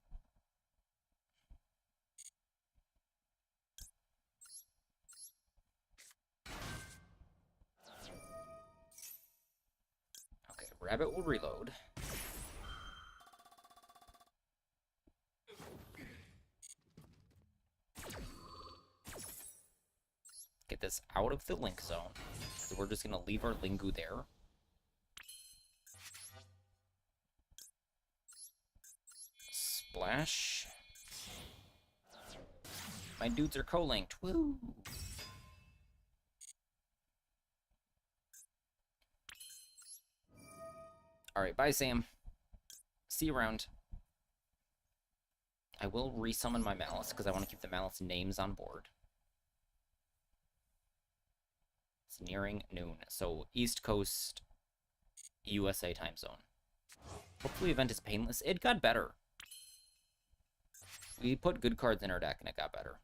Okay, Rabbit will reload. Get this out of the link zone. So we're just gonna leave our Lingu there. Splash. My dudes are co-linked. Woo! Alright, bye, Sam. See you around. I will resummon my Malice, because I want to keep the Malice names on board. It's nearing noon, so East Coast, USA time zone. Hopefully event is painless. It got better. We put good cards in our deck, and it got better.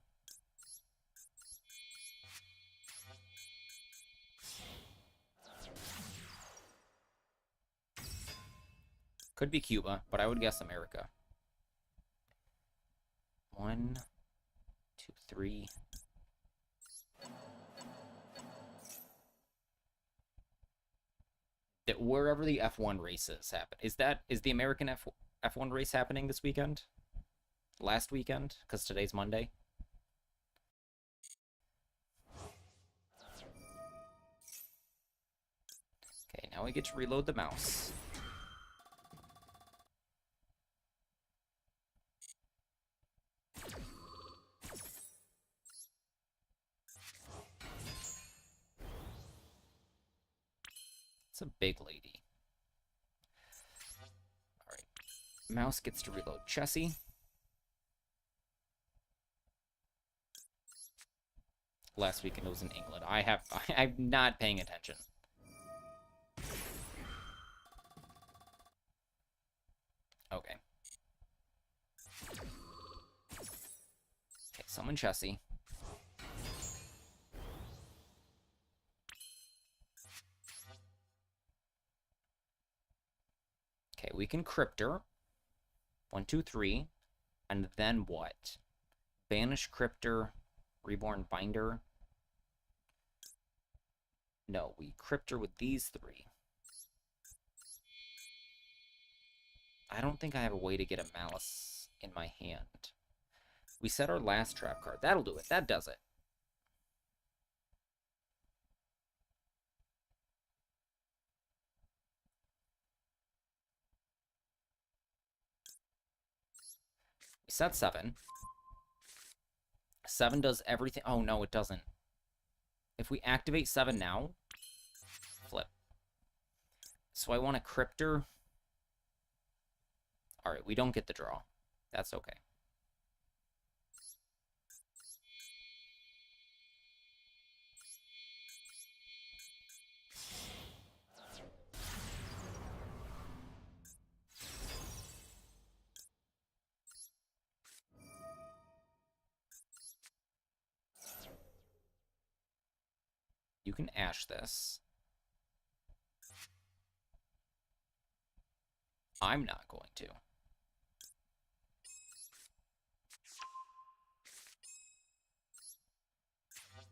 Could be Cuba, but I would guess America. 1, 2, 3. That wherever the F1 races happen. Is the American F1 race happening this weekend? Last weekend? Because today's Monday. Okay, now we get to reload the mouse. It's a big lady. Alright. Mouse gets to reload Chessie. Last weekend it was in England. I'm not paying attention. Okay. Okay, summon Chessie. Okay, we can Cryptor. 1, 2, 3. And then what? Banish Cryptor. Reborn Binder. No, we Cryptor with these 3. I don't think I have a way to get a Malice in my hand. We set our last trap card. That'll do it. That does it. We set 7. 7 does everything. Oh, no, it doesn't. If we activate 7 now, flip. So I want a Cryptor. Alright, we don't get the draw. That's okay. You can Ash this. I'm not going to.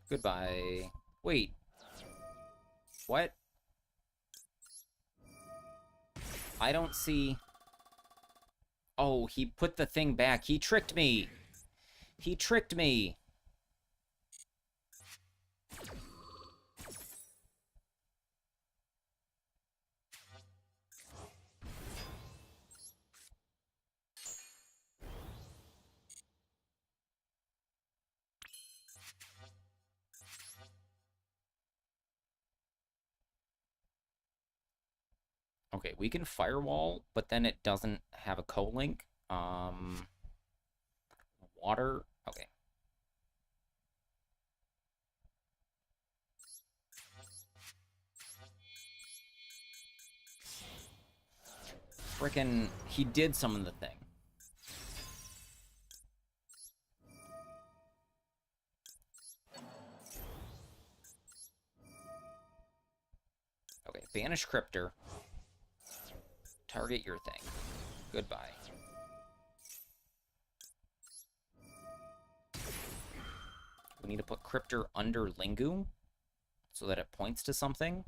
Goodbye. Wait. What? I don't see... Oh, he put the thing back. He tricked me. He tricked me. Okay, we can firewall, but then it doesn't have a co-link. Water. Okay. Frickin', he did summon the thing. Okay, banish Cryptor. Target your thing. Goodbye. We need to put Cryptor under Lingu so that it points to something.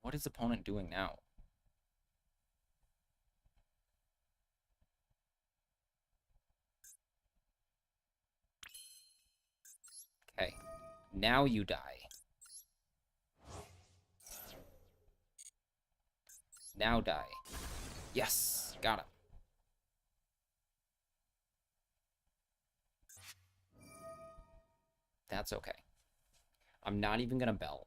What is opponent doing now? Okay, now you die. Now die. Yes, got him. That's okay. I'm not even gonna bell.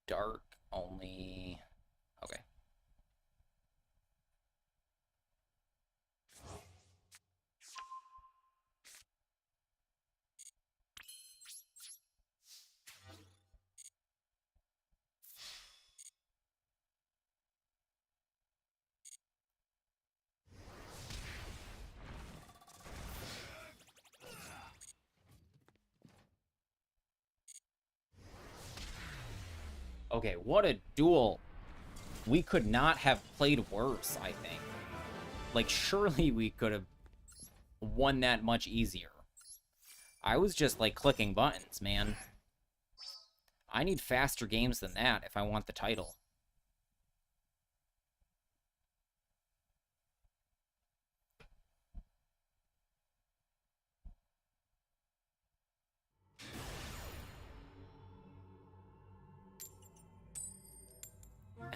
Dark only. Okay. Okay, what a duel. We could not have played worse, I think. Like, surely we could have won that much easier. I was just, like, clicking buttons, man. I need faster games than that if I want the title.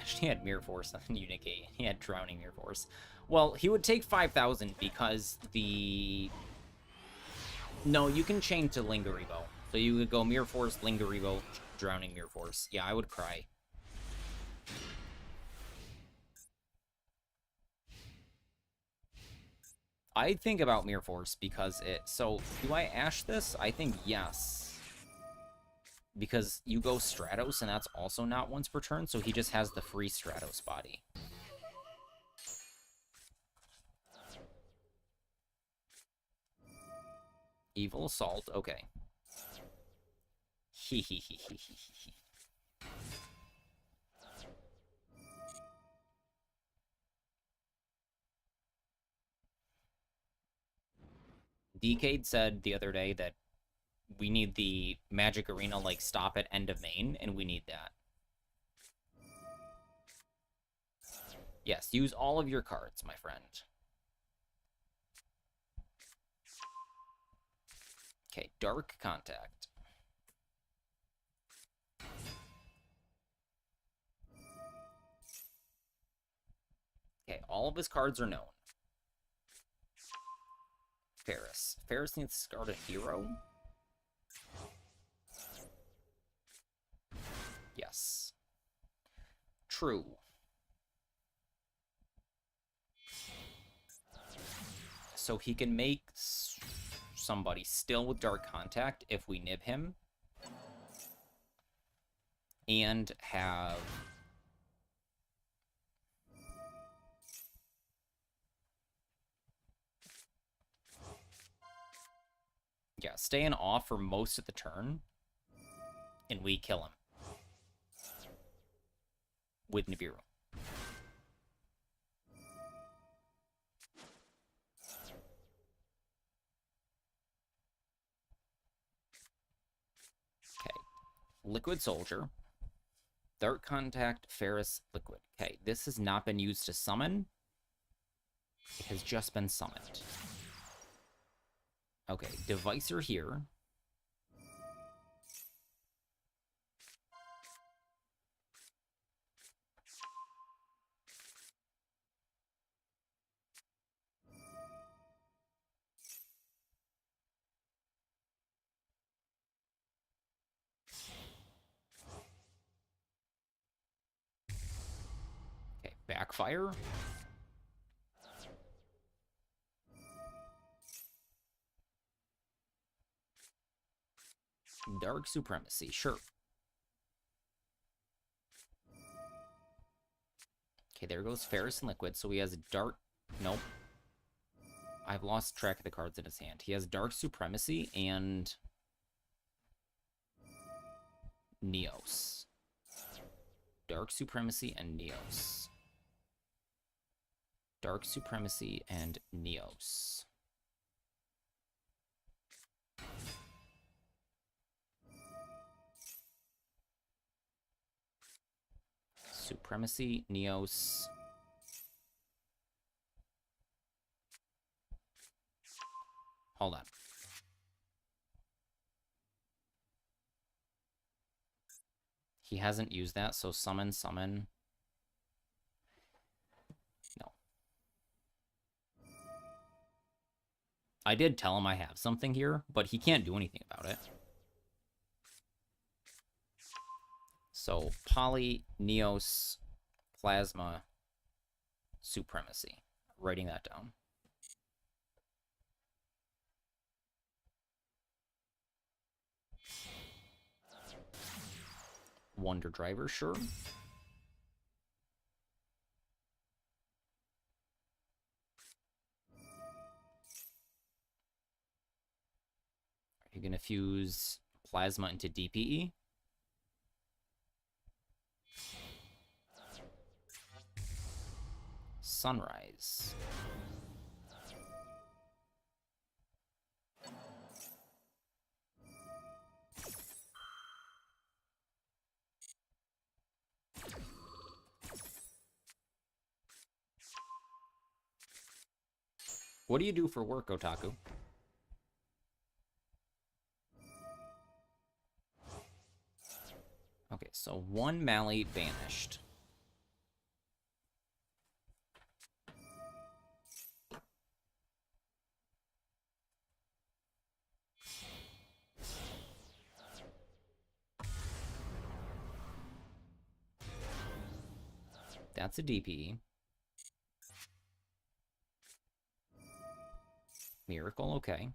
He had Mirror Force on Unicate. He had Drowning Mirror Force. Well, he would take 5,000 because the... No, you can chain to Lingeribo. So you would go Mirror Force, Lingeribo, Drowning Mirror Force. Yeah, I would cry. I think about Mirror Force because it... So, do I Ash this? I think yes. Because you go Stratos, and that's also not once per turn, so he just has the free Stratos body. Evil Assault, okay. Hehehehehe. Decade said the other day that we need the Magic Arena, like, stop at end of main, and we need that. Yes, use all of your cards, my friend. Okay, Dark Contact. Okay, all of his cards are known. Ferris. Ferris needs to start a hero. Yes. True. So he can make somebody still with Dark Contact if we nib him. And have... Yeah, staying off for most of the turn. And we kill him. With Nibiru. Okay. Liquid Soldier. Dark Contact, Ferris, Liquid. Okay, this has not been used to summon. It has just been summoned. Okay, Devicer here. Okay, Backfire. Dark Supremacy, sure. Okay, there goes Ferris and Liquid, so he has Dark... Nope. I've lost track of the cards in his hand. He has Dark Supremacy and Neos. Dark Supremacy and Neos. Dark Supremacy and Neos. Supremacy, Neos. Hold on. He hasn't used that, so summon, summon. No. I did tell him I have something here, but he can't do anything about it. So, Poly, Neos, Plasma, Supremacy. Writing that down. Wonder Driver, sure. Are you going to fuse Plasma into DPE? Sunrise. What do you do for work, Otaku? Okay, so one Mally banished. That's a DPE. Miracle, okay.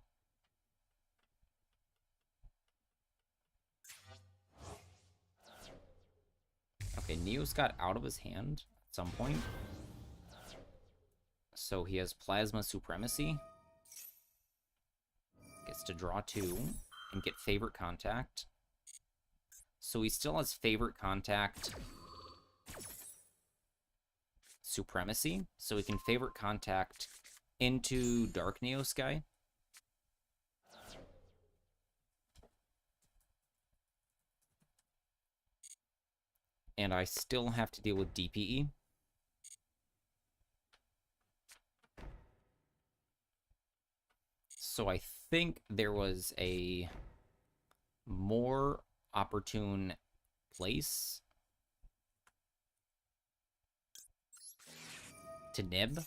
Okay, Neos got out of his hand at some point. So he has Plasma Supremacy. Gets to draw 2 and get Favorite Contact. So he still has Favorite Contact Supremacy. So he can Favorite Contact into Dark Neos guy. And I still have to deal with DPE. So I think there was a more opportune place to nib.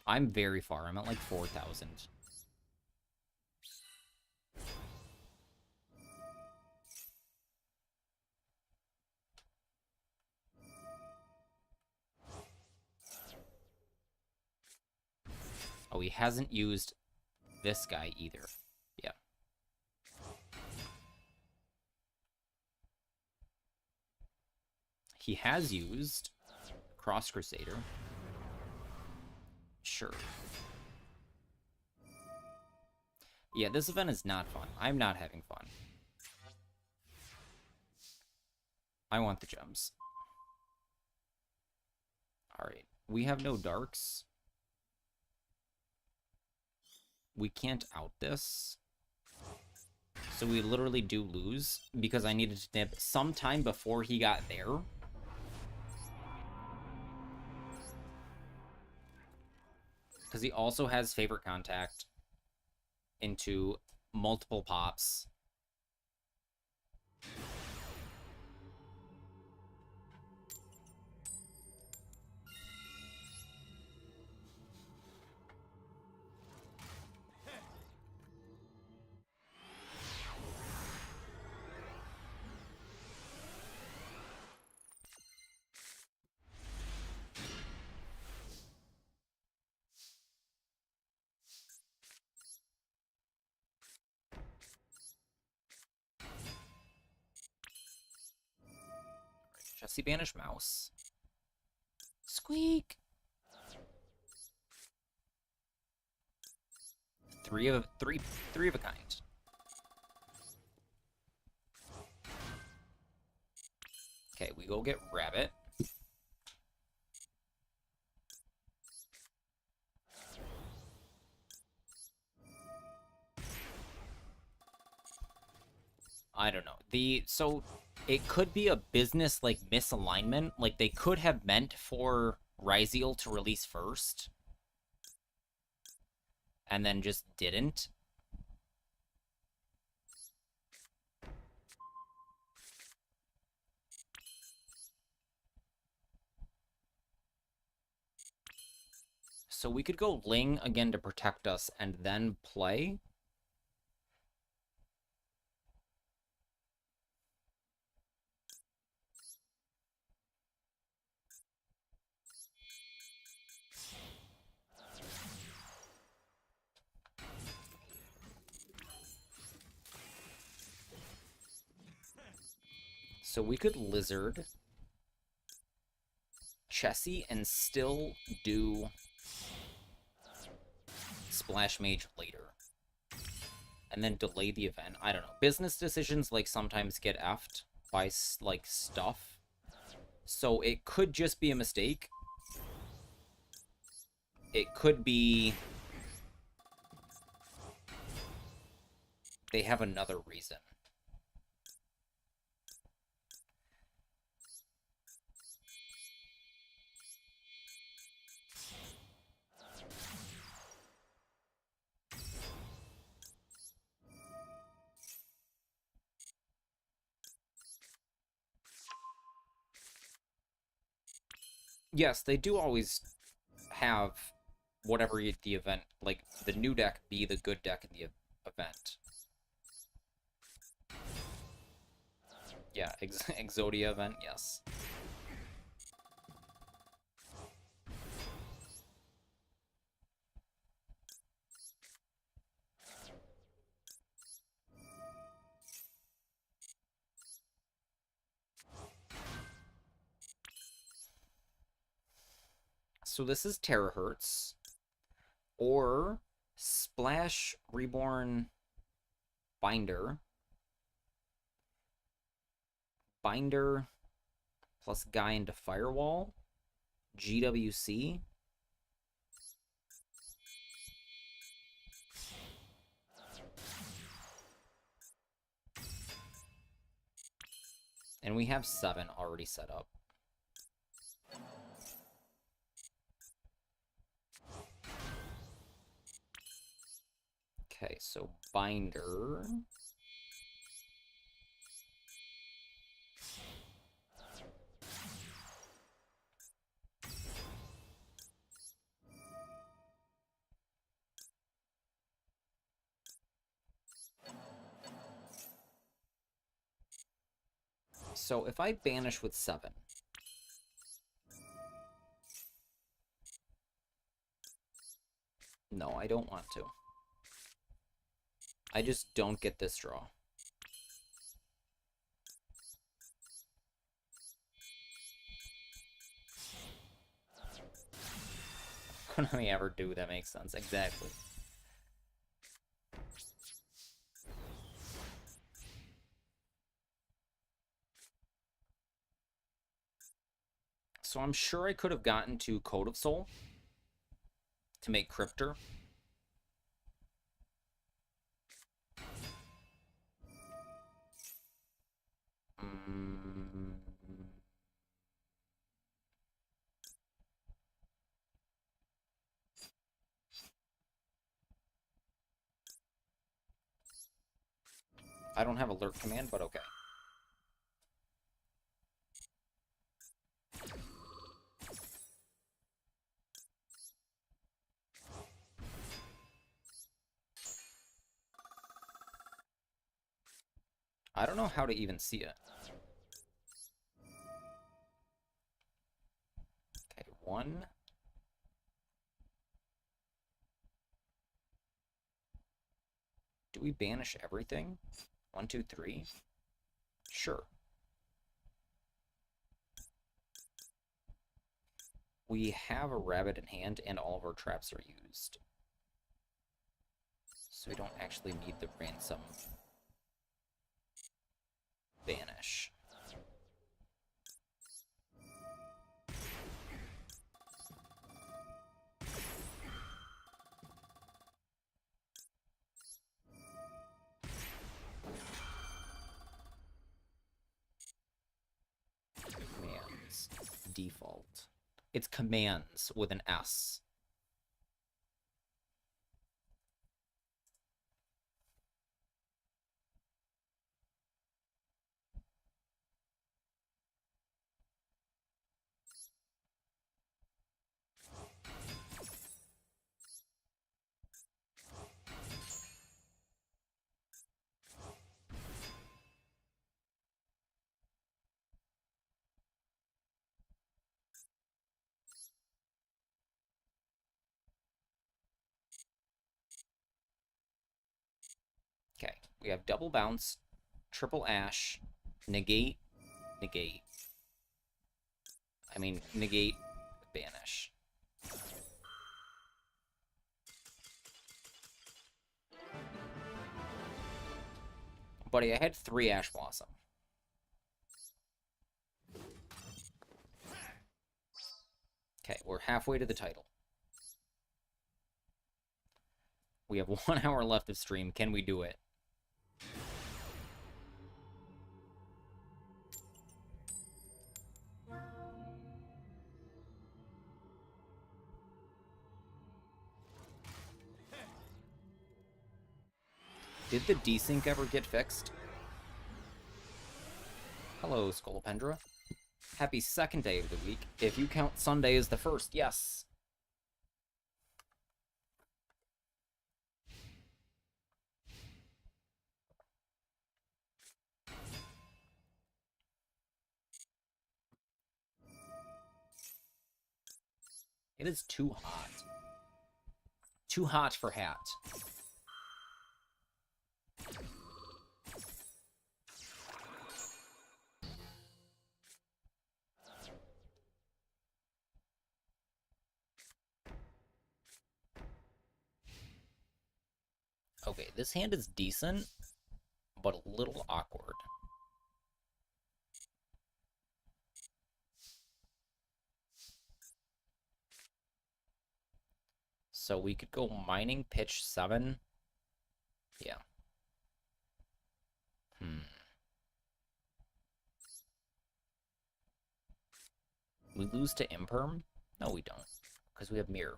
I'm very far. I'm at like 4,000. Oh, he hasn't used this guy either. Yeah. He has used Cross Crusader. Sure. Yeah, this event is not fun. I'm not having fun. I want the gems. Alright. We have no darks. We can't out this. So we literally do lose because I needed to nib sometime before he got there. Because he also has Favorite Contact into multiple pops. Chessie banish mouse. Squeak. Three of a kind. Okay, we go get Rabbit. I don't know. So it could be a business like misalignment. Like they could have meant for Ryziel to release first. And then just didn't. So we could go Ling again to protect us and then play. So we could Lizard Chessie and still do Splash Mage later. And then delay the event. I don't know. Business decisions, like, sometimes get effed by, like, stuff. So it could just be a mistake. It could be they have another reason. Yes, they do always have whatever the event, like, the new deck be the good deck in the event. Yeah, Exodia event, yes. So this is Terahertz. Or Splash Reborn Binder. Binder plus Guy into Firewall. GWC. And we have 7 already set up. Okay, so Binder. So if I banish with 7, no, I don't want to. I just don't get this draw. What do we ever do that makes sense? Exactly. So I'm sure I could have gotten to Code of Soul to make Cryptor. I don't have alert command, but okay. I don't know how to even see it. Okay, 1. Do we banish everything? 1, 2, 3? Sure. We have a rabbit in hand, and all of our traps are used. So we don't actually need the ransom banish. Commands. Default. It's commands with an S. Okay, we have double bounce, triple ash, negate, negate. I mean, negate, banish. Buddy, I had 3 Ash Blossom. Okay, we're halfway to the title. We have 1 hour left of stream. Can we do it? Did the desync ever get fixed? Hello, Scolopendra. Happy second day of the week. If you count Sunday as the first, yes. It is too hot. Too hot for hat. Okay, this hand is decent, but a little awkward. So we could go mining pitch 7. Yeah. We lose to Imperm? No, we don't. Because we have Mirror.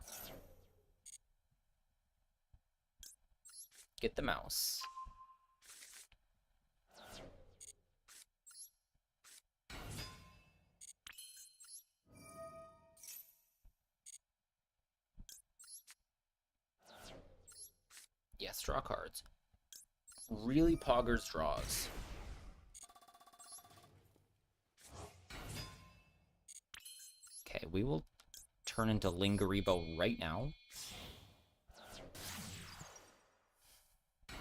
Get the mouse. Yes, draw cards. Really poggers draws. Okay, we will turn into Lingaribo right now.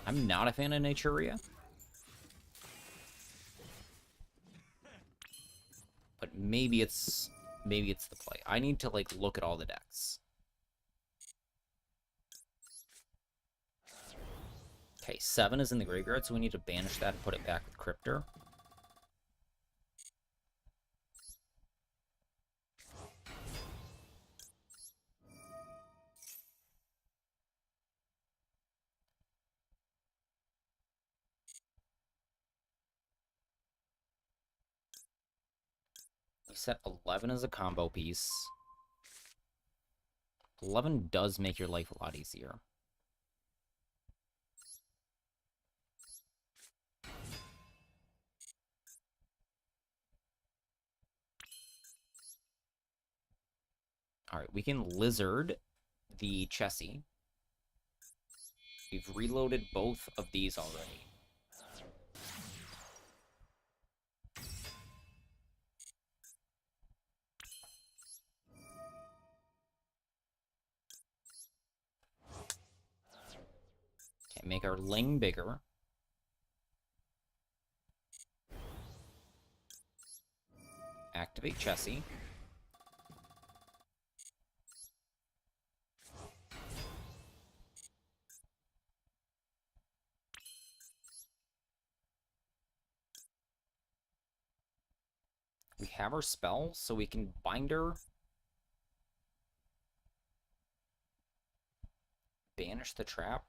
I'm not a fan of Naturia. But maybe it's the play. I need to like look at all the decks. Okay, 7 is in the graveyard, so we need to banish that and put it back with Cryptor. We set 11 as a combo piece. 11 does make your life a lot easier. Alright, we can Lizard the Chessie. We've reloaded both of these already. Okay, make our Ling bigger. Activate Chessie. We have our spell, so we can Binder. Banish the trap.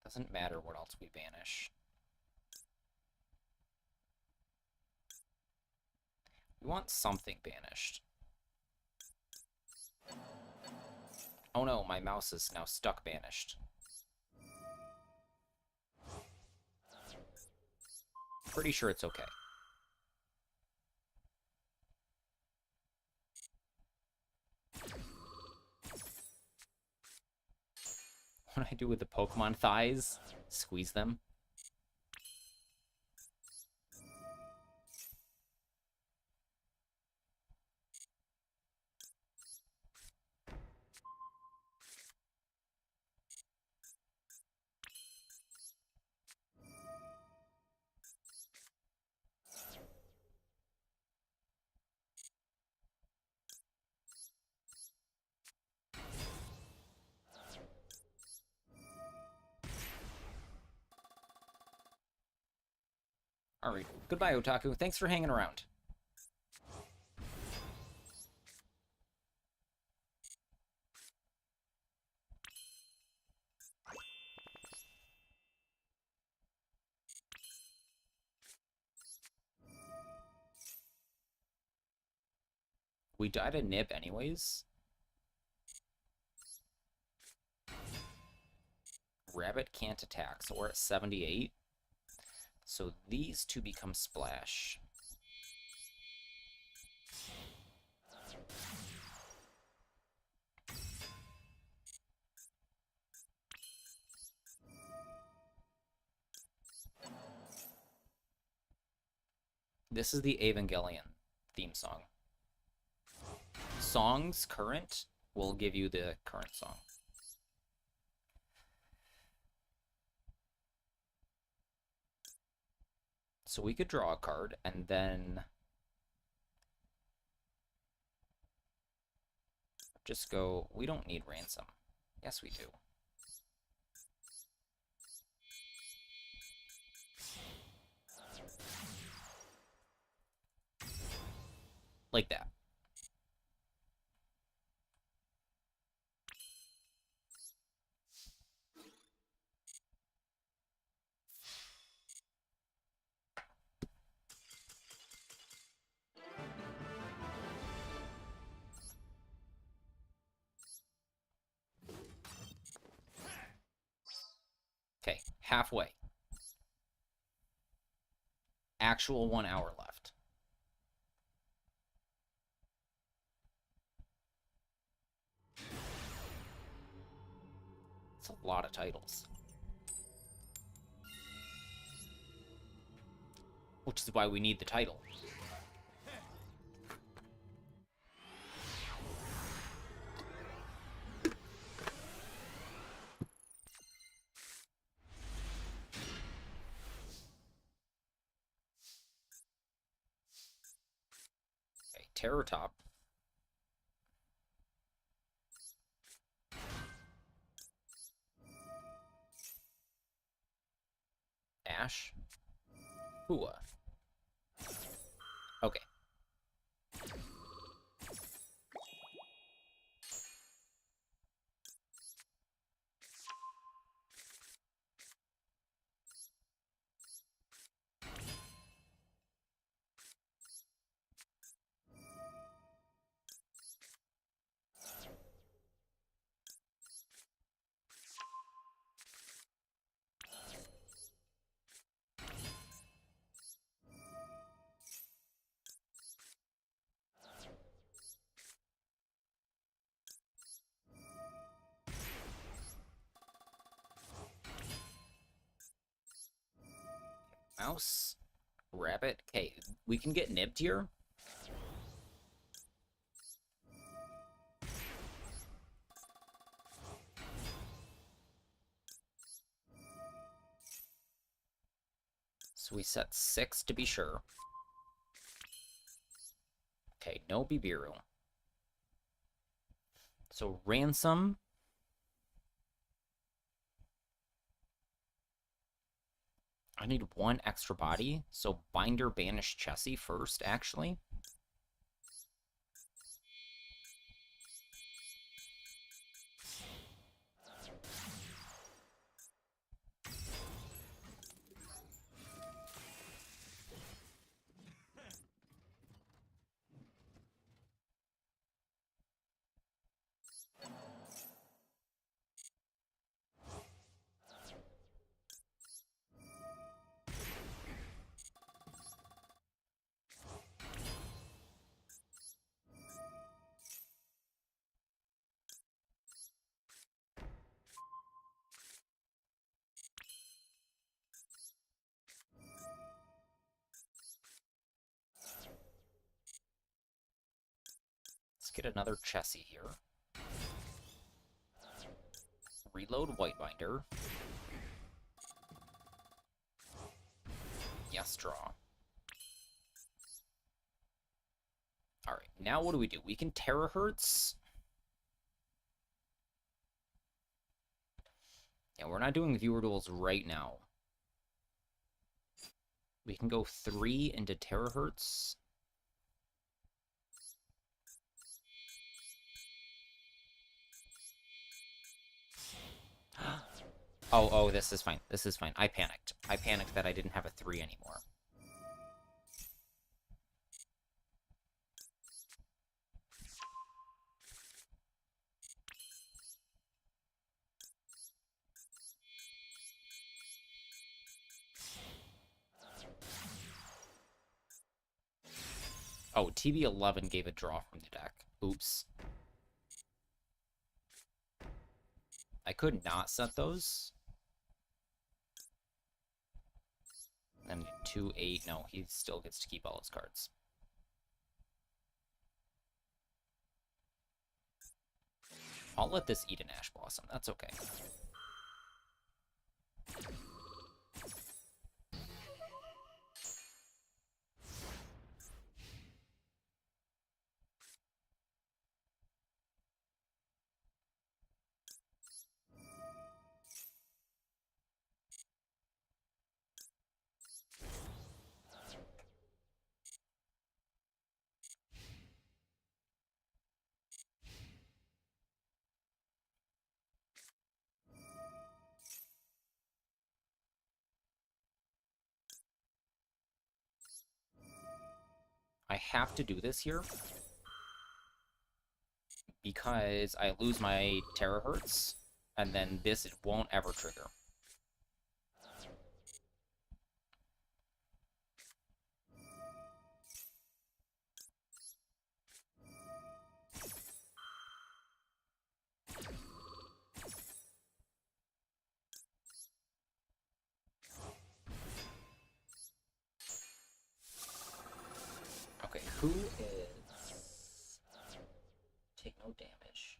Doesn't matter what else we banish. We want something banished. Oh no, my mouse is now stuck banished. Pretty sure it's okay. What do I do with the Pokemon thighs? Squeeze them. Alright, goodbye, Otaku. Thanks for hanging around. We died a nib anyways. Rabbit can't attack, so we're at 78. So these two become splash. This is the Evangelion theme song. Songs current will give you the current song. So we could draw a card and then just go, we don't need ransom. Yes, we do. Like that. Okay, halfway. Actual 1 hour left. It's a lot of titles. Which is why we need the title. Okay, Terror Top. Ash. Fua. Okay. Mouse. Rabbit. Okay, we can get nibbed here. So we set 6 to be sure. Okay, no Bibiru. So Ransom. I need 1 extra body, so Binder banish Chessie first, actually. Let's get another Chessie here. Reload Whitebinder. Yes, draw. Alright, now what do? We can Terahertz. Yeah, we're not doing viewer duels right now. We can go 3 into Terahertz. Oh, this is fine. This is fine. I panicked. I panicked that I didn't have a 3 anymore. Oh, TB11 gave a draw from the deck. Oops. I could not set those. And 2-8. No, he still gets to keep all his cards. I'll let this eat an Ash Blossom. That's okay. I have to do this here because I lose my Terahertz, and then this won't ever trigger. Okay, who is... Take no damage.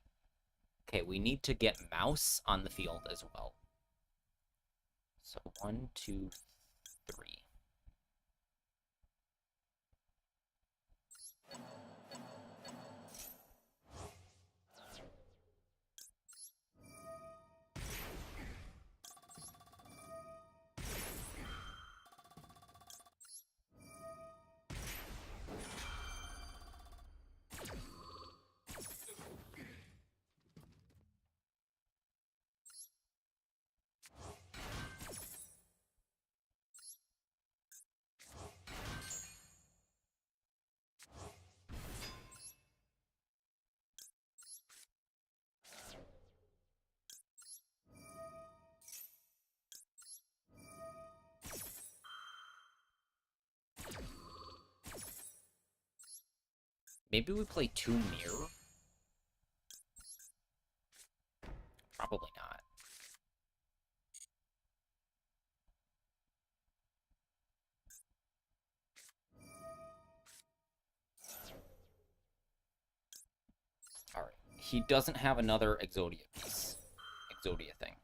Okay, we need to get Mouse on the field as well. So 1, 2, 3. Maybe we play 2 Mirror? Probably not. Alright. He doesn't have another Exodia piece. Exodia thing.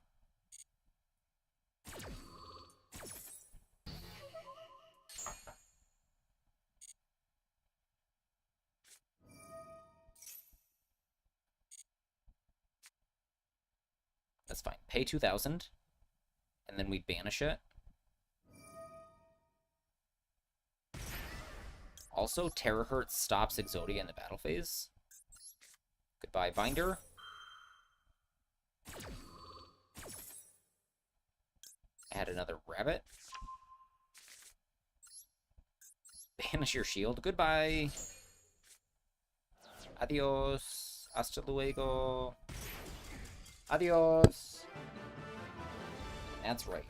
That's fine. Pay 2,000, and then we banish it. Also, Terahertz stops Exodia in the battle phase. Goodbye, Binder. Add another rabbit. Banish your shield. Goodbye. Adios. Hasta luego. Adios. That's right.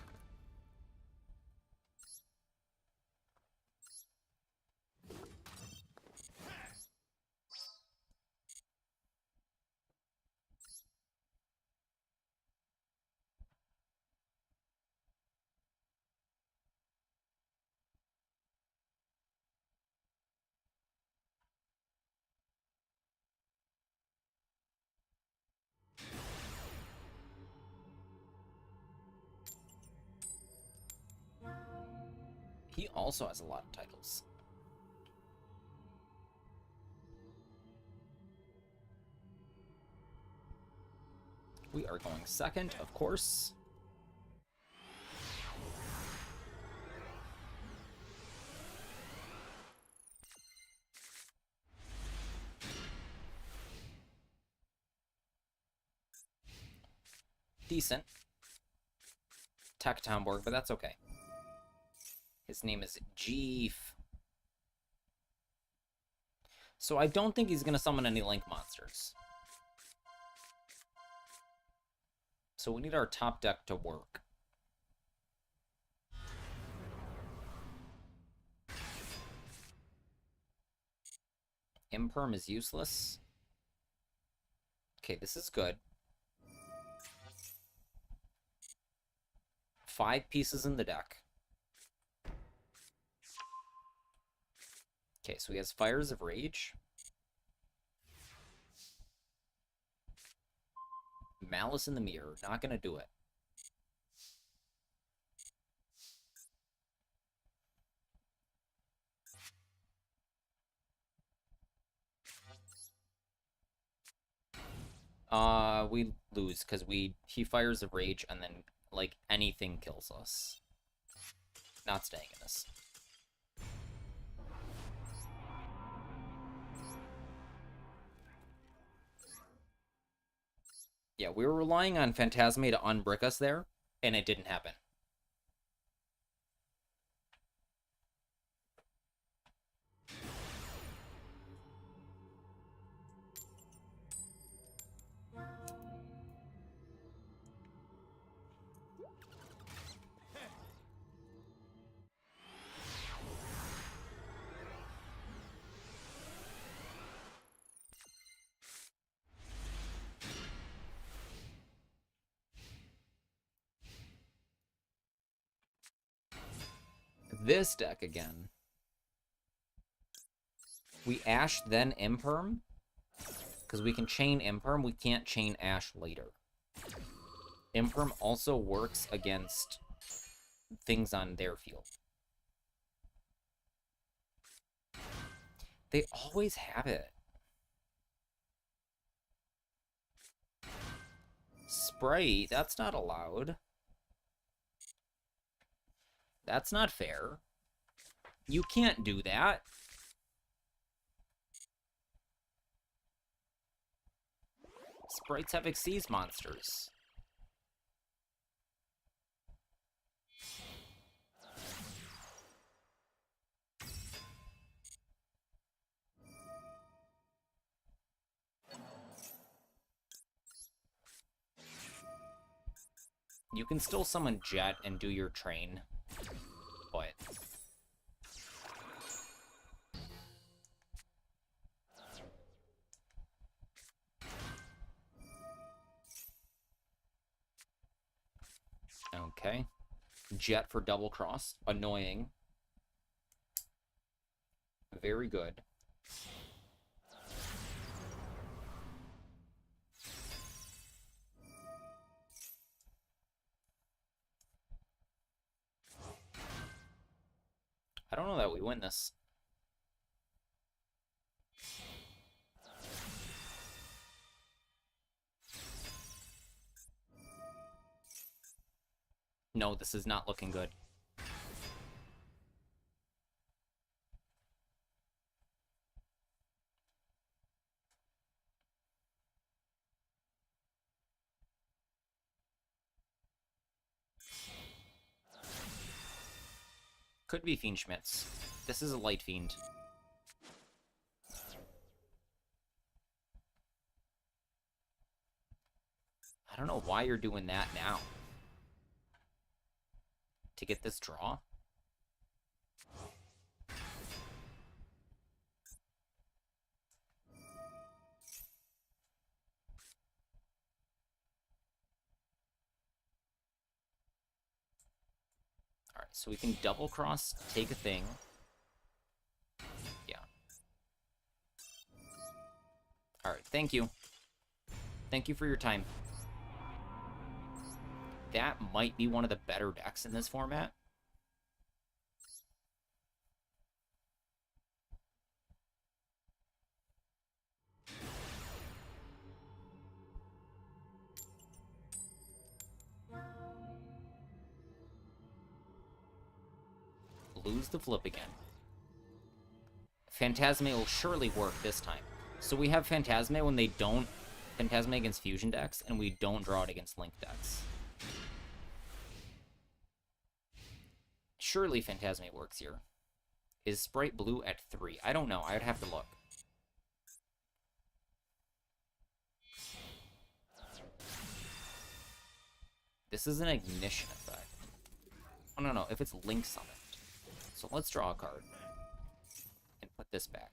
He also has a lot of titles. We are going second, of course. Decent. Tech Tomborg, but that's okay. His name is Jeef. So I don't think he's going to summon any Link monsters. So we need our top deck to work. Imperm is useless. Okay, this is good. 5 pieces in the deck. Okay, so he has Fires of Rage. Malice in the Mirror, not gonna do it. We lose because he fires a rage and then like anything kills us. Not staying in this. Yeah, we were relying on Phantasme to unbrick us there, and it didn't happen. This deck again. We Ash, then Imperm. Because we can chain Imperm, we can't chain Ash later. Imperm also works against things on their field. They always have it. Sprite, that's not allowed. That's not fair. You can't do that. Sprites have Xyz monsters. You can still summon Jet and do your train, but... Okay. Jet for double cross. Annoying. Very good. I don't know that we win this. No, this is not looking good. Could be Fiend Schmitz. This is a light fiend. I don't know why you're doing that now. To get this draw? Alright, so we can double cross, take a thing. Yeah. Alright, thank you. Thank you for your time. That might be one of the better decks in this format. Lose the flip again. Phantasme will surely work this time. So we have Phantasme when they don't... Phantasme against fusion decks, and we don't draw it against link decks. Surely Phantasme works here. Is Sprite blue at 3? I don't know. I would have to look. This is an ignition effect. Oh, no. If it's link summoned. So let's draw a card. And put this back.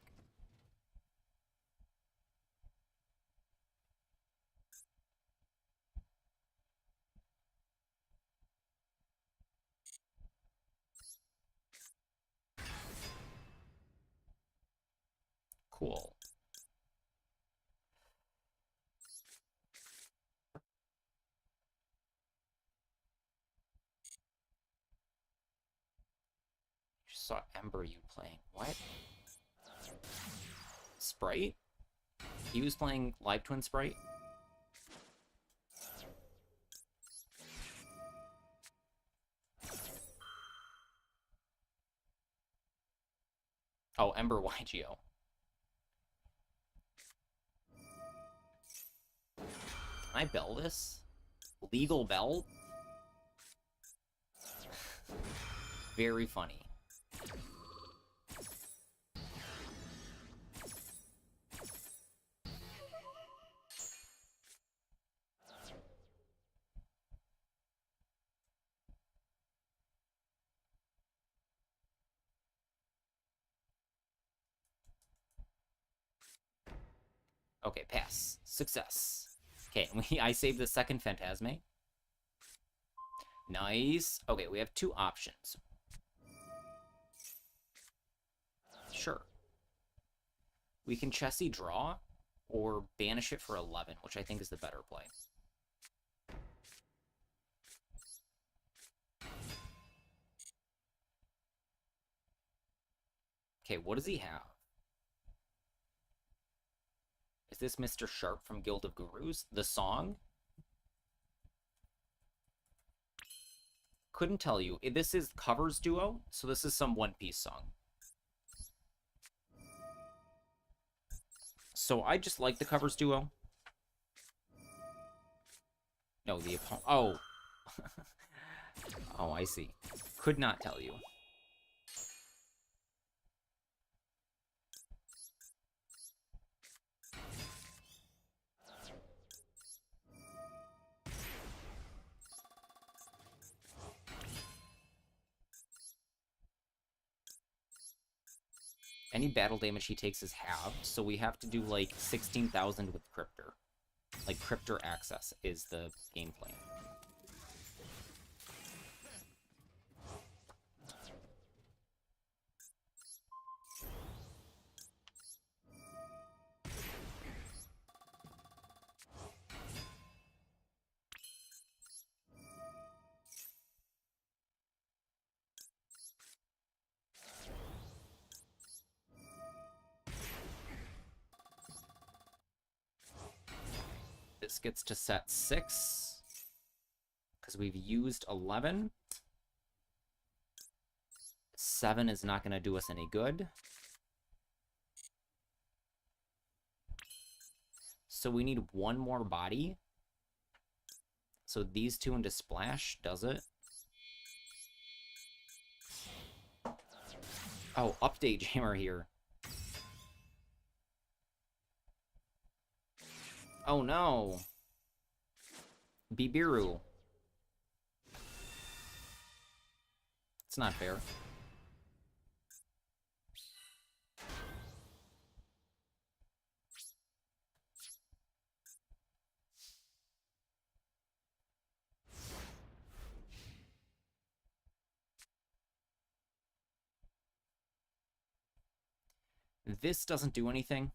Cool. Just saw Ember you playing. What? Sprite? He was playing Live Twin Sprite? Oh, Ember YGO. Can I bell this? Legal bell? Very funny. Okay, pass. Success. Okay, I saved the second Phantasme. Nice. Okay, we have two options. Sure. We can Chessie draw, or banish it for 11, which I think is the better play. Okay, what does he have? Is this Mr. Sharp from Guild of Gurus? The song? Couldn't tell you. This is Covers Duo, so this is some One Piece song. So I just like the Covers Duo. No, the opponent. Oh. Oh, I see. Could not tell you. Any battle damage he takes is halved, so we have to do like 16,000 with Cryptor. Like, Cryptor Access is the game plan. This gets to set 6. because we've used 11. 7 is not going to do us any good. So we need one more body. So these two into splash does it. Oh, update jammer here. Oh no. Bibiru. It's not fair. This doesn't do anything.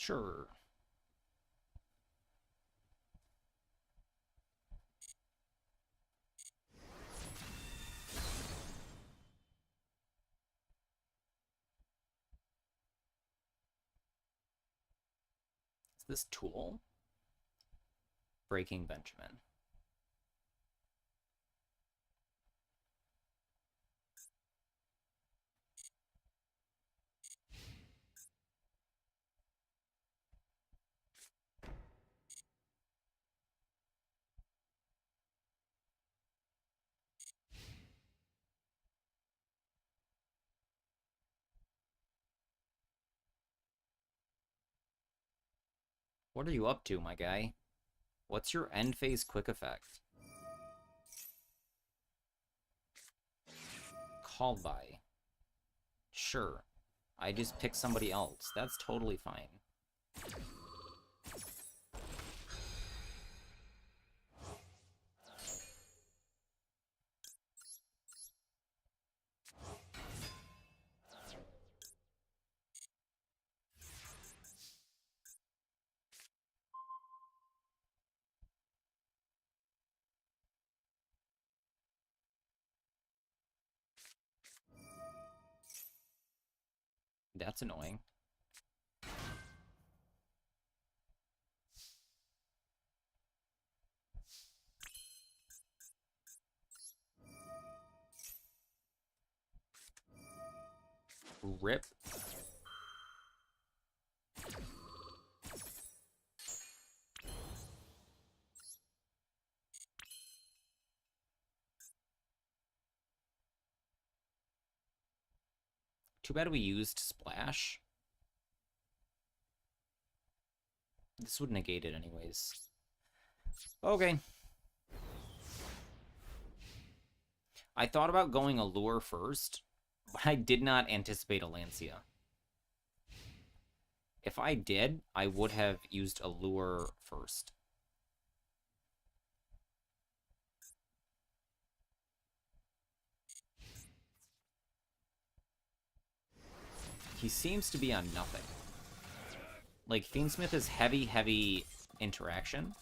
Sure. Is this Tool? Breaking Benjamin. What are you up to, my guy? What's your end phase quick effect? Called by. Sure. I just pick somebody else. That's totally fine. That's annoying. Rip. Too bad we used Splash. This would negate it anyways. Okay. I thought about going Allure first, but I did not anticipate a Lancia. If I did, I would have used Allure first. He seems to be on nothing. Like, Fiendsmith is heavy interaction.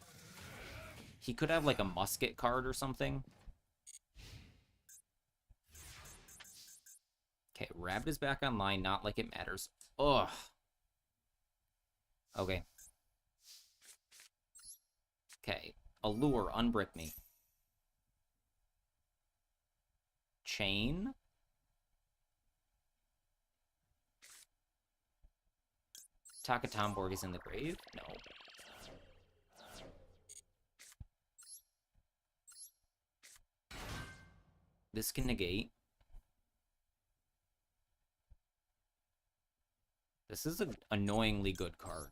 He could have, like, a musket card or something. Okay, Rabbit is back online, not like it matters. Ugh. Okay. Okay. Allure, unbrick me. Chain. Takatomborg is in the grave? No. This can negate. This is an annoyingly good card.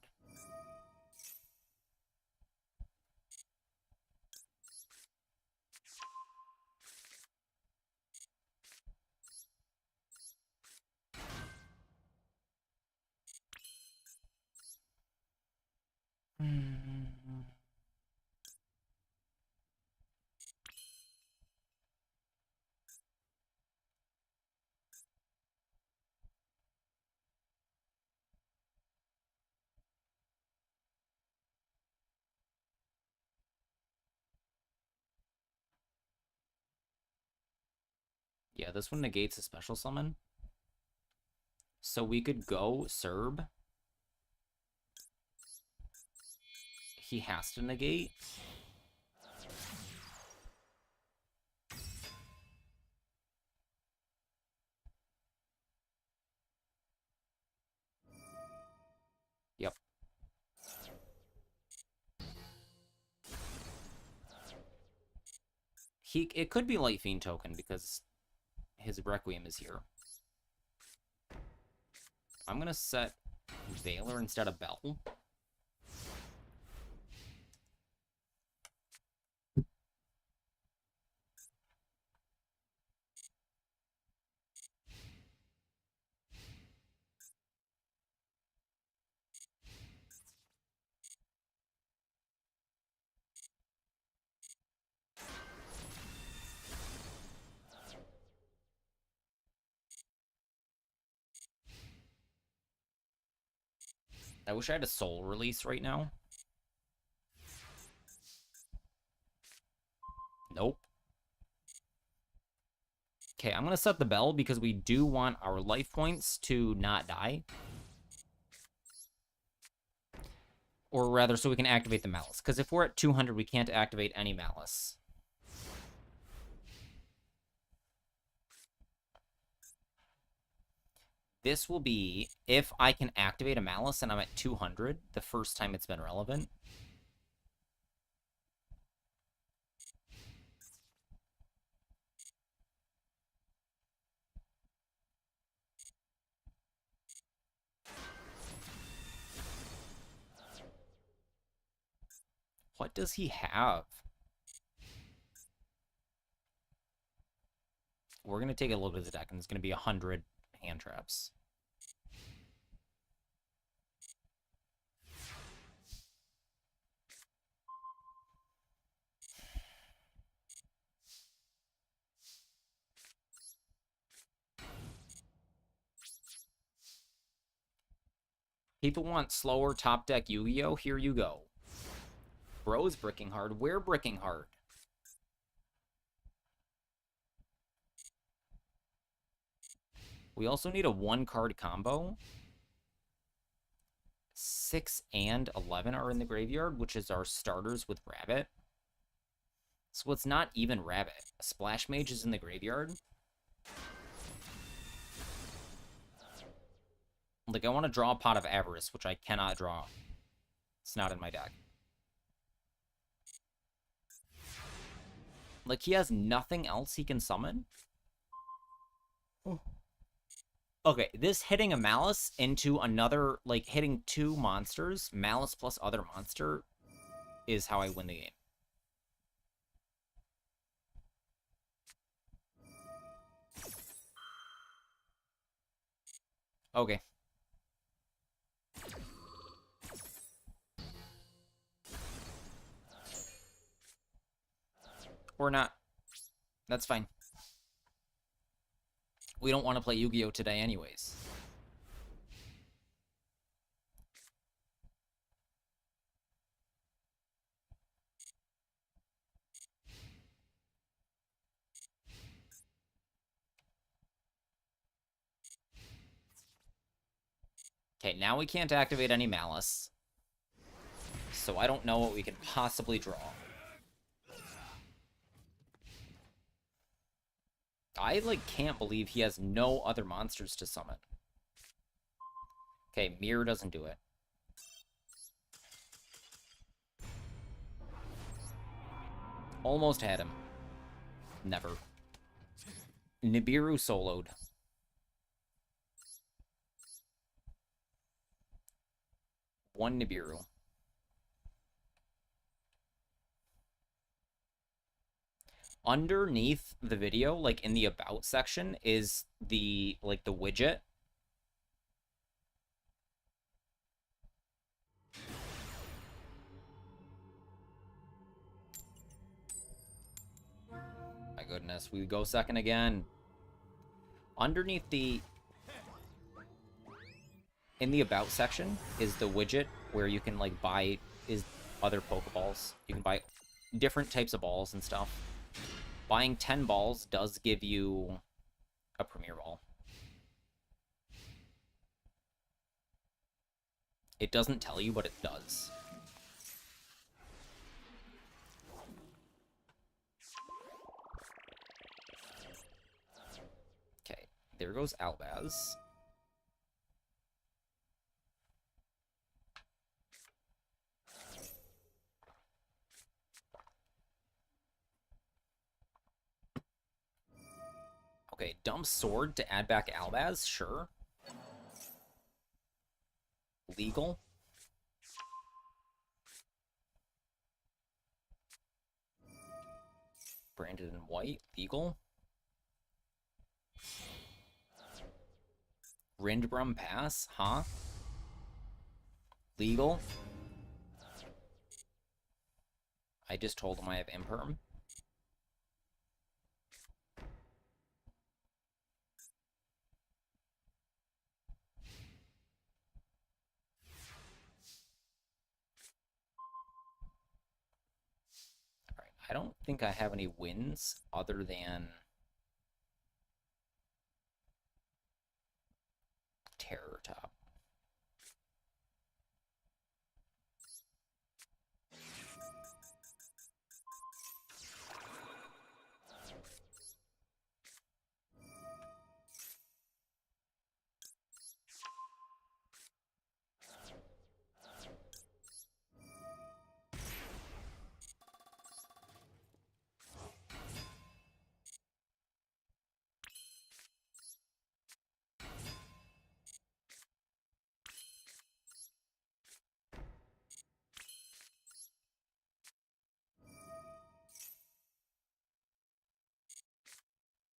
Yeah, this one negates a special summon. So we could go Serb. He has to negate. Yep. It could be Light Fiend token because his Requiem is here. I'm gonna set Valor instead of Bell. I wish I had a soul release right now. Nope. Okay, I'm gonna set the bell because we do want our life points to not die. Or rather, so we can activate the Malice. Because if we're at 200, we can't activate any Malice. This will be if I can activate a Malice and I'm at 200, the first time it's been relevant. What does he have? We're going to take a look at the deck, and it's going to be 100 hand traps. People want slower top deck Yu-Gi-Oh! Here you go. Bro's bricking hard. We're bricking hard. We also need a 1-card combo. 6 and 11 are in the graveyard, which is our starters with Rabbit. So it's not even Rabbit. A Splash Mage is in the graveyard. Like, I want to draw a Pot of Avarice, which I cannot draw. It's not in my deck. Like, he has nothing else he can summon. Oh. Okay, this hitting a Malice into another, like, hitting 2 monsters, Malice plus other monster, is how I win the game. Okay. Or not. That's fine. We don't want to play Yu-Gi-Oh! Today anyways. Okay, now we can't activate any Malice. So I don't know what we could possibly draw. I, like, can't believe he has no other monsters to summon. Okay, Mirror doesn't do it. Almost had him. Never. Nibiru soloed. One Nibiru. Underneath the video, like in the about section, is the, like, the widget. My goodness, we go second again. Underneath the... In the about section is the widget where you can, like, buy other Pokeballs. You can buy different types of balls and stuff. Buying 10 balls does give you a Premier Ball. It doesn't tell you, but it does. Okay, there goes Albaz. Okay, dump sword to add back Albaz, sure. Legal. Branded in white, legal. Rindbrum pass, huh? Legal. I just told him I have Imperm. Alright, I don't think I have any wins other than Terror Top.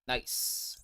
Nice.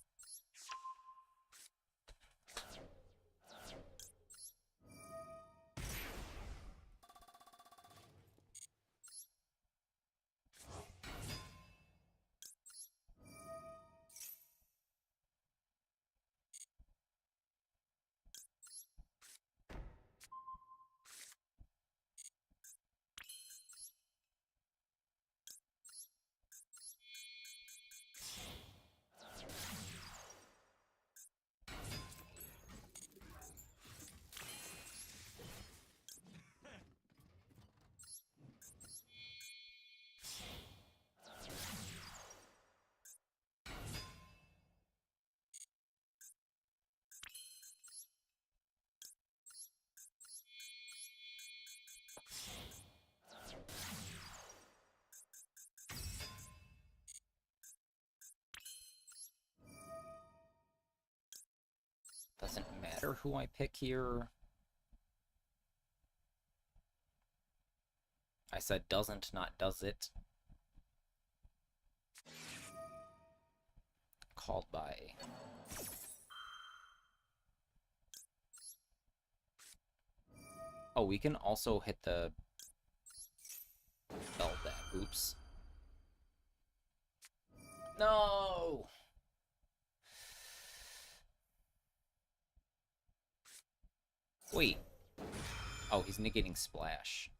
Doesn't matter who I pick here. I said doesn't, not does it. Called by. Oh, we can also hit the bell that. Oops. No! Wait. Oh, he's negating splash.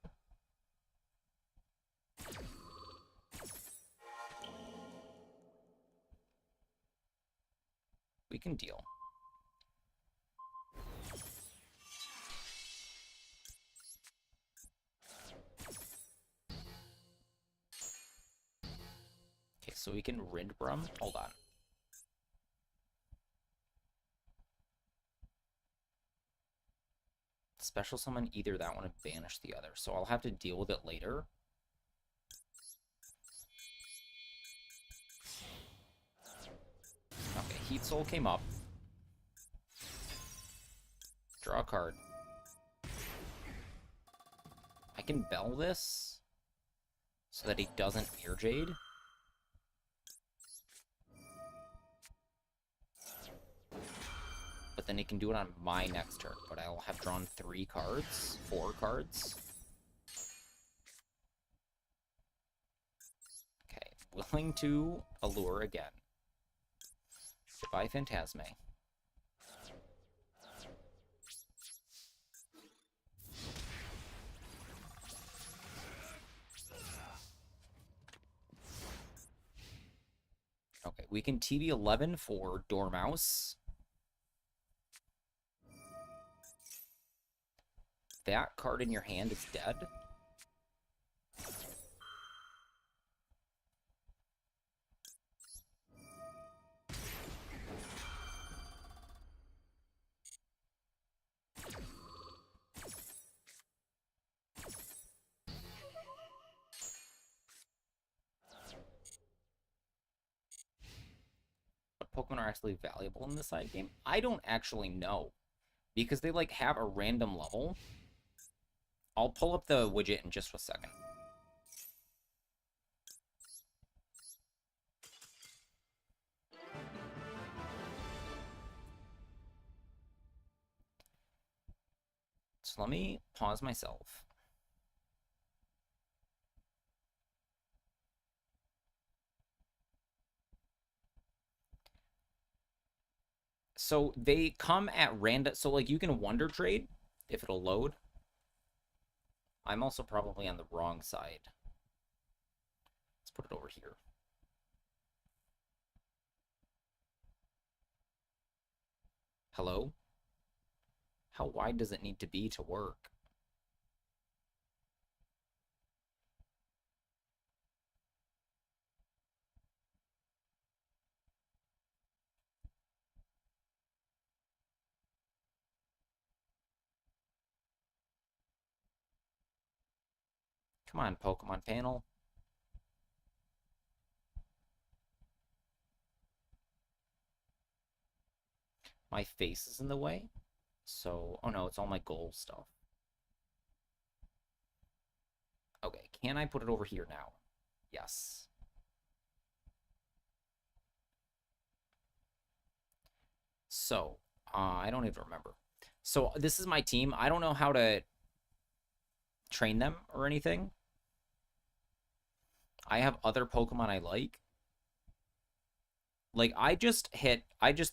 We can deal. Okay, so we can Rindbrum. Hold on. Special summon either that one and banish the other, so I'll have to deal with it later. Okay, Heat Soul came up. Draw a card. I can Bell this so that he doesn't Mirror Jade. But then he can do it on my next turn, but I'll have drawn 4 cards. Okay, willing to allure again. Goodbye, Phantasme. Okay, we can TB11 for Dormouse. That card in your hand is dead. What Pokemon are actually valuable in the side game? I don't actually know. Because they, like, have a random level. I'll pull up the widget in just a second. So let me pause myself. So they come at random. So, like, you can Wonder Trade if it'll load. I'm also probably on the wrong side. Let's put it over here. Hello? How wide does it need to be to work? Come on, Pokemon panel. My face is in the way. So, oh no, it's all my goal stuff. Okay, can I put it over here now? Yes. So, I don't even remember. So, this is my team. I don't know how to train them or anything. I have other Pokemon I like. Like, I just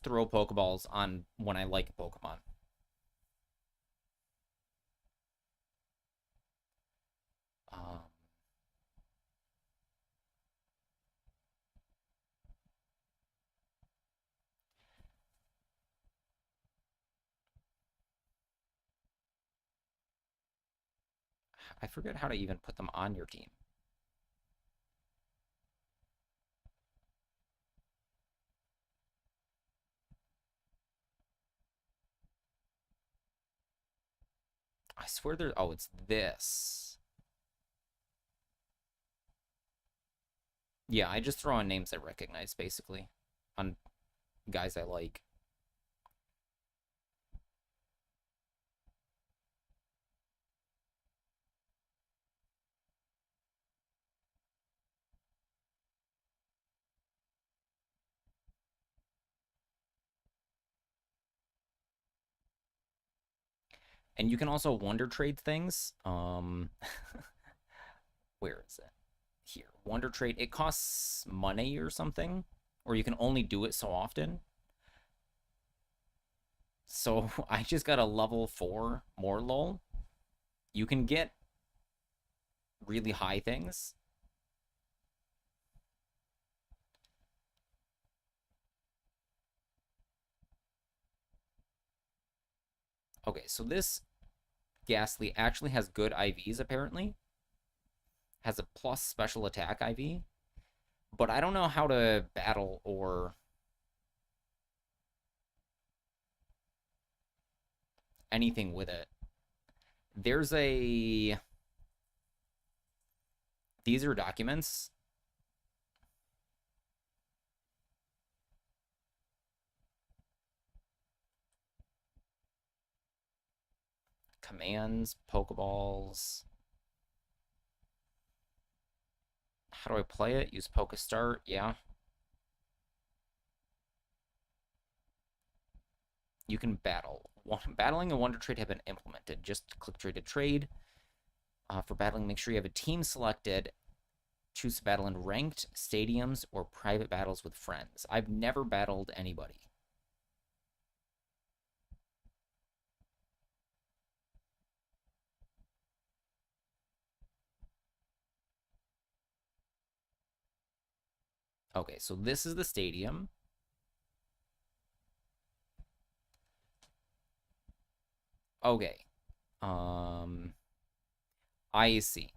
throw Pokeballs on when I like a Pokemon. Um, I forget how to even put them on your team. I swear there. Oh, it's this. Yeah, I just throw on names I recognize, basically, on guys I like. And you can also Wonder Trade things. Where is it? Here. Wonder Trade. It costs money or something. Or you can only do it so often. So I just got a level 4 Morlul. You can get really high things. Okay, so this Ghastly actually has good IVs, apparently. Has a plus special attack IV. But I don't know how to battle or anything with it. There's a... These are documents. Commands, Pokeballs. How do I play it? Use Pokestart, yeah. You can battle. Battling and Wonder Trade have been implemented. Just click Trade to Trade. For battling, make sure you have a team selected. Choose to battle in ranked, stadiums, or private battles with friends. I've never battled anybody. Okay, so this is the stadium. Okay. I see.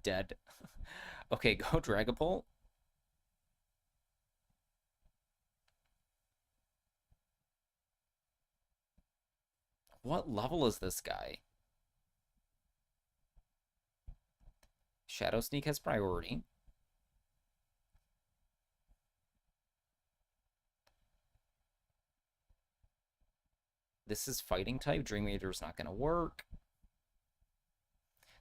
Dead. Okay, go Dragapult. What level is this guy? Shadow Sneak has priority. This is fighting type. Dream Eater's not going to work.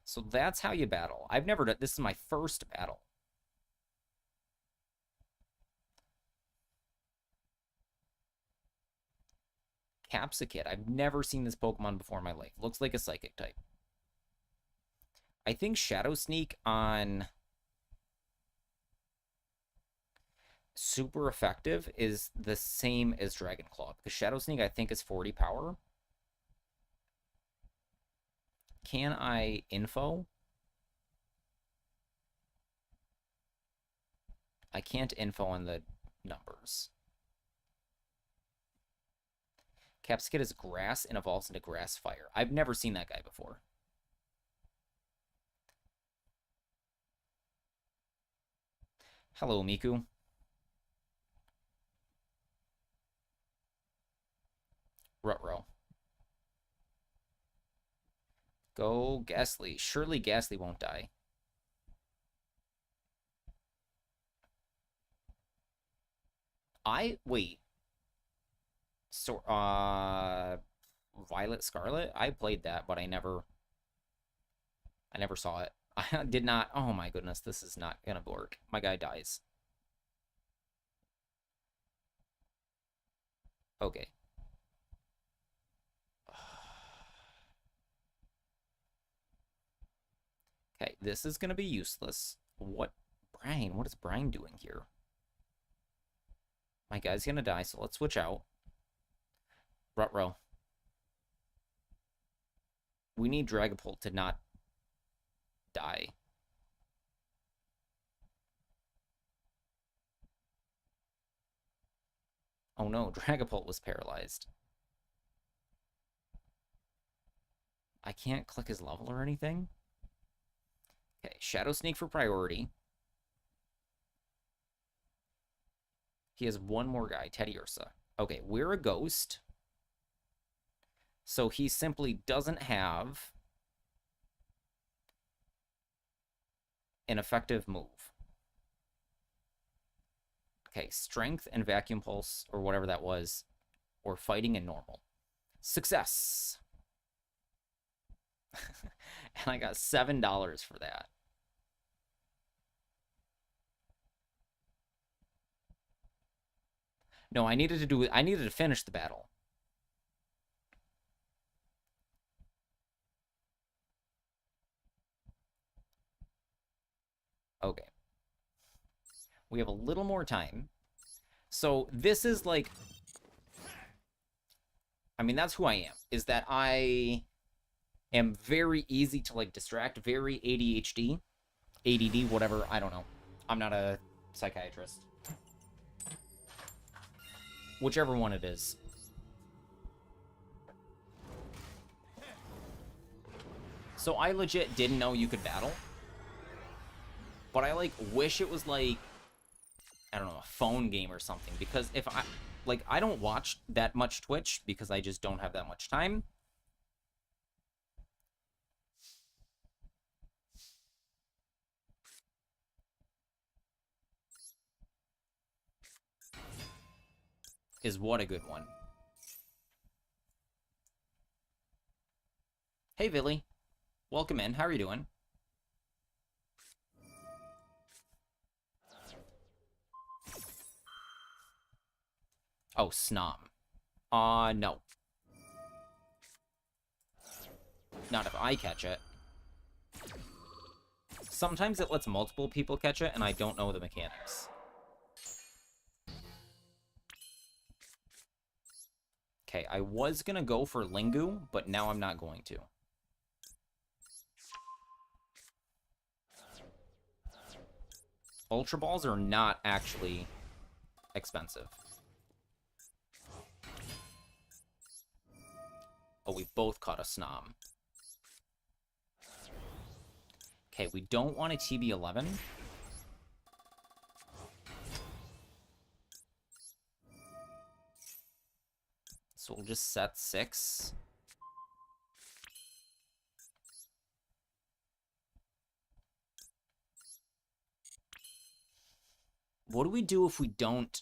So that's how you battle. I've never done... This is my first battle. Capsicid. I've never seen this Pokemon before in my life. Looks like a Psychic type. I think Shadow Sneak on super effective is the same as Dragon Claw. Because Shadow Sneak, I think, is 40 power. Can I info? I can't info on the numbers. Capsicid is grass and evolves into grass fire. I've never seen that guy before. Hello, Miku. Rutrow. Go Ghastly. Surely Ghastly won't die. Wait. So, Violet Scarlet? I played that, but I never saw it. I did not. Oh my goodness, this is not gonna work. My guy dies. Okay. Okay, this is gonna be useless. What? Brian, what is Brian doing here? My guy's gonna die, so let's switch out. Rutrow. We need Dragapult to not die. Oh no, Dragapult was paralyzed. I can't click his level or anything. Okay, Shadow Sneak for priority. He has one more guy, Teddiursa. Okay, we're a ghost. So he simply doesn't have an effective move. Okay, Strength and Vacuum Pulse, or whatever that was, or Fighting and Normal. Success! And I got $7 for that. No, I needed to finish the battle. Okay. We have a little more time. So this is like... I mean, that's who I am. Is that I am very easy to, like, distract. Very ADHD. ADD, whatever. I don't know. I'm not a psychiatrist. Whichever one it is. So I legit didn't know you could battle. But I, like, wish it was, like, I don't know, a phone game or something. Because if I, like, I don't watch that much Twitch because I just don't have that much time. Is what a good one. Hey, Billy. Welcome in. How are you doing? Oh, Snom. No. Not if I catch it. Sometimes it lets multiple people catch it, and I don't know the mechanics. Okay, I was gonna go for Lingu, but now I'm not going to. Ultra Balls are not actually expensive. Oh, we both caught a Snom. Okay, we don't want a TB11. So we'll just set 6. What do we do if we don't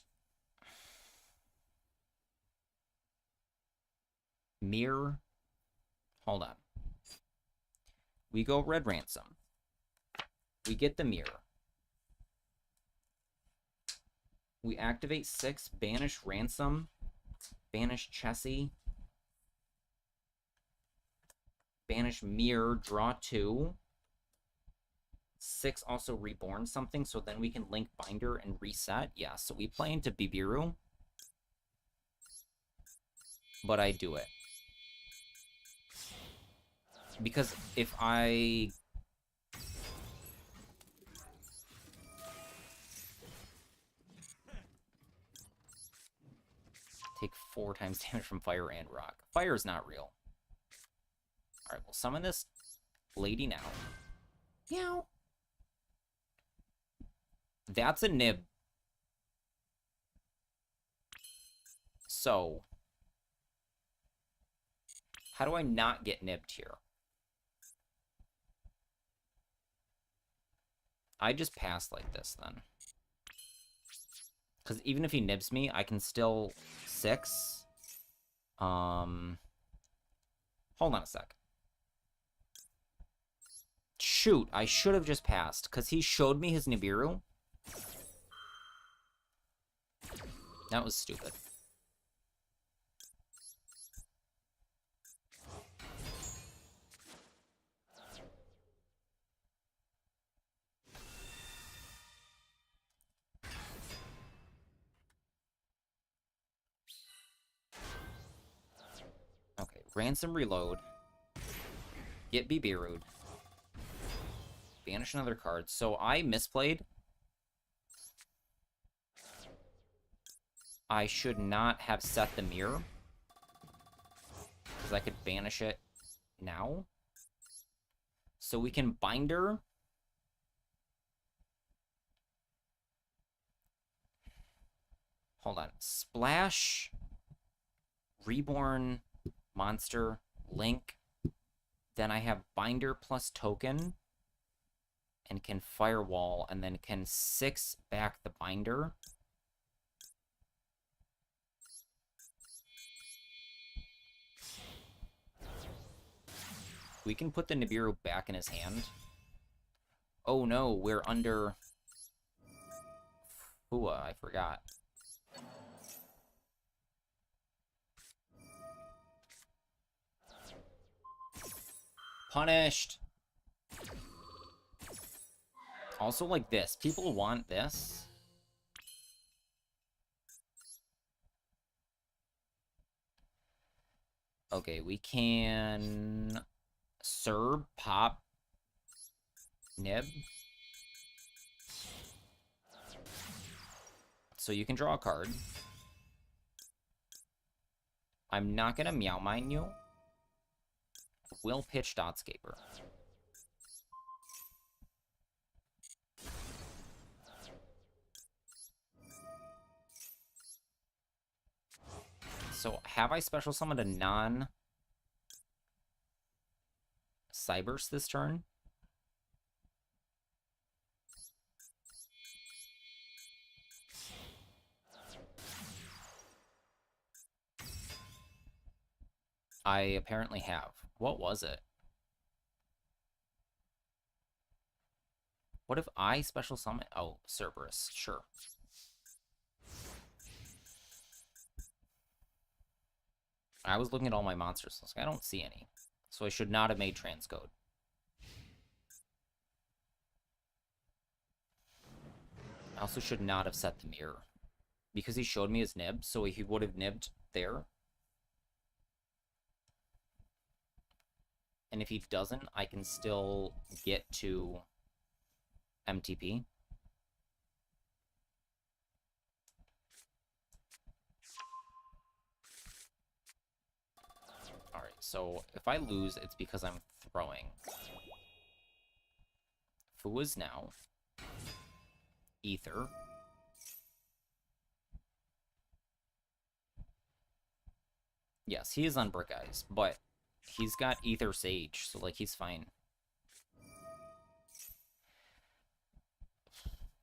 mirror? Hold on. We go Red Ransom. We get the mirror. We activate 6, banish Ransom, banish Chessie, banish Mirror, draw 2. 6 also reborn something, so then we can link Binder and reset. Yeah, so we play into Bibiru. But I do it. Because if I... take 4 times damage from fire and rock. Fire is not real. Alright, we'll summon this lady now. Meow. That's a nib. So, how do I not get nibbed here? I just pass like this, then. Because even if he nibs me, I can still 6. Hold on a sec. Shoot, I should have just passed, because he showed me his Nibiru. That was stupid. Okay, Ransom reload. Get Bibiru'd. Banish another card. So I misplayed. I should not have set the mirror. Because I could banish it now. So we can Binder. Hold on. Splash. Reborn. Monster. Link. Then I have Binder plus token. And can Firewall. And then can 6 back the Binder. We can put the Nibiru back in his hand. Oh no, we're under... Fua, I forgot. Punished! Also like this. People want this. Okay, we can... Serb, pop, nib. So you can draw a card. I'm not gonna Meow Mine you. Will pitch Dotscaper. So have I special summoned a non Cyberse this turn? I apparently have. What was it? What if I special summon? Oh, Cerberus. Sure. I was looking at all my monsters. I was like, I don't see any. So I should not have made transcode. I also should not have set the mirror. Because he showed me his nib, so he would have nibbed there. And if he doesn't, I can still get to MTP. So if I lose, it's because I'm throwing. Fu is now. Ether. Yes, he is on Brick Eyes, but he's got Ether Sage, so, like, he's fine.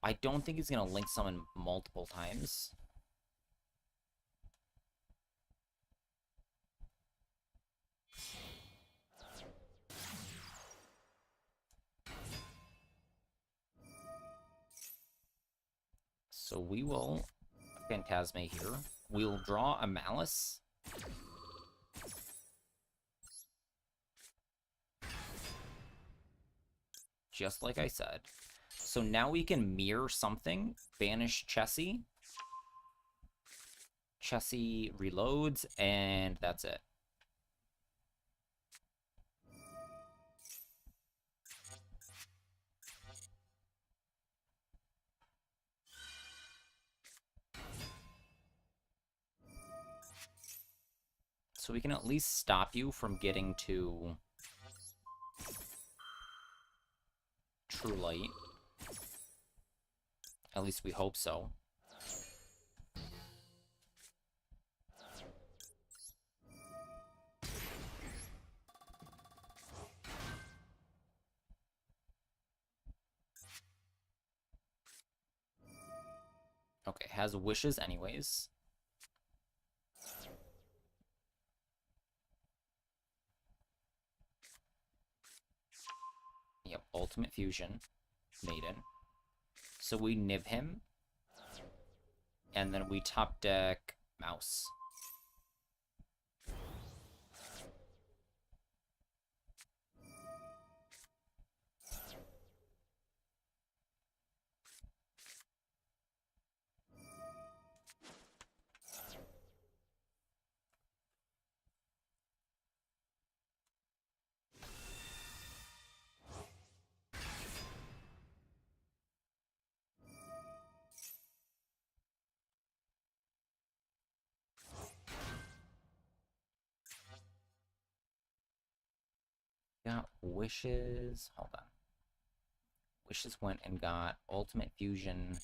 I don't think he's gonna Link Summon multiple times. So we will Phantasme here. We'll draw a Malice. Just like I said. So now we can mirror something, banish Chessie. Chessie reloads, and that's it. So we can at least stop you from getting to True Light. At least we hope so. Okay, has wishes anyways. Yep, Ultimate Fusion. Maiden. So we nib him. And then we top deck Mouse. Got wishes. Hold on. Wishes went and got Ultimate Fusion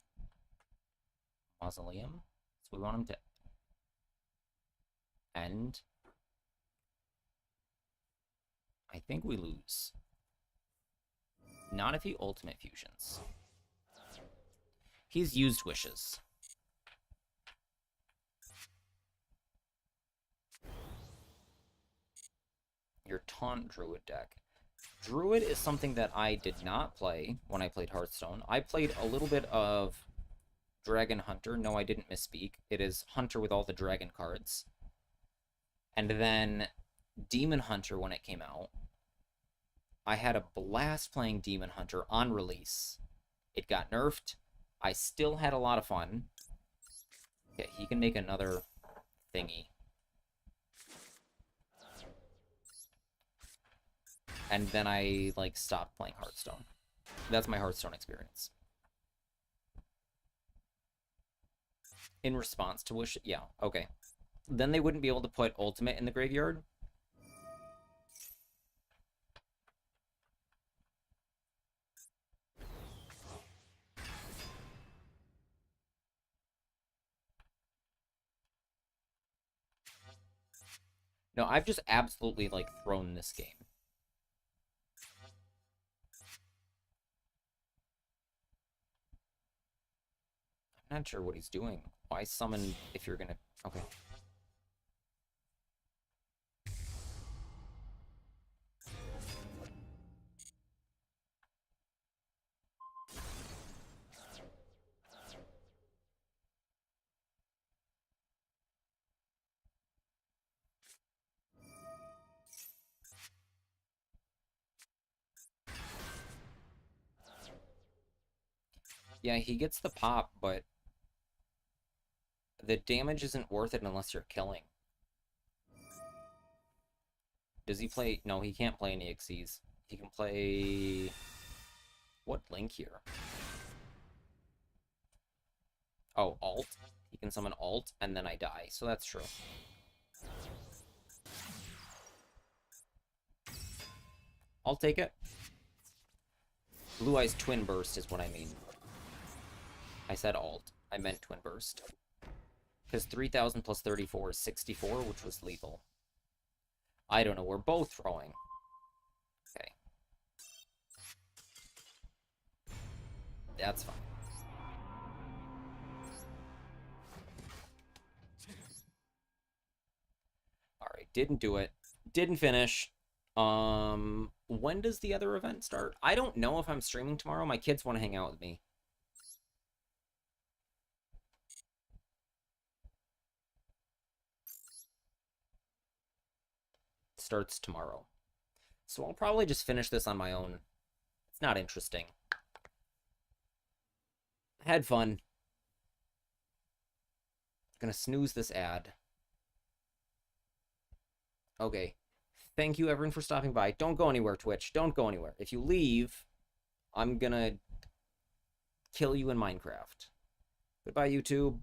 Mausoleum. So we want him to end. I think we lose. Not if he Ultimate Fusions. He's used wishes. Your Taunt Druid deck. Druid is something that I did not play when I played Hearthstone. I played a little bit of Dragon Hunter. No, I didn't misspeak. It is Hunter with all the dragon cards. And then Demon Hunter when it came out. I had a blast playing Demon Hunter on release. It got nerfed. I still had a lot of fun. Okay, he can make another thingy. And then I, like, stopped playing Hearthstone. That's my Hearthstone experience. In response to Wish... Yeah, okay. Then they wouldn't be able to put Ultimate in the graveyard. No, I've just absolutely, like, thrown this game. I'm not sure what he's doing. Why summon if you're gonna... Okay. Yeah, he gets the pop, but the damage isn't worth it unless you're killing. Does he play... No, he can't play any Xyz. He can play... What Link here? Oh, Alt. He can summon Alt, and then I die, so that's true. I'll take it. Blue Eyes Twin Burst is what I mean. I said alt. I meant Twin Burst. Because 3,000 plus 34 is 64, which was lethal. I don't know. We're both throwing. Okay. That's fine. Alright, didn't do it. Didn't finish. When does the other event start? I don't know if I'm streaming tomorrow. My kids want to hang out with me. Starts tomorrow. So I'll probably just finish this on my own. It's not interesting. Had fun. Gonna snooze this ad. Okay. Thank you, everyone, for stopping by. Don't go anywhere, Twitch. Don't go anywhere. If you leave, I'm gonna kill you in Minecraft. Goodbye, YouTube.